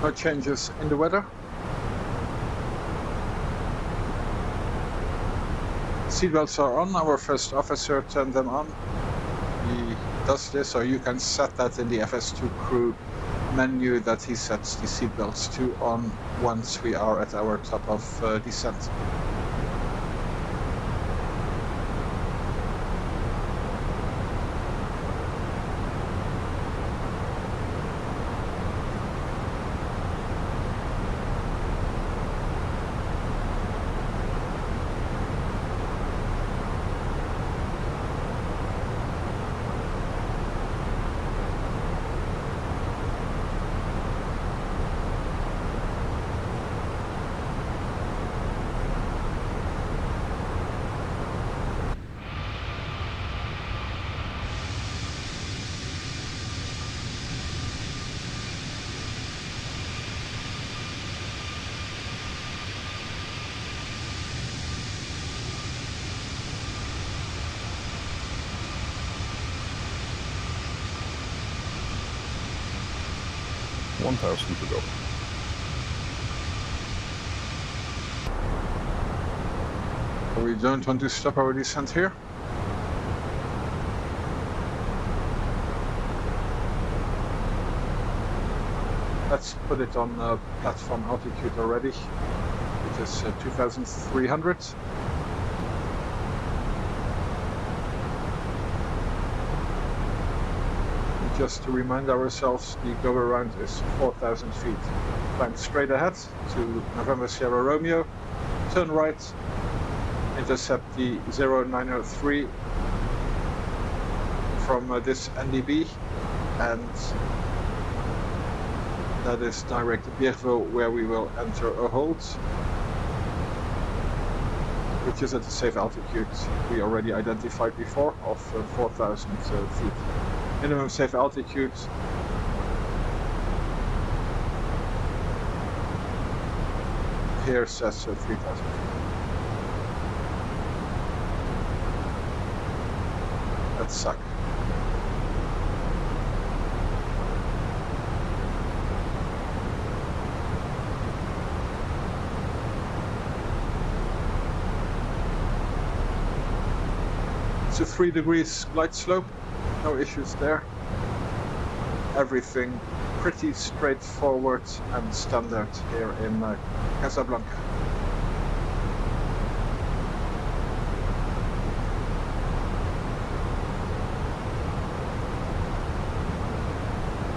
No changes in the weather. Seatbelts are on. Our first officer turned them on. He does this, or you can set that in the FS2 crew menu that he sets the seatbelts to on once we are at our top of descent. $1,000 to go. We don't want to stop our descent here. Let's put it on platform altitude already, which is 2,300. Just to remind ourselves, the go around is 4,000 feet. Climb straight ahead to November Sierra Romeo, turn right, intercept the 0903 from this NDB, and that is direct Birvo, where we will enter a hold, which is at a safe altitude we already identified before of 4,000 feet. Minimum safe altitude here says 3,000 feet. That sucks. It's a 3 degrees glide slope. No issues there. Everything pretty straightforward and standard here in Casablanca.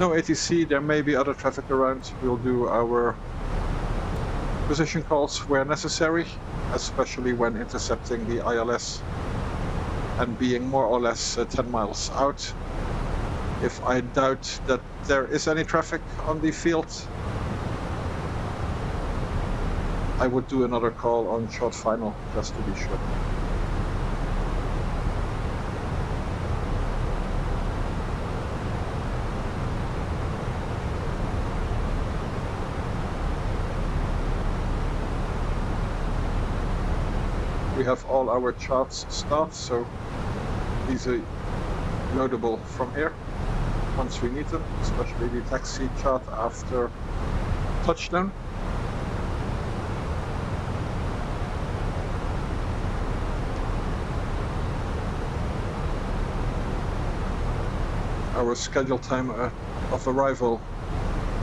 No ATC, there may be other traffic around. We'll do our position calls where necessary, especially when intercepting the ILS and being more or less 10 miles out. If I doubt that there is any traffic on the field, I would do another call on short final just to be sure. We have all our charts start, so these are loadable from here once we need them, especially the taxi chart after touchdown. Our scheduled time of arrival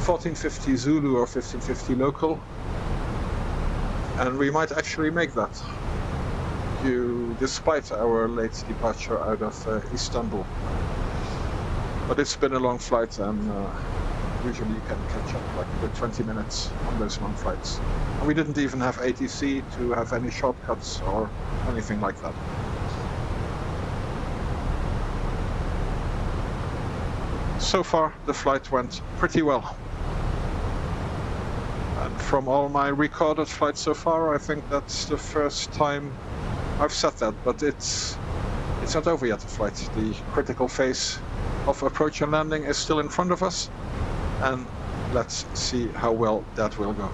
1450 Zulu or 1550 local, and we might actually make that despite our late departure out of Istanbul. But it's been a long flight, and usually you can catch up like with 20 minutes on those long flights. And we didn't even have ATC to have any shortcuts or anything like that. So far the flight went pretty well. And from all my recorded flights so far, I think that's the first time I've said that, but it's not over yet, the flight. The critical phase of approach and landing is still in front of us, and let's see how well that will go.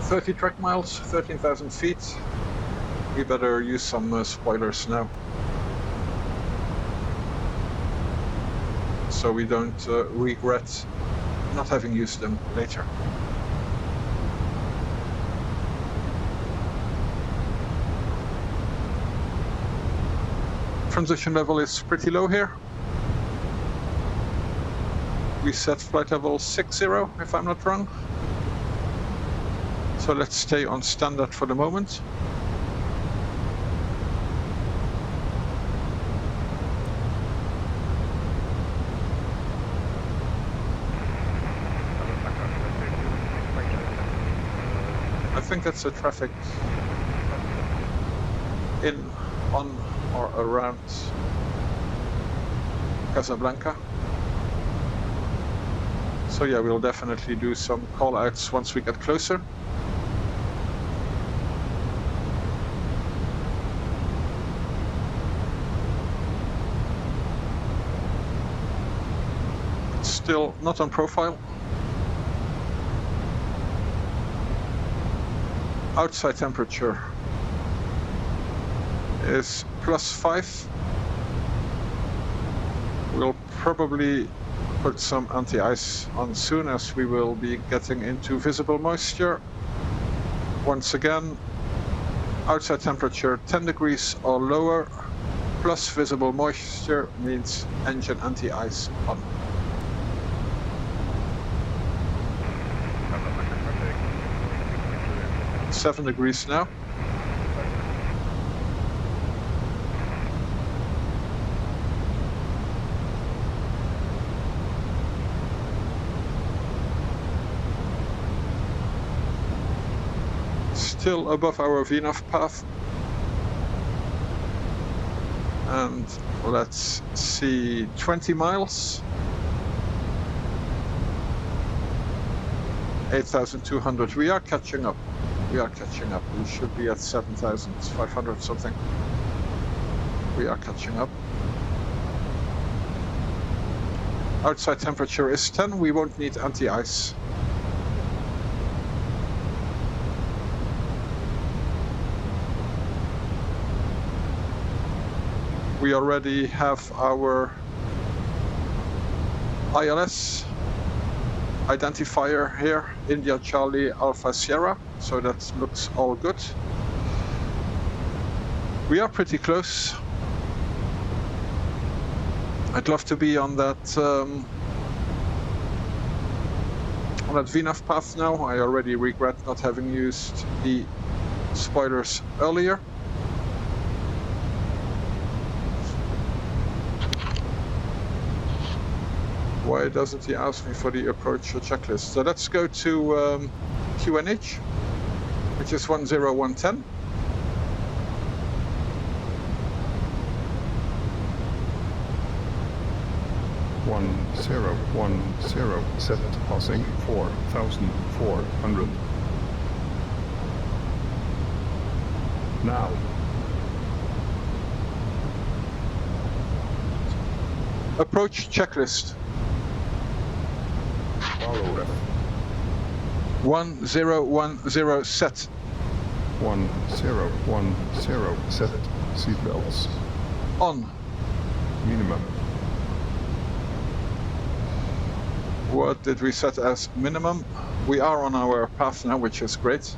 30 track miles, 13,000 feet. We better use some spoilers now, so we don't regret not having used them later. Transition level is pretty low here. We set flight level 60, if I'm not wrong. So let's stay on standard for the moment. I think that's a traffic in, on, or around Casablanca. So yeah, we'll definitely do some call outs once we get closer. Still not on profile. Outside temperature is +5. We'll probably put some anti-ice on soon, as we will be getting into visible moisture. Once again, outside temperature 10 degrees or lower, plus visible moisture means engine anti-ice on. Seven degrees now. Still above our VNAV path. And let's see, 20 miles. 8,200. We are catching up. We are catching up. We should be at 7,500 something. We are catching up. Outside temperature is 10. We won't need anti-ice. We already have our ILS identifier here, India Charlie Alpha Sierra, so that looks all good. We are pretty close. I'd love to be on that VNAV path now. I already regret not having used the spoilers earlier. Why doesn't he ask me for the approach checklist? So let's go to QNH, which is 10110. Set passing 4,400. Now. Approach checklist. Follow ref. 1010 set. 1010 set. Seatbelts. On. Minimum. What did we set as minimum? We are on our path now, which is great.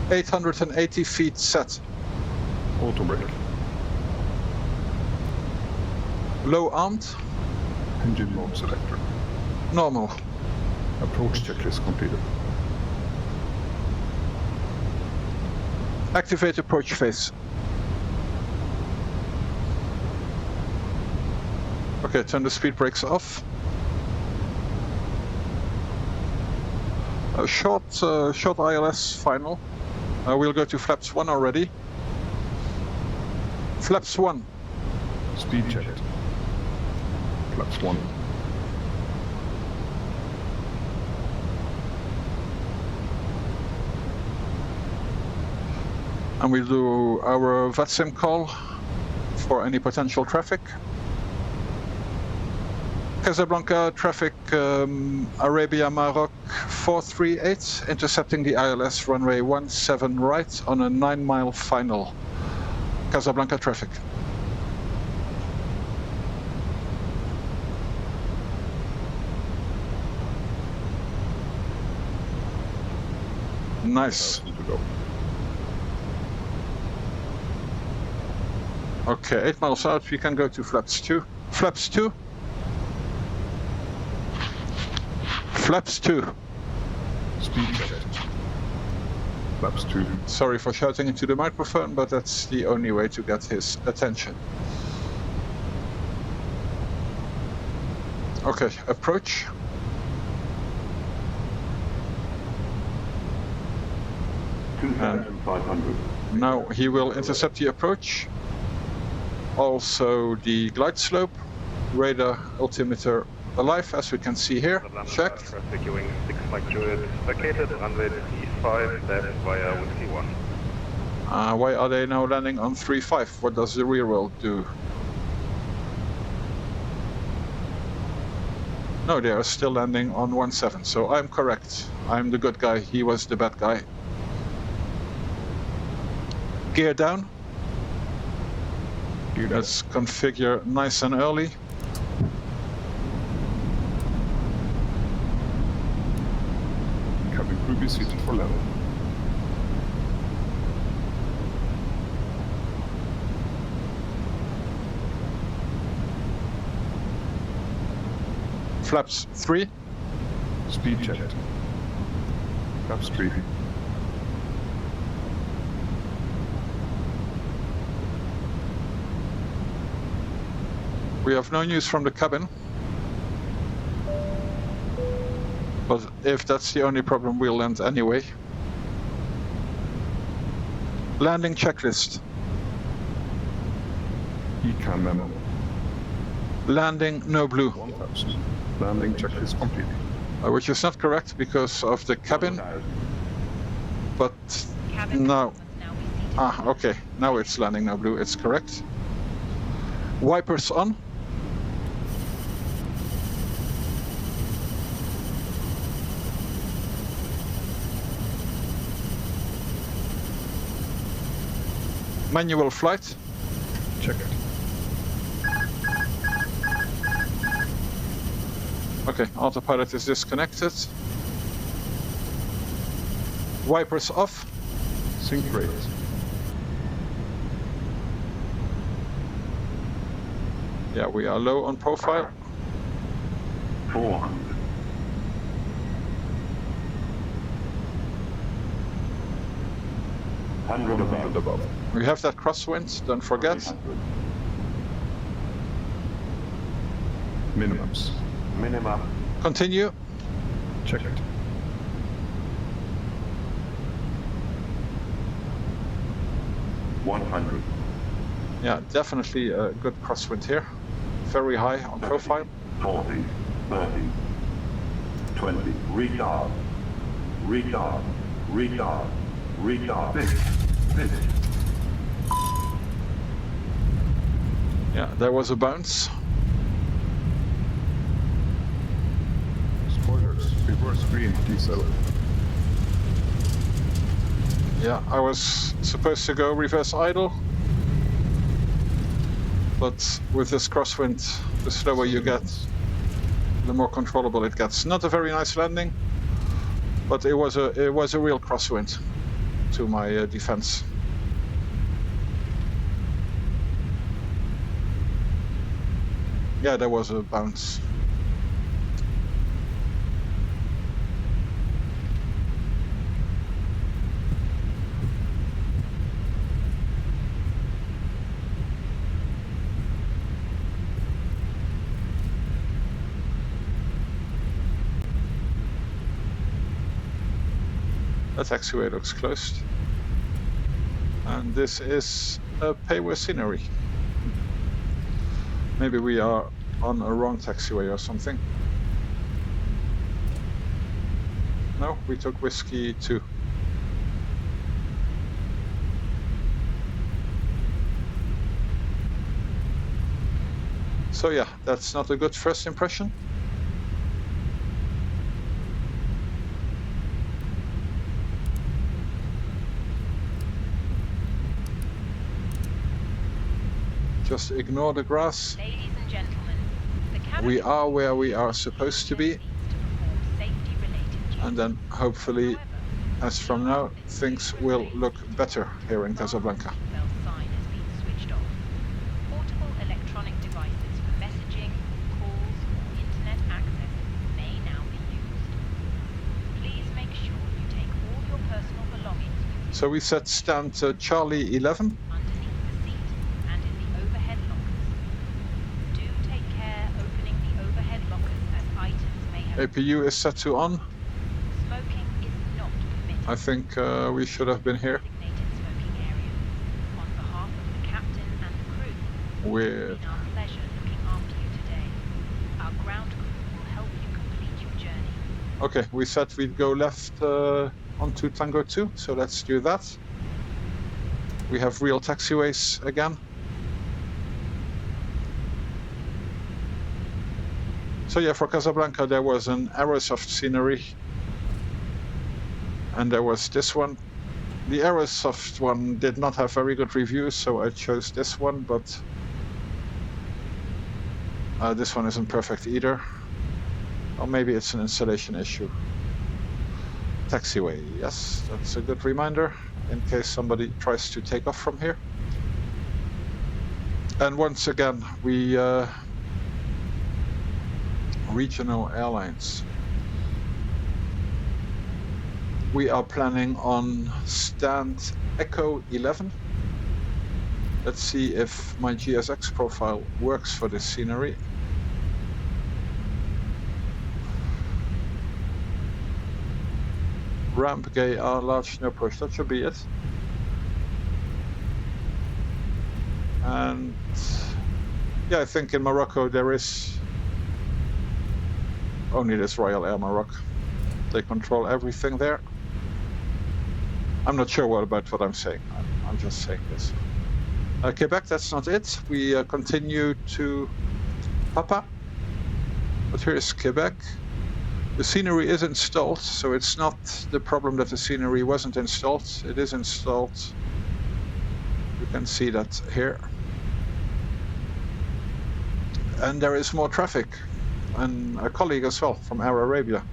(880 feet) set. Auto brake. Low armed. Engine mode selector. Normal. Approach checklist completed. Activate approach phase. Okay, turn the speed brakes off. A short ILS final. We'll go to flaps 1 already. Flaps 1. Speed checked. Flaps 1. And we'll do our VATSIM call for any potential traffic. Casablanca traffic, Arabia Maroc 438, intercepting the ILS runway 17 right on a 9-mile final. Casablanca traffic. Nice. Okay, 8 miles out, we can go to flaps 2. Flaps 2. Flaps 2. Speed checked. Flaps 2. Sorry for shouting into the microphone, but that's the only way to get his attention. Okay, approach. And 2,500. now he will intercept the approach. Also the glide slope. Radar altimeter alive, as we can see here. Checked. Traffic Ewing 6 Mike Juliet vacated, runway 35 left via Whiskey 1. Why are they now landing on 3.5? What does the rear wheel do? No, they are still landing on 1.7, so I'm correct. I'm the good guy, he was the bad guy. Gear down. Let's configure nice and early. Cabin crew be seated for level. Flaps 3. Speed checked. Flaps 3. We have no news from the cabin. But if that's the only problem, we'll land anyway. Landing checklist. ECAM memo. Landing no blue. 1000. Landing checklist complete. Which is not correct because of the cabin. But Cabin no. must now be seated. Okay. Now it's landing no blue. It's correct. Wipers on. Manual flight. Check it. Okay, autopilot is disconnected. Wipers off. Sync rate. Yeah, we are low on profile. 400. 100 above. We have that crosswind, don't forget. 300. Minimums. Minimum. Continue. Check it. $100. Yeah, definitely a good crosswind here. Very high on profile. 40, 30, 20. Retard. Retard. Retard. Retard. 50. Yeah, there was a bounce. Spoilers. Reverse green. Diesel. Yeah, I was supposed to go reverse idle. But with this crosswind, the slower you get, the more controllable it gets. Not a very nice landing, but it was a real crosswind to my defense. Yeah, there was a bounce. The taxiway looks closed. And this is a payway scenery. Maybe we are on a wrong taxiway or something. No, we took Whiskey 2. So yeah, that's not a good first impression. Just ignore the grass. Ladies and gentlemen, the cabin We crew are where we are is supposed to using be, these to perform safety-related duties. and then hopefully, However, as from the now, alarm has been things newly will raised. look better here in The alarm Casablanca. seatbelt sign has been switched off. Portable electronic devices for messaging, calls, or internet access may now be used. Please make sure you take all your personal belongings with you So we set stand to Charlie 11. underneath the seat and in the overhead lockers. Do take care opening the overhead lockers as items may have... APU is set to on. Smoking is not permitted. I think we should have been here. Designated smoking areas. On behalf of the captain and the crew, We're it's been our pleasure looking after you today. Our ground crew will help you complete your journey. okay. We said we'd go left onto Tango 2, so let's do that. We have real taxiways again. So yeah, for Casablanca there was an Aerosoft scenery, and there was this one. The Aerosoft one did not have very good reviews, so I chose this one, but this one isn't perfect either. Or maybe it's an installation issue. Taxiway, yes, that's a good reminder in case somebody tries to take off from here. And once again, we regional airlines. We are planning on stand Echo 11. Let's see if my GSX profile works for this scenery. Ramp, gay, R, large, no push, that should be it. And yeah, I think in Morocco there is only this Royal Air Maroc. They control everything there. I'm not sure about what I'm saying. I'm just saying this. Quebec, that's not it. We continue to Papa. But here's Quebec. The scenery is installed, so it's not the problem that the scenery wasn't installed. It is installed. You can see that here. And there is more traffic. And a colleague as well from Air Arabia.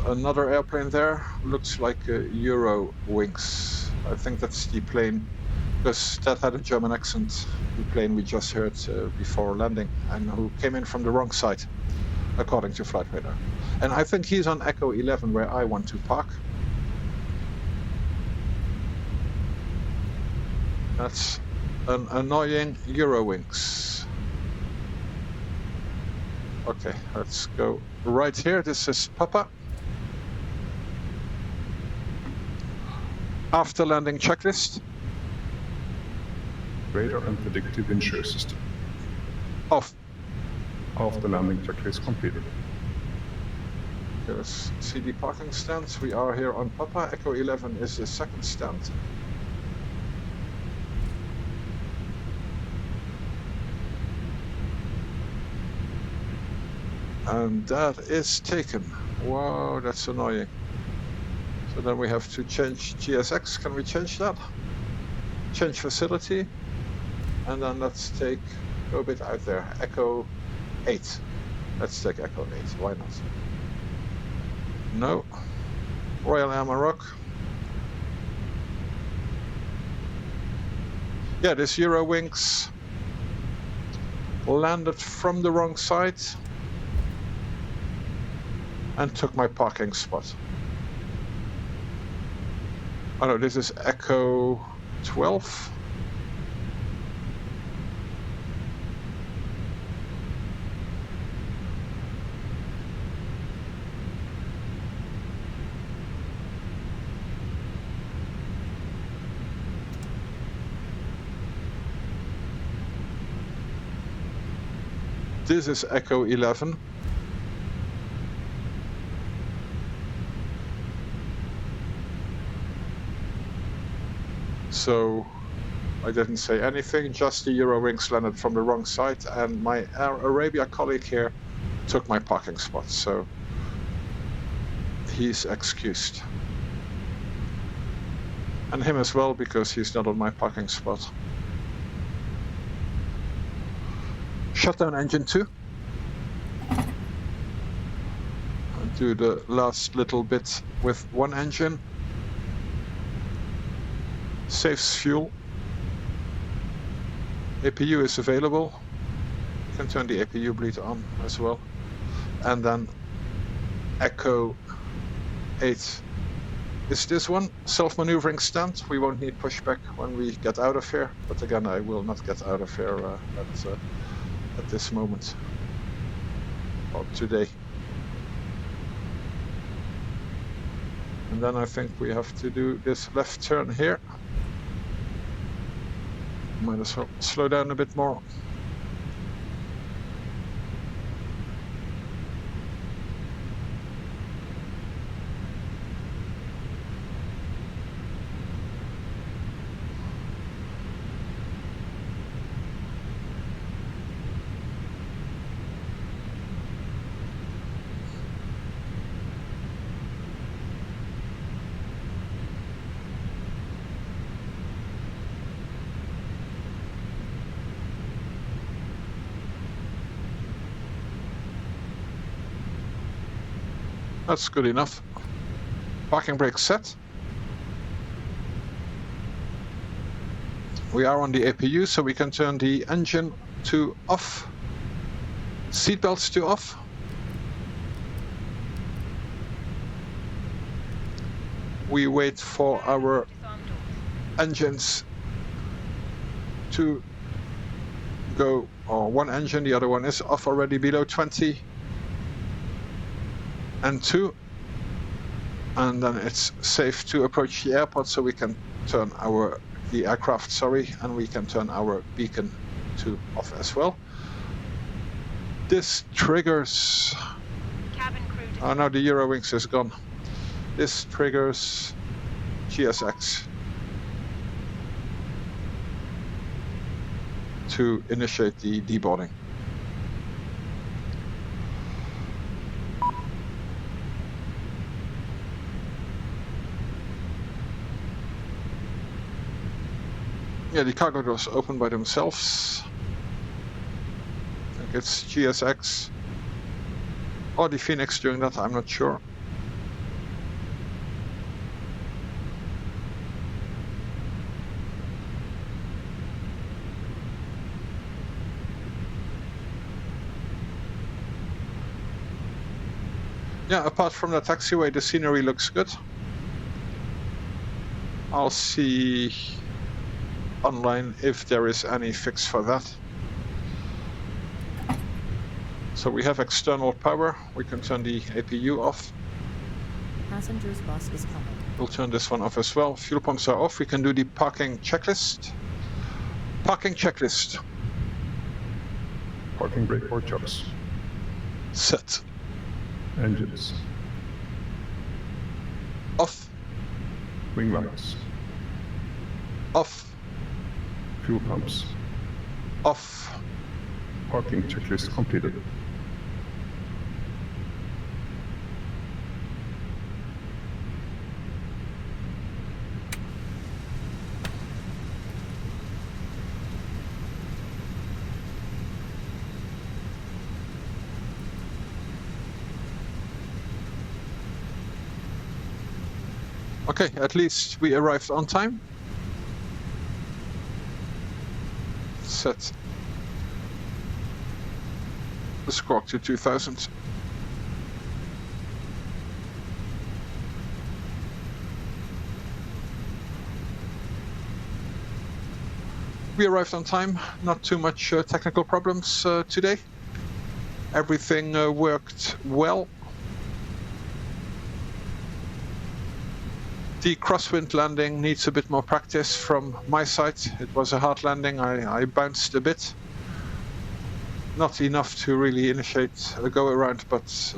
Another airplane there, looks like a Euro Wings. I think that's the plane, because that had a German accent, the plane we just heard before landing, and who came in from the wrong side, according to flight radar. And I think he's on Echo 11 where I want to park. That's an annoying Euro Wings. Okay, let's go right here. This is Papa. After landing checklist. Radar and predictive wind shear system. Off. After landing checklist completed. Here's CD parking stands. We are here on Papa. Echo 11 is the second stand. And that is taken. Wow, that's annoying. So then we have to change GSX. Can we change that? Change facility. And then let's take, go a bit out there, Echo 8. Let's take Echo 8, why not? No. Royal Air Maroc. Yeah, this Euro Wings landed from the wrong side and took my parking spot. Oh no, this is Echo 12. This is Echo 11. So I didn't say anything, just the Eurowings landed from the wrong side, and my Air Arabia colleague here took my parking spot, so he's excused. And him as well, because he's not on my parking spot. Shutdown engine 2. I'll do the last little bit with one engine. Saves fuel. APU is available. You can turn the APU bleed on as well. And then Echo 8 is this one. Self-maneuvering stand. We won't need pushback when we get out of here. But again, I will not get out of here at this moment. Or today. And then I think we have to do this left turn here. Might as well slow down a bit more. That's good enough. Parking brake set. We are on the APU, so we can turn the engine to off. Seatbelts to off. We wait for our engines to go, or one engine, the other one is off already below 20. And 2, and then it's safe to approach the airport, so we can turn the aircraft, and we can turn our beacon to off as well. This triggers. Cabin crew. Oh no, the Eurowings is gone. This triggers GSX to initiate the deboarding. Yeah, the cargo doors open by themselves. I think it's GSX or the Phoenix doing that, I'm not sure. Yeah, apart from the taxiway, the scenery looks good. I'll see online if there is any fix for that. So we have external power. We can turn the APU off. Passenger's bus is coming. We'll turn this one off as well. Fuel pumps are off. We can do the parking checklist. Parking checklist. Parking brake workshops. Set. Engines. Off. Wing lights. Off. Fuel pumps. Off. Parking checklist completed. Okay, at least we arrived on time. Set the squawk to 2000. We arrived on time, not too much technical problems today. Everything worked well. The crosswind landing needs a bit more practice from my side. It was a hard landing, I bounced a bit. not enough to really initiate a go around, but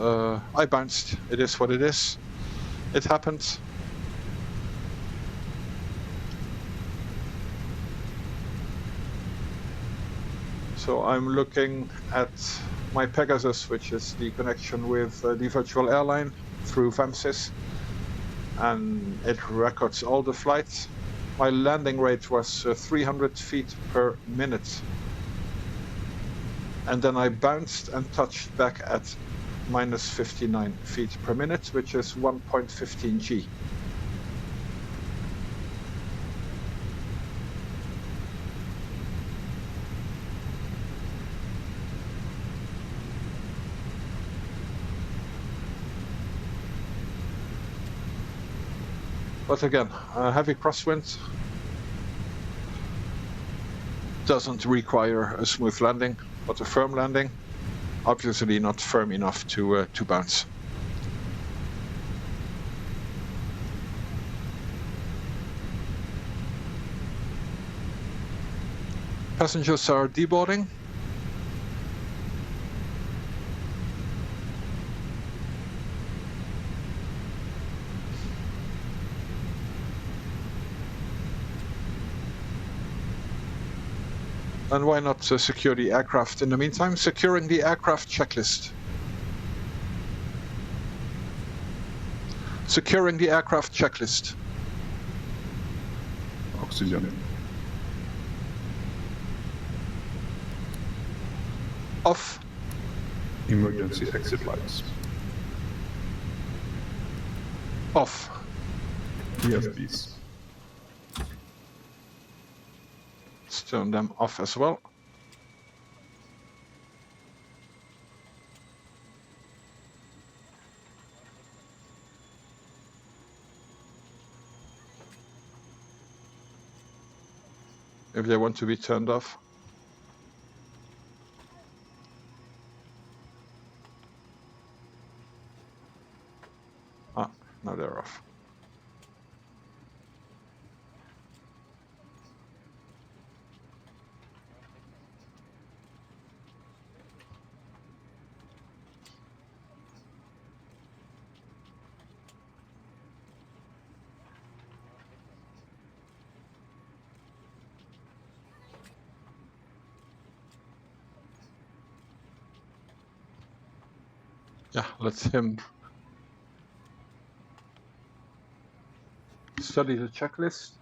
I bounced. It is what it is. It happened. So I'm looking at my Pegasus, which is the connection with the virtual airline through VATSIM, and it records all the flights. My landing rate was 300 feet per minute. And then I bounced and touched back at minus 59 feet per minute, which is 1.15 G. But again, a heavy crosswind doesn't require a smooth landing, but a firm landing. Obviously not firm enough to bounce. Passengers are deboarding. And why not secure the aircraft in the meantime? Securing the aircraft checklist. Securing the aircraft checklist. Oxygen. Off. Emergency exit lights. Off. EFBs. Let's turn them off as well. If they want to be turned off. Ah, now they're off. Yeah, let him study the checklist.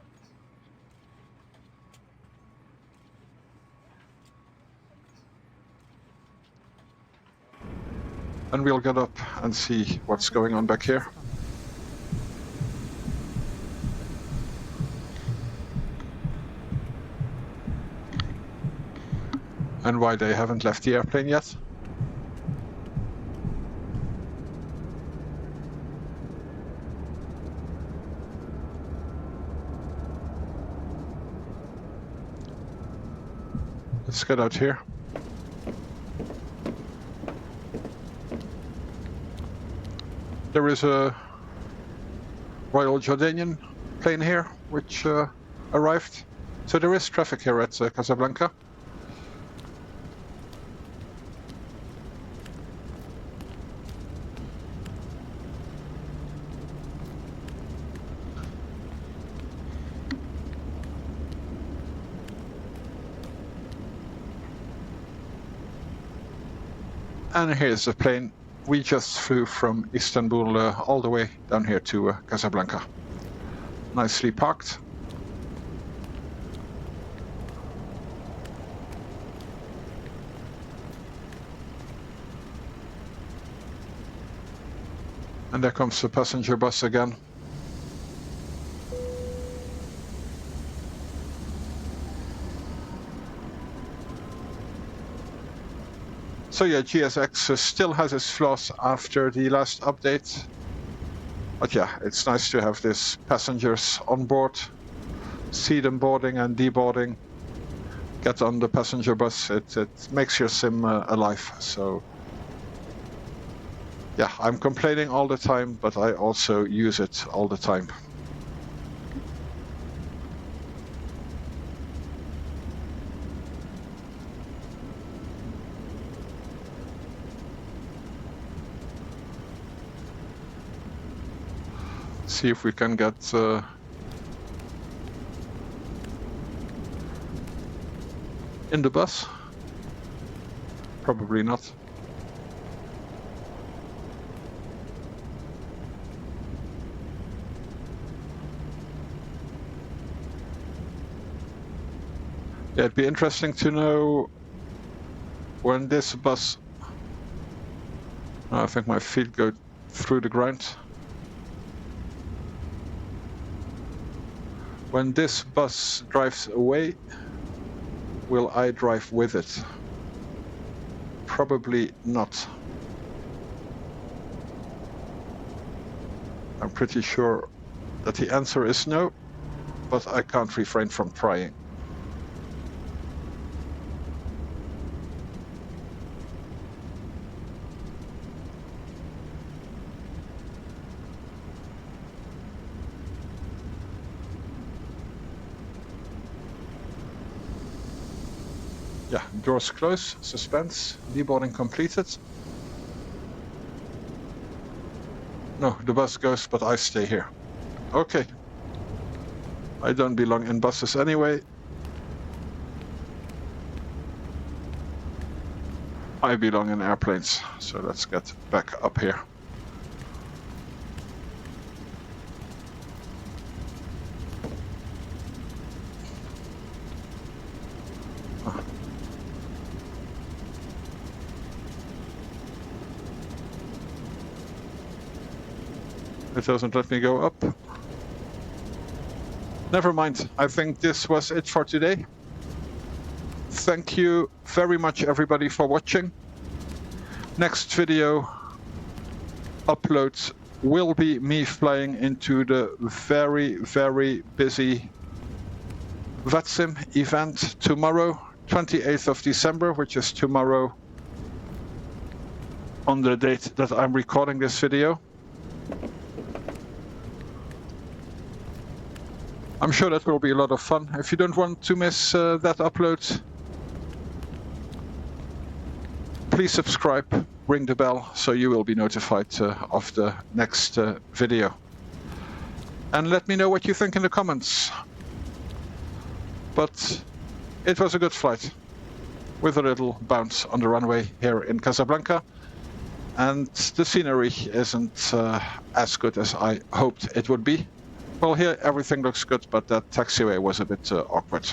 And we'll get up and see what's going on back here. And why they haven't left the airplane yet. Let's get out here. There is a Royal Jordanian plane here, which arrived. So there is traffic here at Casablanca. And here's the plane we just flew from Istanbul all the way down here to Casablanca. Nicely parked. And there comes the passenger bus again. So yeah, GSX still has its flaws after the last update. But yeah, it's nice to have these passengers on board, see them boarding and deboarding, get on the passenger bus. It makes your sim alive. So yeah, I'm complaining all the time, but I also use it all the time. See if we can get in the bus. Probably not. Yeah, it'd be interesting to know when this bus... Oh, I think my feet go through the ground. When this bus drives away, will I drive with it? Probably not. I'm pretty sure that the answer is no, but I can't refrain from trying. Yeah, doors closed, suspense, deboarding completed. No, the bus goes, but I stay here. Okay. I don't belong in buses anyway. I belong in airplanes, so let's get back up here. It doesn't let me go up. Never mind, I think this was it for today. Thank you very much everybody for watching. Next video upload will be me flying into the very, very busy VATSIM event tomorrow, 28th of December, which is tomorrow on the date that I'm recording this video. I'm sure that will be a lot of fun. If you don't want to miss that upload, please subscribe, ring the bell, so you will be notified of the next video. And let me know what you think in the comments. But it was a good flight, with a little bounce on the runway here in Casablanca. And the scenery isn't as good as I hoped it would be. Well, here everything looks good, but that taxiway was a bit awkward.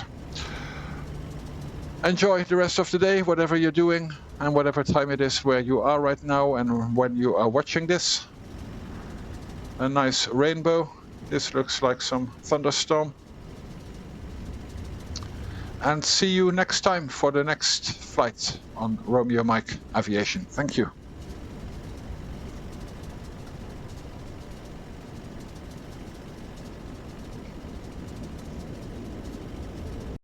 Enjoy the rest of the day, whatever you're doing, and whatever time it is where you are right now and when you are watching this. A nice rainbow. This looks like some thunderstorm. And see you next time for the next flight on Romeo Mike Aviation. Thank you.